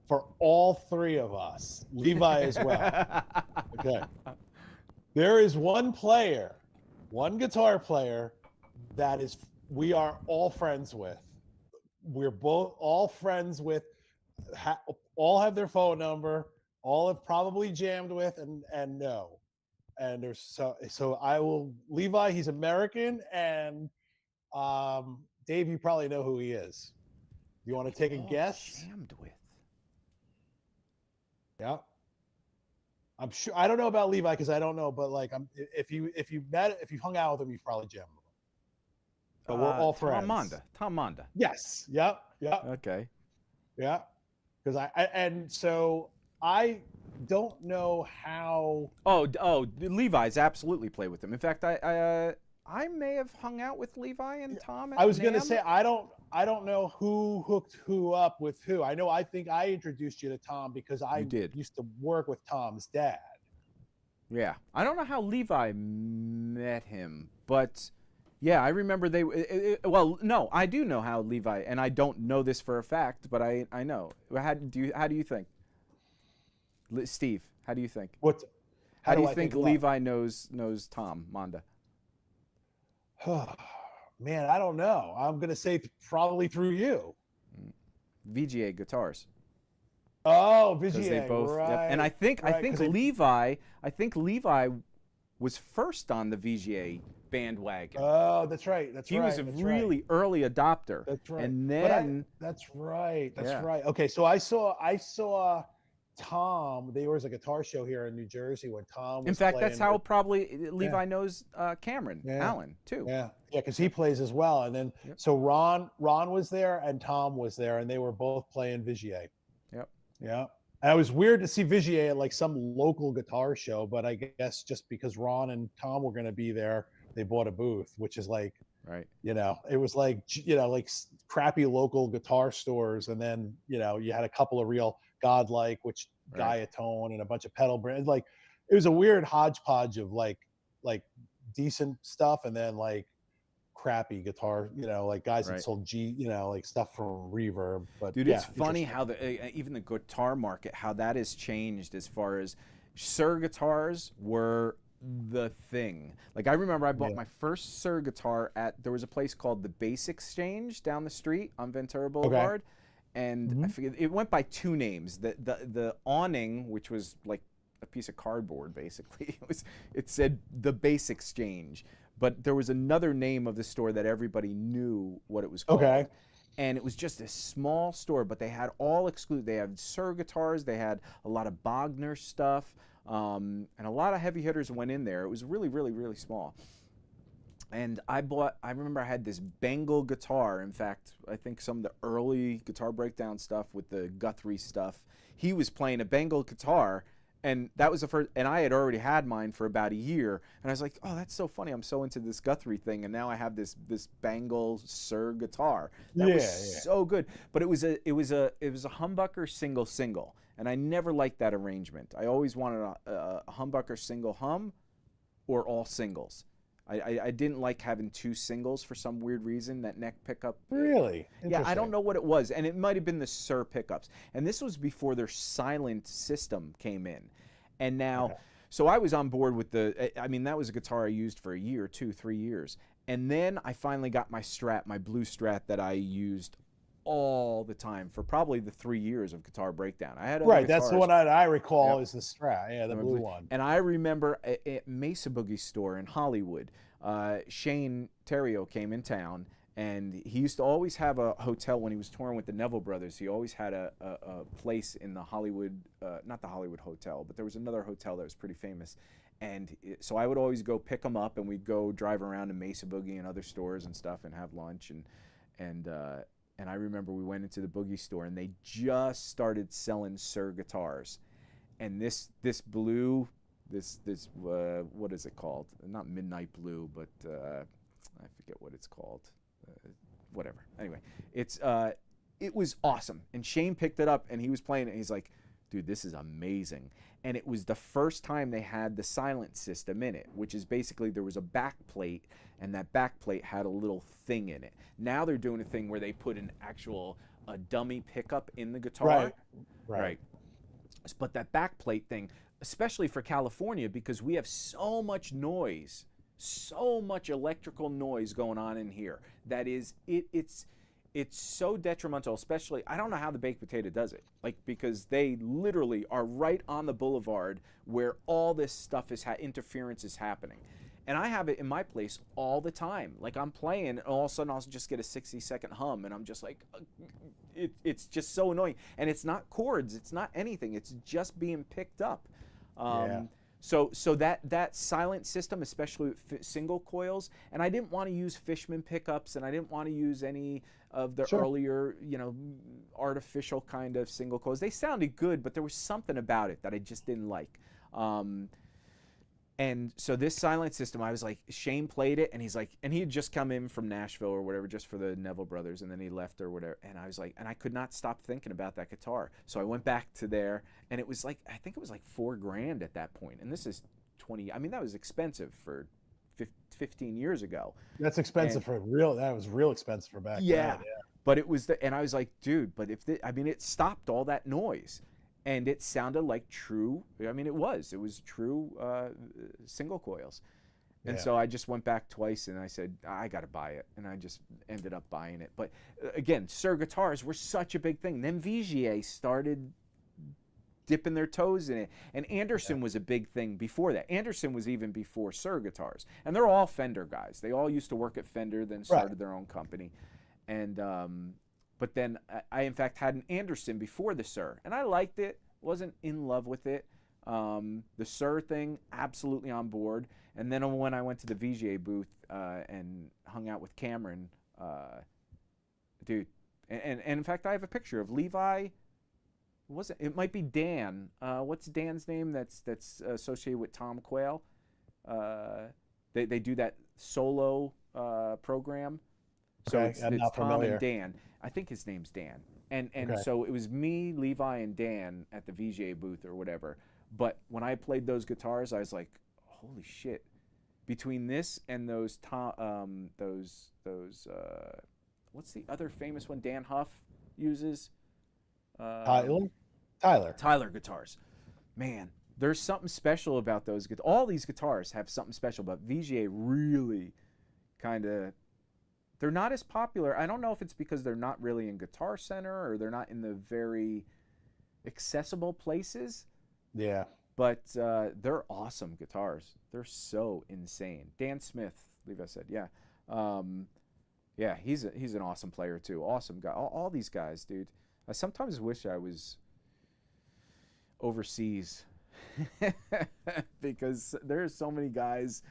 for all three of us, Levi as well. Okay. There is one guitar player that we are all friends with. We're both all friends with, all have their phone number, all have probably jammed with and know. And there's so I will, Levi, he's American, and Dave, you probably know who he is. You want to take a guess? Jammed with. Yeah. I'm sure. I don't know about Levi because I don't know, but like, if you hung out with him, you've probably jammed with him. But we're all friends. Tom Monda. Yes. Yep. Yep. Okay. Yeah. Because and so I don't know how. Oh, Levi's absolutely played with him. In fact, I may have hung out with Levi and Tom. I was going to say I don't know who hooked who up with who. I think I introduced you to Tom because I used to work with Tom's dad. Yeah, I don't know how Levi met him, but yeah, I remember well, no, I do know how Levi, and I don't know this for a fact, but I know. How do you think, Steve? How do you think? How do you think Levi knows Tom Monda? Man, I don't know. I'm gonna say probably through you. VGA guitars. Oh, VGA. They both, right. Yep. And I think Levi was first on the VGA bandwagon. Oh, that's right. He was a really early adopter. That's right. And then that's right. Okay, so I saw Tom. There was a guitar show here in New Jersey when Tom was in fact, that's how probably Levi knows Cameron Allan too. Yeah, because he plays as well. And then so Ron was there and Tom was there, and they were both playing VGA. Yep. Yeah. And it was weird to see VGA at like some local guitar show, but I guess just because Ron and Tom were going to be there, they bought a booth, which is like, right. It was like, like crappy local guitar stores. And then, you had a couple of real godlike, which Gaiatone and a bunch of pedal brands. Like it was a weird hodgepodge of like decent stuff. And then like crappy guitar, like guys that sold like stuff from Reverb. But dude, it's funny how even the guitar market, how that has changed as far as Sir guitars were the thing. Like I remember I bought my first Sir guitar there was a place called the Bass Exchange down the street on Ventura Boulevard. And I forget, it went by two names. The awning, which was like a piece of cardboard basically, it said the Bass Exchange. But there was another name of the store that everybody knew what it was called. Okay. And it was just a small store, but they had all exclusive. They had Sir guitars, they had a lot of Bogner stuff, and a lot of heavy hitters went in there. It was really, really, really small. And I remember I had this Bengal guitar. In fact, I think some of the early Guitar Breakdown stuff with the Guthrie stuff, he was playing a Bengal guitar. And that was the first, and I had already had mine for about a year, and I was like, "Oh, that's so funny! I'm so into this Guthrie thing, and now I have this Bengal Sir guitar." That was so good, but it was a humbucker single, and I never liked that arrangement. I always wanted a humbucker single hum, or all singles. I didn't like having two singles for some weird reason. That neck pickup. Really? Yeah, I don't know what it was, and it might have been the Sir pickups. And this was before their silent system came in. And now, so I was on board with that was a guitar I used for a year, 2, 3 years. And then I finally got my Strat, my blue Strat that I used all the time for probably the 3 years of Guitar Breakdown. I had that's the one I recall is the Strat, the blue one. And I remember at Mesa Boogie store in Hollywood, Shane Terrio came in town, and he used to always have a hotel when he was touring with the Neville Brothers. He always had a place in the Hollywood, not the Hollywood Hotel, but there was another hotel that was pretty famous. And so I would always go pick him up, and we'd go drive around to Mesa Boogie and other stores and stuff and have lunch. And I remember we went into the Boogie store, and they just started selling Sir guitars. And this blue, what is it called? Not Midnight Blue, but I forget what it's called. Whatever. Anyway, it was awesome. And Shane picked it up, and he was playing it, and he's like, dude, this is amazing. And it was the first time they had the silent system in it, which is basically there was a back plate, and that back plate had a little thing in it. Now they're doing a thing where they put a dummy pickup in the guitar. Right. But that back plate thing, especially for California, because we have so much noise, so much electrical noise going on in here, that is, it's so detrimental, especially, I don't know how the Baked Potato does it, because they literally are right on the boulevard where all this stuff interference is happening. And I have it in my place all the time. Like I'm playing, and all of a sudden I'll just get a 60-second hum, and I'm just like, it's just so annoying. And it's not chords, it's not anything, it's just being picked up. Yeah. So that silent system, especially with single coils, and I didn't want to use Fishman pickups, and I didn't want to use any of the Sure. earlier, artificial kind of single coils. They sounded good, but there was something about it that I just didn't like. And so this silent system, I was like, Shane played it, and he's like, and he had just come in from Nashville or whatever, just for the Neville Brothers, and then he left or whatever. And I was like, and I could not stop thinking about that guitar. So I went back to there, and it was like, I think it was like $4,000 at that point. And this is 20. I mean, that was expensive for 15 years ago. That's expensive for real. That was real expensive for back then. Yeah. But it was and I was like, dude, but it stopped all that noise. And it sounded like true. I mean, it was true single coils. And so I just went back twice, and I said, I got to buy it. And I just ended up buying it. But again, Suhr guitars were such a big thing. Then VGA started dipping their toes in it. And Anderson was a big thing before that. Anderson was even before Suhr guitars. And they're all Fender guys. They all used to work at Fender, then started their own company. And but then I, in fact, had an Anderson before the Suhr, and I liked it. Wasn't in love with it. The Suhr thing, absolutely on board. And then when I went to the VGA booth and hung out with Cameron, dude, and in fact, I have a picture of Levi. It might be Dan. What's Dan's name? That's associated with Tom Quayle. They do that solo program. So it's Tom familiar. And Dan. I think his name's Dan. And so it was me, Levi, and Dan at the VGA booth or whatever. But when I played those guitars, I was like, holy shit. Between this and those what's the other famous one Dan Huff uses? Tyler guitars. Man, there's something special about those guitars. All these guitars have something special, but VGA really kind of, they're not as popular. I don't know if it's because they're not really in Guitar Center or they're not in the very accessible places. Yeah. But they're awesome guitars. They're so insane. Dan Smith, Levi said, yeah. Yeah, he's an awesome player too. Awesome guy. All these guys, dude. I sometimes wish I was overseas because there's so many guys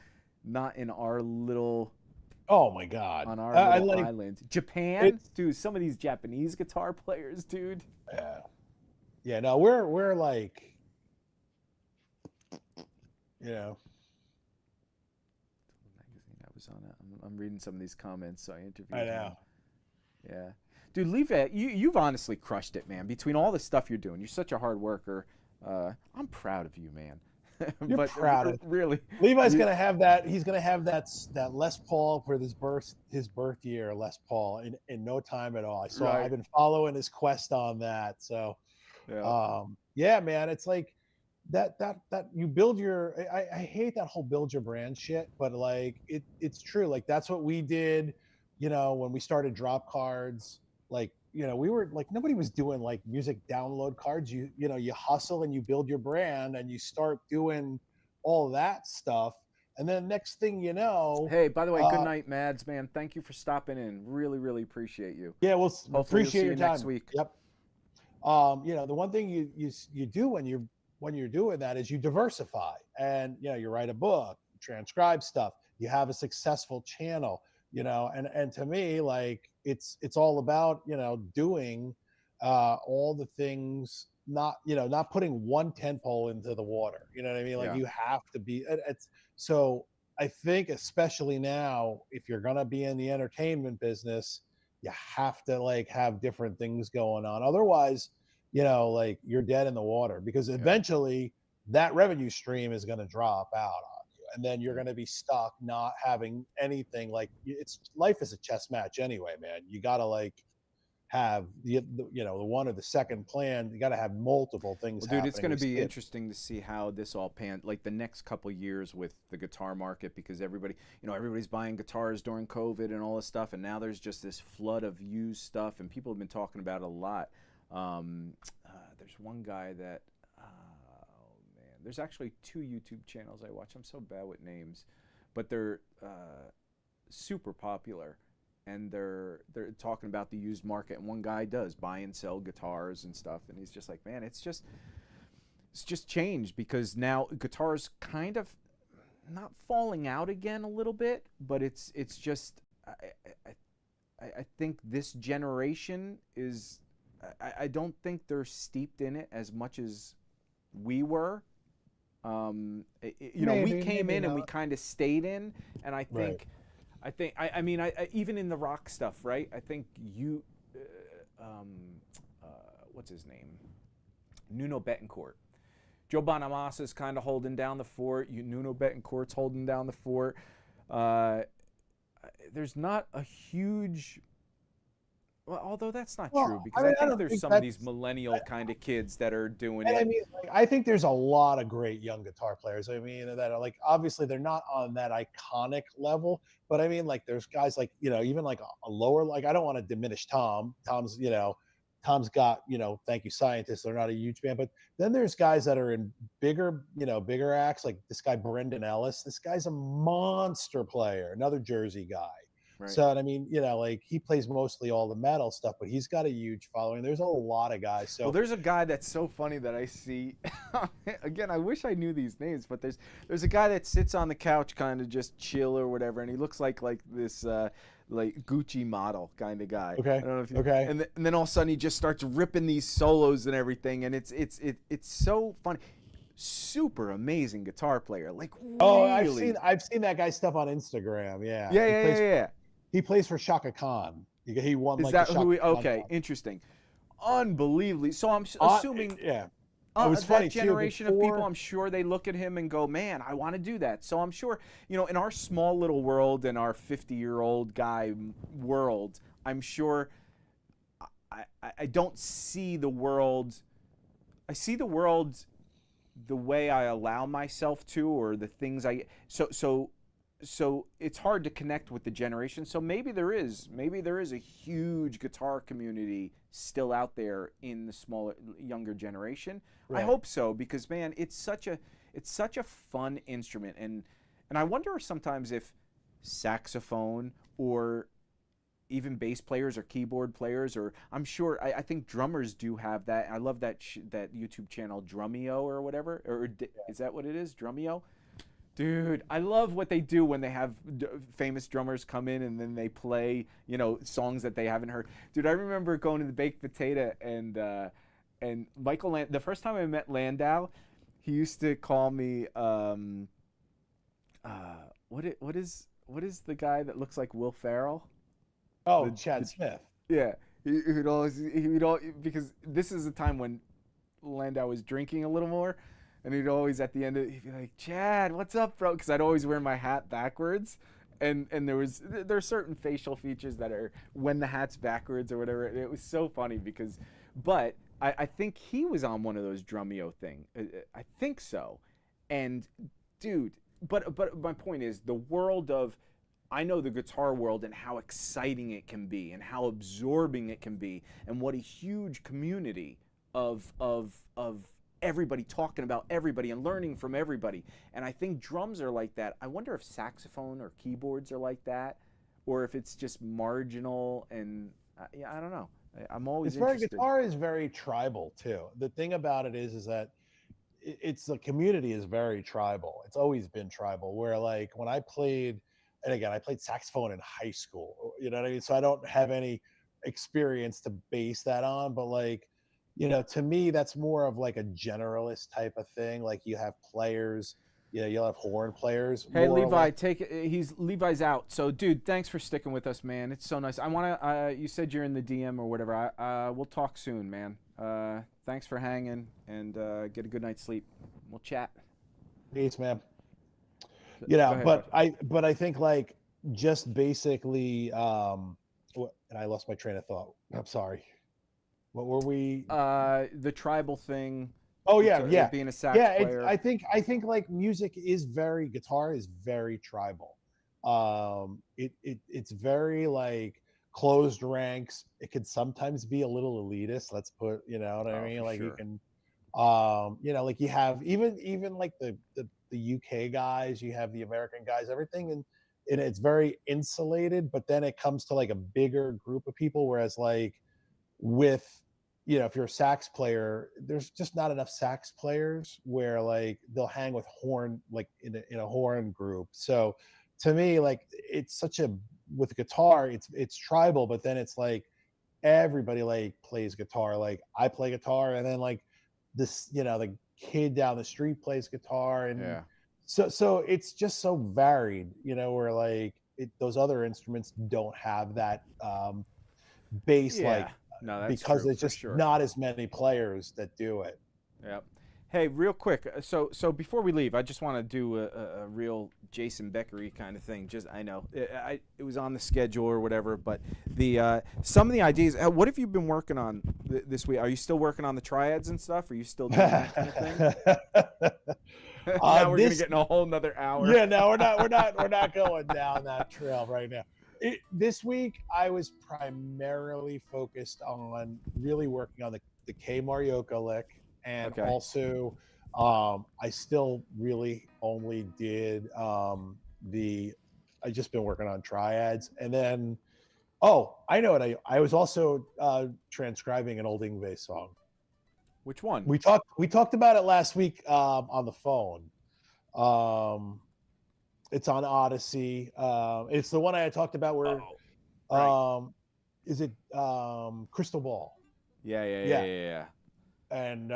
not in our little... Oh my God! On our little island, Japan, dude. Some of these Japanese guitar players, dude. Yeah, yeah. No, we're like, magazine I was on it. I'm reading some of these comments. So I interviewed. I know. Yeah, dude. Levi, you've honestly crushed it, man. Between all the stuff you're doing, you're such a hard worker. I'm proud of you, man. You're proud of really. Levi's gonna have that. He's gonna have that Les Paul for his birth year. Les Paul in no time at all. I've been following his quest on that. So, yeah, man, it's like that you build your. I hate that whole build your brand shit, but like it's true. Like that's what we did. When we started Drop Cards, like. We were like, nobody was doing like music download cards. You hustle and you build your brand and you start doing all that stuff. And then next thing you know. Hey, by the way, good night, Mads, man. Thank you for stopping in. Really, really appreciate you. Yeah, we'll appreciate your time next week. Yep. The one thing you do when you're doing that is you diversify, and you write a book, transcribe stuff. You have a successful channel. And to me, like it's all about doing all the things, not putting one tent pole into the water. You know what I mean? Like you have to be. So I think especially now, if you're gonna be in the entertainment business, you have to like have different things going on. Otherwise, like you're dead in the water, because eventually that revenue stream is gonna drop out. And then you're going to be stuck not having anything. Like life is a chess match anyway, man. You got to like have the one or the second plan. You got to have multiple things. Well, dude, it's going to be interesting to see how this all like the next couple years with the guitar market, because everybody's buying guitars during COVID and all this stuff, and now there's just this flood of used stuff, and people have been talking about it a lot. There's one guy that. There's actually 2 YouTube channels I watch. I'm so bad with names, but they're super popular, and they're talking about the used market. And one guy does buy and sell guitars and stuff, and he's just like, man, it's just it's just changed because now guitar's kind of not falling out again a little bit, but it's just I think this generation is I don't think they're steeped in it as much as we were. We came in and we kind of stayed in, and I think I mean even in the rock stuff, right? I think what's his name? Nuno Betancourt. Joe Bonamassa's kind of holding down the fort. Nuno Betancourt's holding down the fort. There's not a huge... Well, although that's not true, because I think there's some of these millennial kind of kids that are doing it. I mean, I think there's a lot of great young guitar players. I mean, that are like, obviously they're not on that iconic level, but I mean, like there's guys like, even like a lower, like I don't want to diminish Tom. Tom's got, Thank You Scientists. They're not a huge band, but then there's guys that are in bigger acts, like this guy, Brendan Ellis. This guy's a monster player, another Jersey guy. Right. So, I mean, like he plays mostly all the metal stuff, but he's got a huge following. There's a lot of guys. So, well, there's a guy that's so funny that I see. Again, I wish I knew these names, but there's a guy that sits on the couch, kind of just chill or whatever, and he looks like this like Gucci model kind of guy. Okay. I don't know if And then all of a sudden he just starts ripping these solos and everything, and it's so funny. Super amazing guitar player. Like really. I've seen that guy's stuff on Instagram. Yeah. Yeah. He plays for Shaka Khan. He won. Is like that the who? Khan. Interesting. Unbelievably. So I'm assuming. Yeah. It was funny that generation of people, I'm sure they look at him and go, "Man, I want to do that." So I'm sure, in our small little world, in our 50-year-old guy world, I'm sure. I don't see the world. I see the world the way I allow myself to, or the things So it's hard to connect with the generation. So maybe there is a huge guitar community still out there in the smaller, younger generation. Right. I hope so, because man, it's such a fun instrument, and I wonder sometimes if saxophone or even bass players or keyboard players, or I'm sure I think drummers do have that. I love that that YouTube channel Drumeo or whatever, is that what it is, Drumeo? Dude, I love what they do when they have famous drummers come in and then they play, songs that they haven't heard. Dude, I remember going to the Baked Potato and Michael the first time I met Landau, he used to call me what is the guy that looks like Will Ferrell? Oh, Chad Smith. Yeah, he would always because this is a time when Landau was drinking a little more. And he'd always, at the end of it, he'd be like, "Chad, what's up, bro?" Because I'd always wear my hat backwards. And there are certain facial features that are when the hat's backwards or whatever. It was so funny but I think he was on one of those Drumeo thing. I think so. And dude, but my point is the world of, I know the guitar world and how exciting it can be and how absorbing it can be and what a huge community of everybody talking about everybody and learning from everybody. And I think drums are like that. I wonder if saxophone or keyboards are like that, or if it's just marginal. And I don't know. I'm always interested. Guitar is very tribal too. The thing about it is that the community is very tribal. It's always been tribal, where like when I played, and again, I played saxophone in high school, you know what I mean? So I don't have any experience to base that on, but like, to me, that's more of like a generalist type of thing. Like you have players, you'll have horn players. Hey, Levi, take it. Levi's out. So, dude, thanks for sticking with us, man. It's so nice. I want to, you said you're in the DM or whatever. We'll talk soon, man. Thanks for hanging, and get a good night's sleep. We'll chat. Peace, man. But I think like just basically, and I lost my train of thought. I'm sorry. What were we? The tribal thing. Oh yeah. Being a sax player. I think like guitar is very tribal. It's very like closed ranks. It could sometimes be a little elitist. Let's put, you know what I mean? Like sure. You can, like you have even like the UK guys, you have the American guys, everything, and it's very insulated. But then it comes to like a bigger group of people, whereas like with if you're a sax player, there's just not enough sax players where like they'll hang with horn, like in a horn group. So to me, like it's such a, with guitar, it's tribal, but then it's like everybody like plays guitar. Like I play guitar, and then like this, the kid down the street plays guitar, and Yeah. so it's just so varied, where like those other instruments don't have that bass, Yeah. like, No, that's because true, there's for just sure. not as many players that do it. Yep. Hey, real quick. So before we leave, I just want to do a real Jason Beckery kind of thing. Just, I know it was on the schedule or whatever, but the some of the ideas. What have you been working on this week? Are you still working on the triads and stuff? Are you still doing that kind of thing? Now we're gonna get in a whole nother hour. Yeah, no, we're not going down that trail right now. This week, I was primarily focused on really working on the K Marioka lick, and Okay. also I still really only did I just been working on triads, and then I know what I was also transcribing an old Ingve song. Which one? We talked about it last week on the phone. It's on Odyssey. It's the one I talked about where right. Is it Crystal Ball? Yeah. And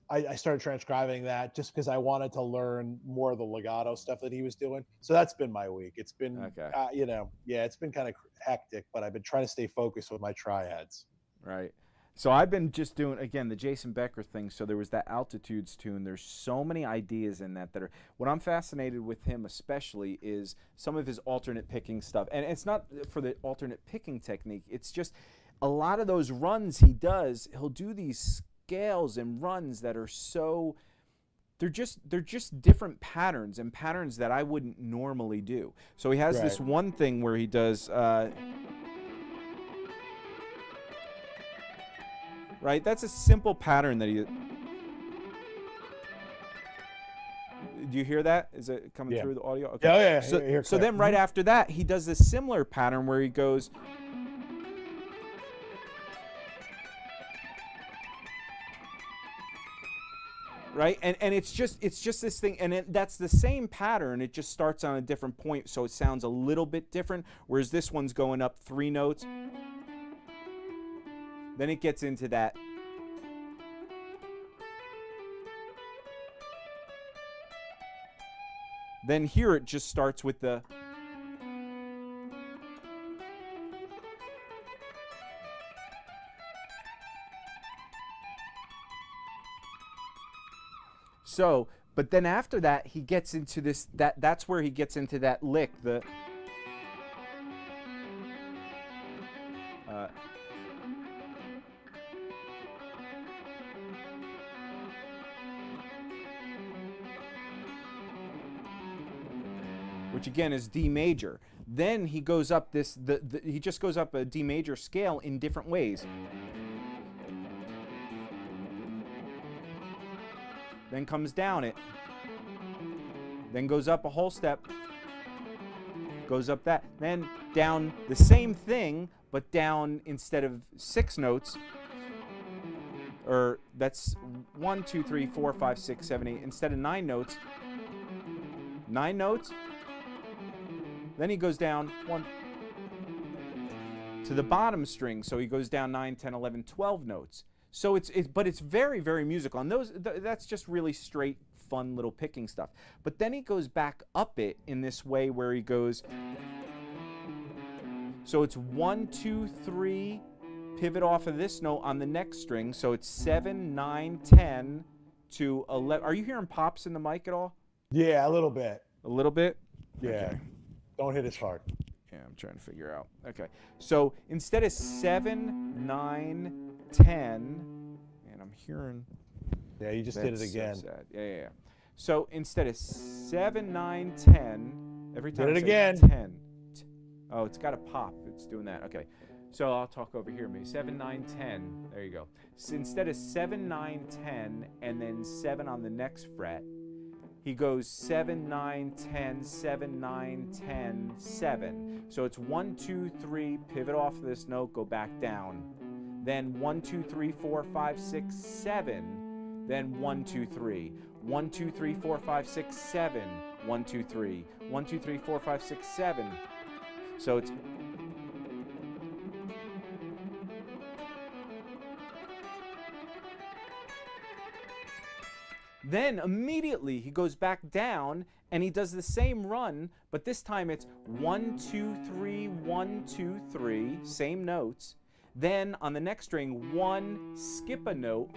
I started transcribing that just because I wanted to learn more of the legato stuff that he was doing. So that's been my week. It's been Okay. it's been kind of hectic, but I've been trying to stay focused with my triads. Right. So I've been just doing, again, the Jason Becker thing. So there was that Altitudes tune. There's so many ideas in that are, what I'm fascinated with him especially is some of his alternate picking stuff. And it's not for the alternate picking technique. It's just a lot of those runs he does, he'll do these scales and runs that are so, they're just different patterns, and patterns that I wouldn't normally do. So he has this one thing where he does, right? That's a simple pattern that he... Do you hear that? Is it coming through the audio? Okay. Oh, yeah. So then right after that, he does this similar pattern where he goes... Right? And it's just this thing, and that's the same pattern. It just starts on a different point, so it sounds a little bit different, whereas this one's going up 3 notes. Then it gets into that. Then here it just starts with the. So, but then after that, he gets into this, that's where he gets into that lick, the. Which again is D major. Then he goes up this, he just goes up a D major scale in different ways. Then comes down it. Then goes up a whole step. Goes up that. Then down the same thing, but down instead of 6 notes. Or that's 1, 2, 3, 4, 5, 6, 7, 8. Instead of 9 notes. 9 notes. Then he goes down 1 to the bottom string, so he goes down 9, 10, 11, 12 notes. So but it's very, very musical, and that's just really straight, fun little picking stuff. But then he goes back up it in this way where he goes. So it's 1, 2, 3, pivot off of this note on the next string. So it's 7, 9, 10 to 11. Are you hearing pops in the mic at all? Yeah, a little bit. A little bit? Yeah. Okay. Don't hit as hard. Yeah, I'm trying to figure out. Okay. So instead of 7, 9, 10, and I'm hearing. Yeah, you just did it again. So sad. Yeah. So instead of 7, 9, 10, every time. Did it again. 10. Oh, it's got a pop. It's doing that. Okay. So I'll talk over here. Maybe 7, 9, 10. There you go. So instead of 7, 9, 10, and then 7 on the next fret, he goes 7, 9, 10, 7, 9, 10, 7. So it's 1, 2, 3, pivot off this note, go back down. then 1, 2, 3, 4, 5, 6, 7, then 1, 2, 3. 1, 2, 3, 4, 5, 6, 7, 1, 2, 3. 1, 2, 3, 4, 5, 6, 7. So it's then immediately he goes back down and he does the same run, but this time it's 1, 2, 3, 1, 2, 3, same notes. Then on the next string, 1, skip a note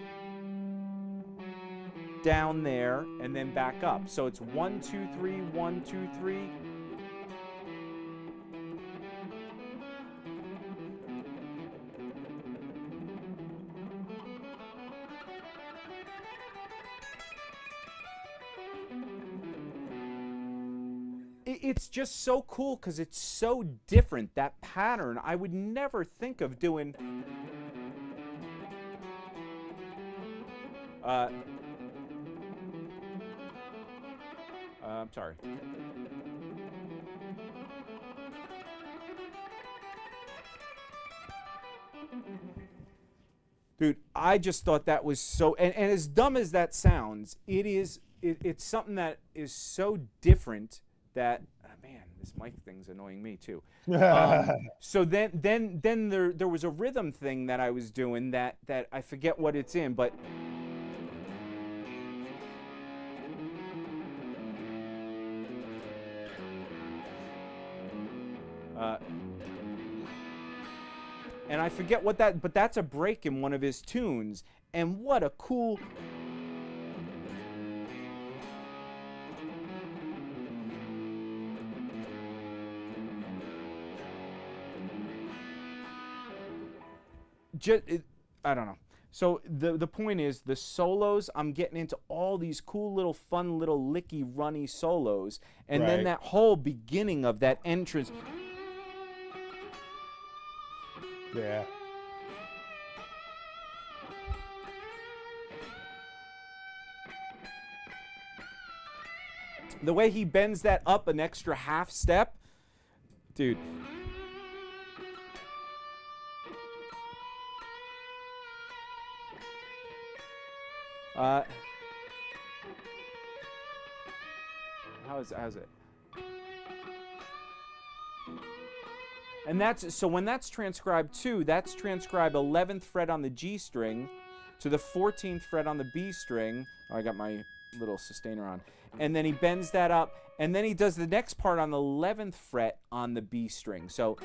down there and then back up. So it's 1, 2, 3, 1, 2, 3. It's just so cool because it's so different. That pattern, I would never think of doing. I'm sorry. Dude, I just thought that was so, and as dumb as that sounds, it's something that is so different that, man, this mic thing's annoying me too. So then there was a rhythm thing that I was doing that I forget what it's in, but and I forget what but that's a break in one of his tunes, and what a cool. I don't know. So the point is, the solos, I'm getting into all these cool little fun little licky runny solos, and then that whole beginning of that entrance. Yeah. The way he bends that up an extra half step, dude. How's it? And that's, so when that's transcribed too, that's transcribed 11th fret on the G string to the 14th fret on the B string. Oh, I got my little sustainer on. And then he bends that up, and then he does the next part on the 11th fret on the B string. So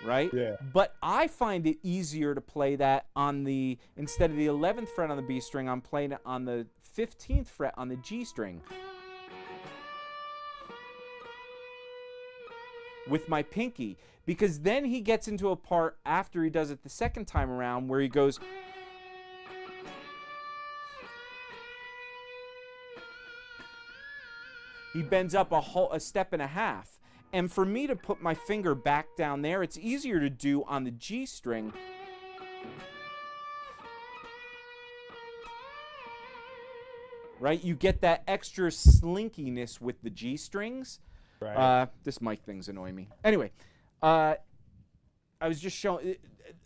right? Yeah. But I find it easier to play that on the, instead of the 11th fret on the B string, I'm playing it on the 15th fret on the G string with my pinky, because then he gets into a part after he does it the second time around where he goes, he bends up a step and a half. And for me to put my finger back down there, it's easier to do on the G string. Right? You get that extra slinkiness with the G strings. Right. This mic thing's annoying me. Anyway, I was just showing,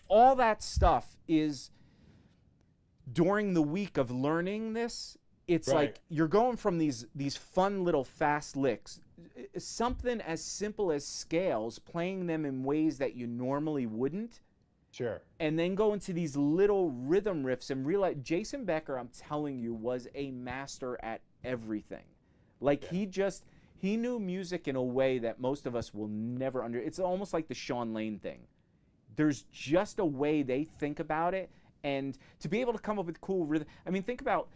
all that stuff is during the week of learning this. It's like you're going from these fun little fast licks, something as simple as scales, playing them in ways that you normally wouldn't. Sure. And then go into these little rhythm riffs and realize Jason Becker, I'm telling you, was a master at everything. Like he knew music in a way that most of us will never it's almost like the Sean Lane thing. There's just a way they think about it. And to be able to come up with cool rhythm. I mean, think about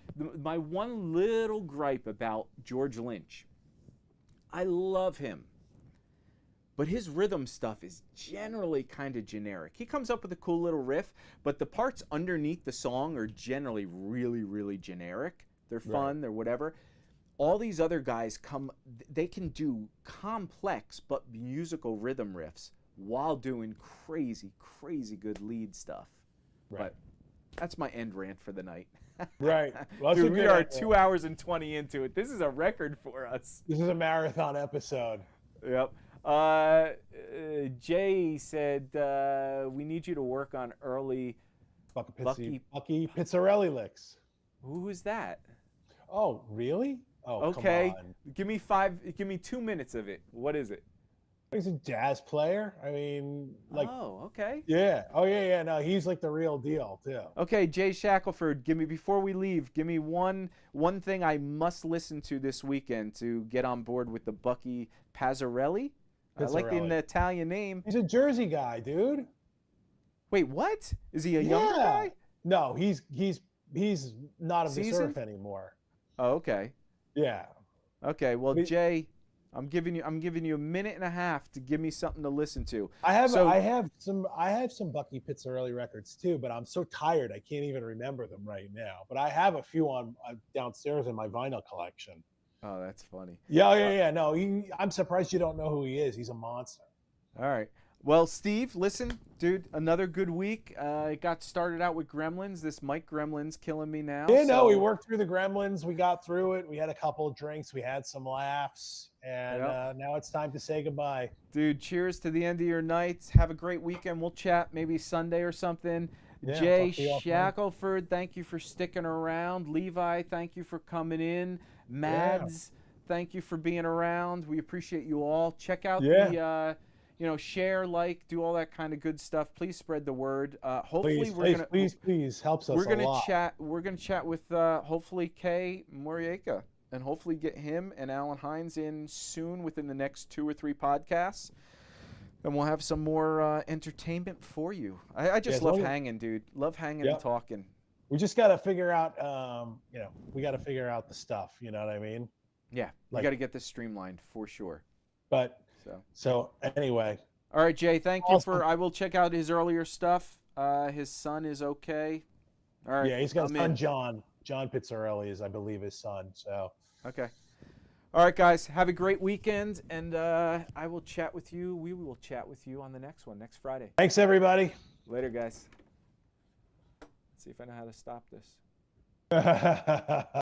my one little gripe about George Lynch. I love him, but his rhythm stuff is generally kind of generic. He comes up with a cool little riff, but the parts underneath the song are generally really, really generic. They're fun, they're whatever. All these other guys they can do complex but musical rhythm riffs while doing crazy, crazy good lead stuff. Right. But that's my end rant for the night. Right. Well, dude, we are 2 hours and 20 into it. This is a record for us. This is a marathon episode. Yep. Jay said we need you to work on early. Bucky Pizzarelli licks. Who is that? Oh, really? Oh, Okay. come on. Give me 2 minutes of it. What is it? He's a jazz player. I mean, like, Oh, okay. yeah. Oh, yeah. No, he's like the real deal too. Okay, Jay Shackelford, before we leave, give me one thing I must listen to this weekend to get on board with the Bucky Pizzarelli. I like the Italian name. He's a Jersey guy, dude. Wait, what? Is he a younger guy? No, he's not of the Seasoned? surf anymore. Oh, okay. Yeah. Okay. Well, Jay, I'm giving you a minute and a half to give me something to listen to. I have some Bucky Pizzarelli records too, but I'm so tired I can't even remember them right now. But I have a few on downstairs in my vinyl collection. Oh, that's funny. Yeah. No, I'm surprised you don't know who he is. He's a monster. All right. Well, Steve, listen, dude, another good week. It got started out with Gremlins. This Mike Gremlin's killing me now. Yeah, no, we worked through the Gremlins. We got through it. We had a couple of drinks. We had some laughs. And now it's time to say goodbye. Dude, cheers to the end of your nights. Have a great weekend. We'll chat maybe Sunday or something. Yeah, Jay Shackelford, thank you for sticking around. Levi, thank you for coming in. Mads, thank you for being around. We appreciate you all. Check out the... share, like, do all that kind of good stuff. Please spread the word. Hopefully, please helps us. We're gonna chat with hopefully Kay Morieka, and hopefully get him and Allan Hinds in soon within the next 2 or 3 podcasts, and we'll have some more entertainment for you. I just love hanging, dude. Love hanging and talking. We just got to figure out, we got to figure out the stuff. You know what I mean? Yeah, we got to get this streamlined for sure. But. So anyway. All right, Jay, thank you I will check out his earlier stuff. His son is okay. All right. Yeah, he's got a son, John. John Pizzarelli is, I believe, his son. So. Okay. All right, guys, have a great weekend, and I will chat with you. We will chat with you on the next one, next Friday. Thanks, everybody. Later, guys. Let's see if I know how to stop this.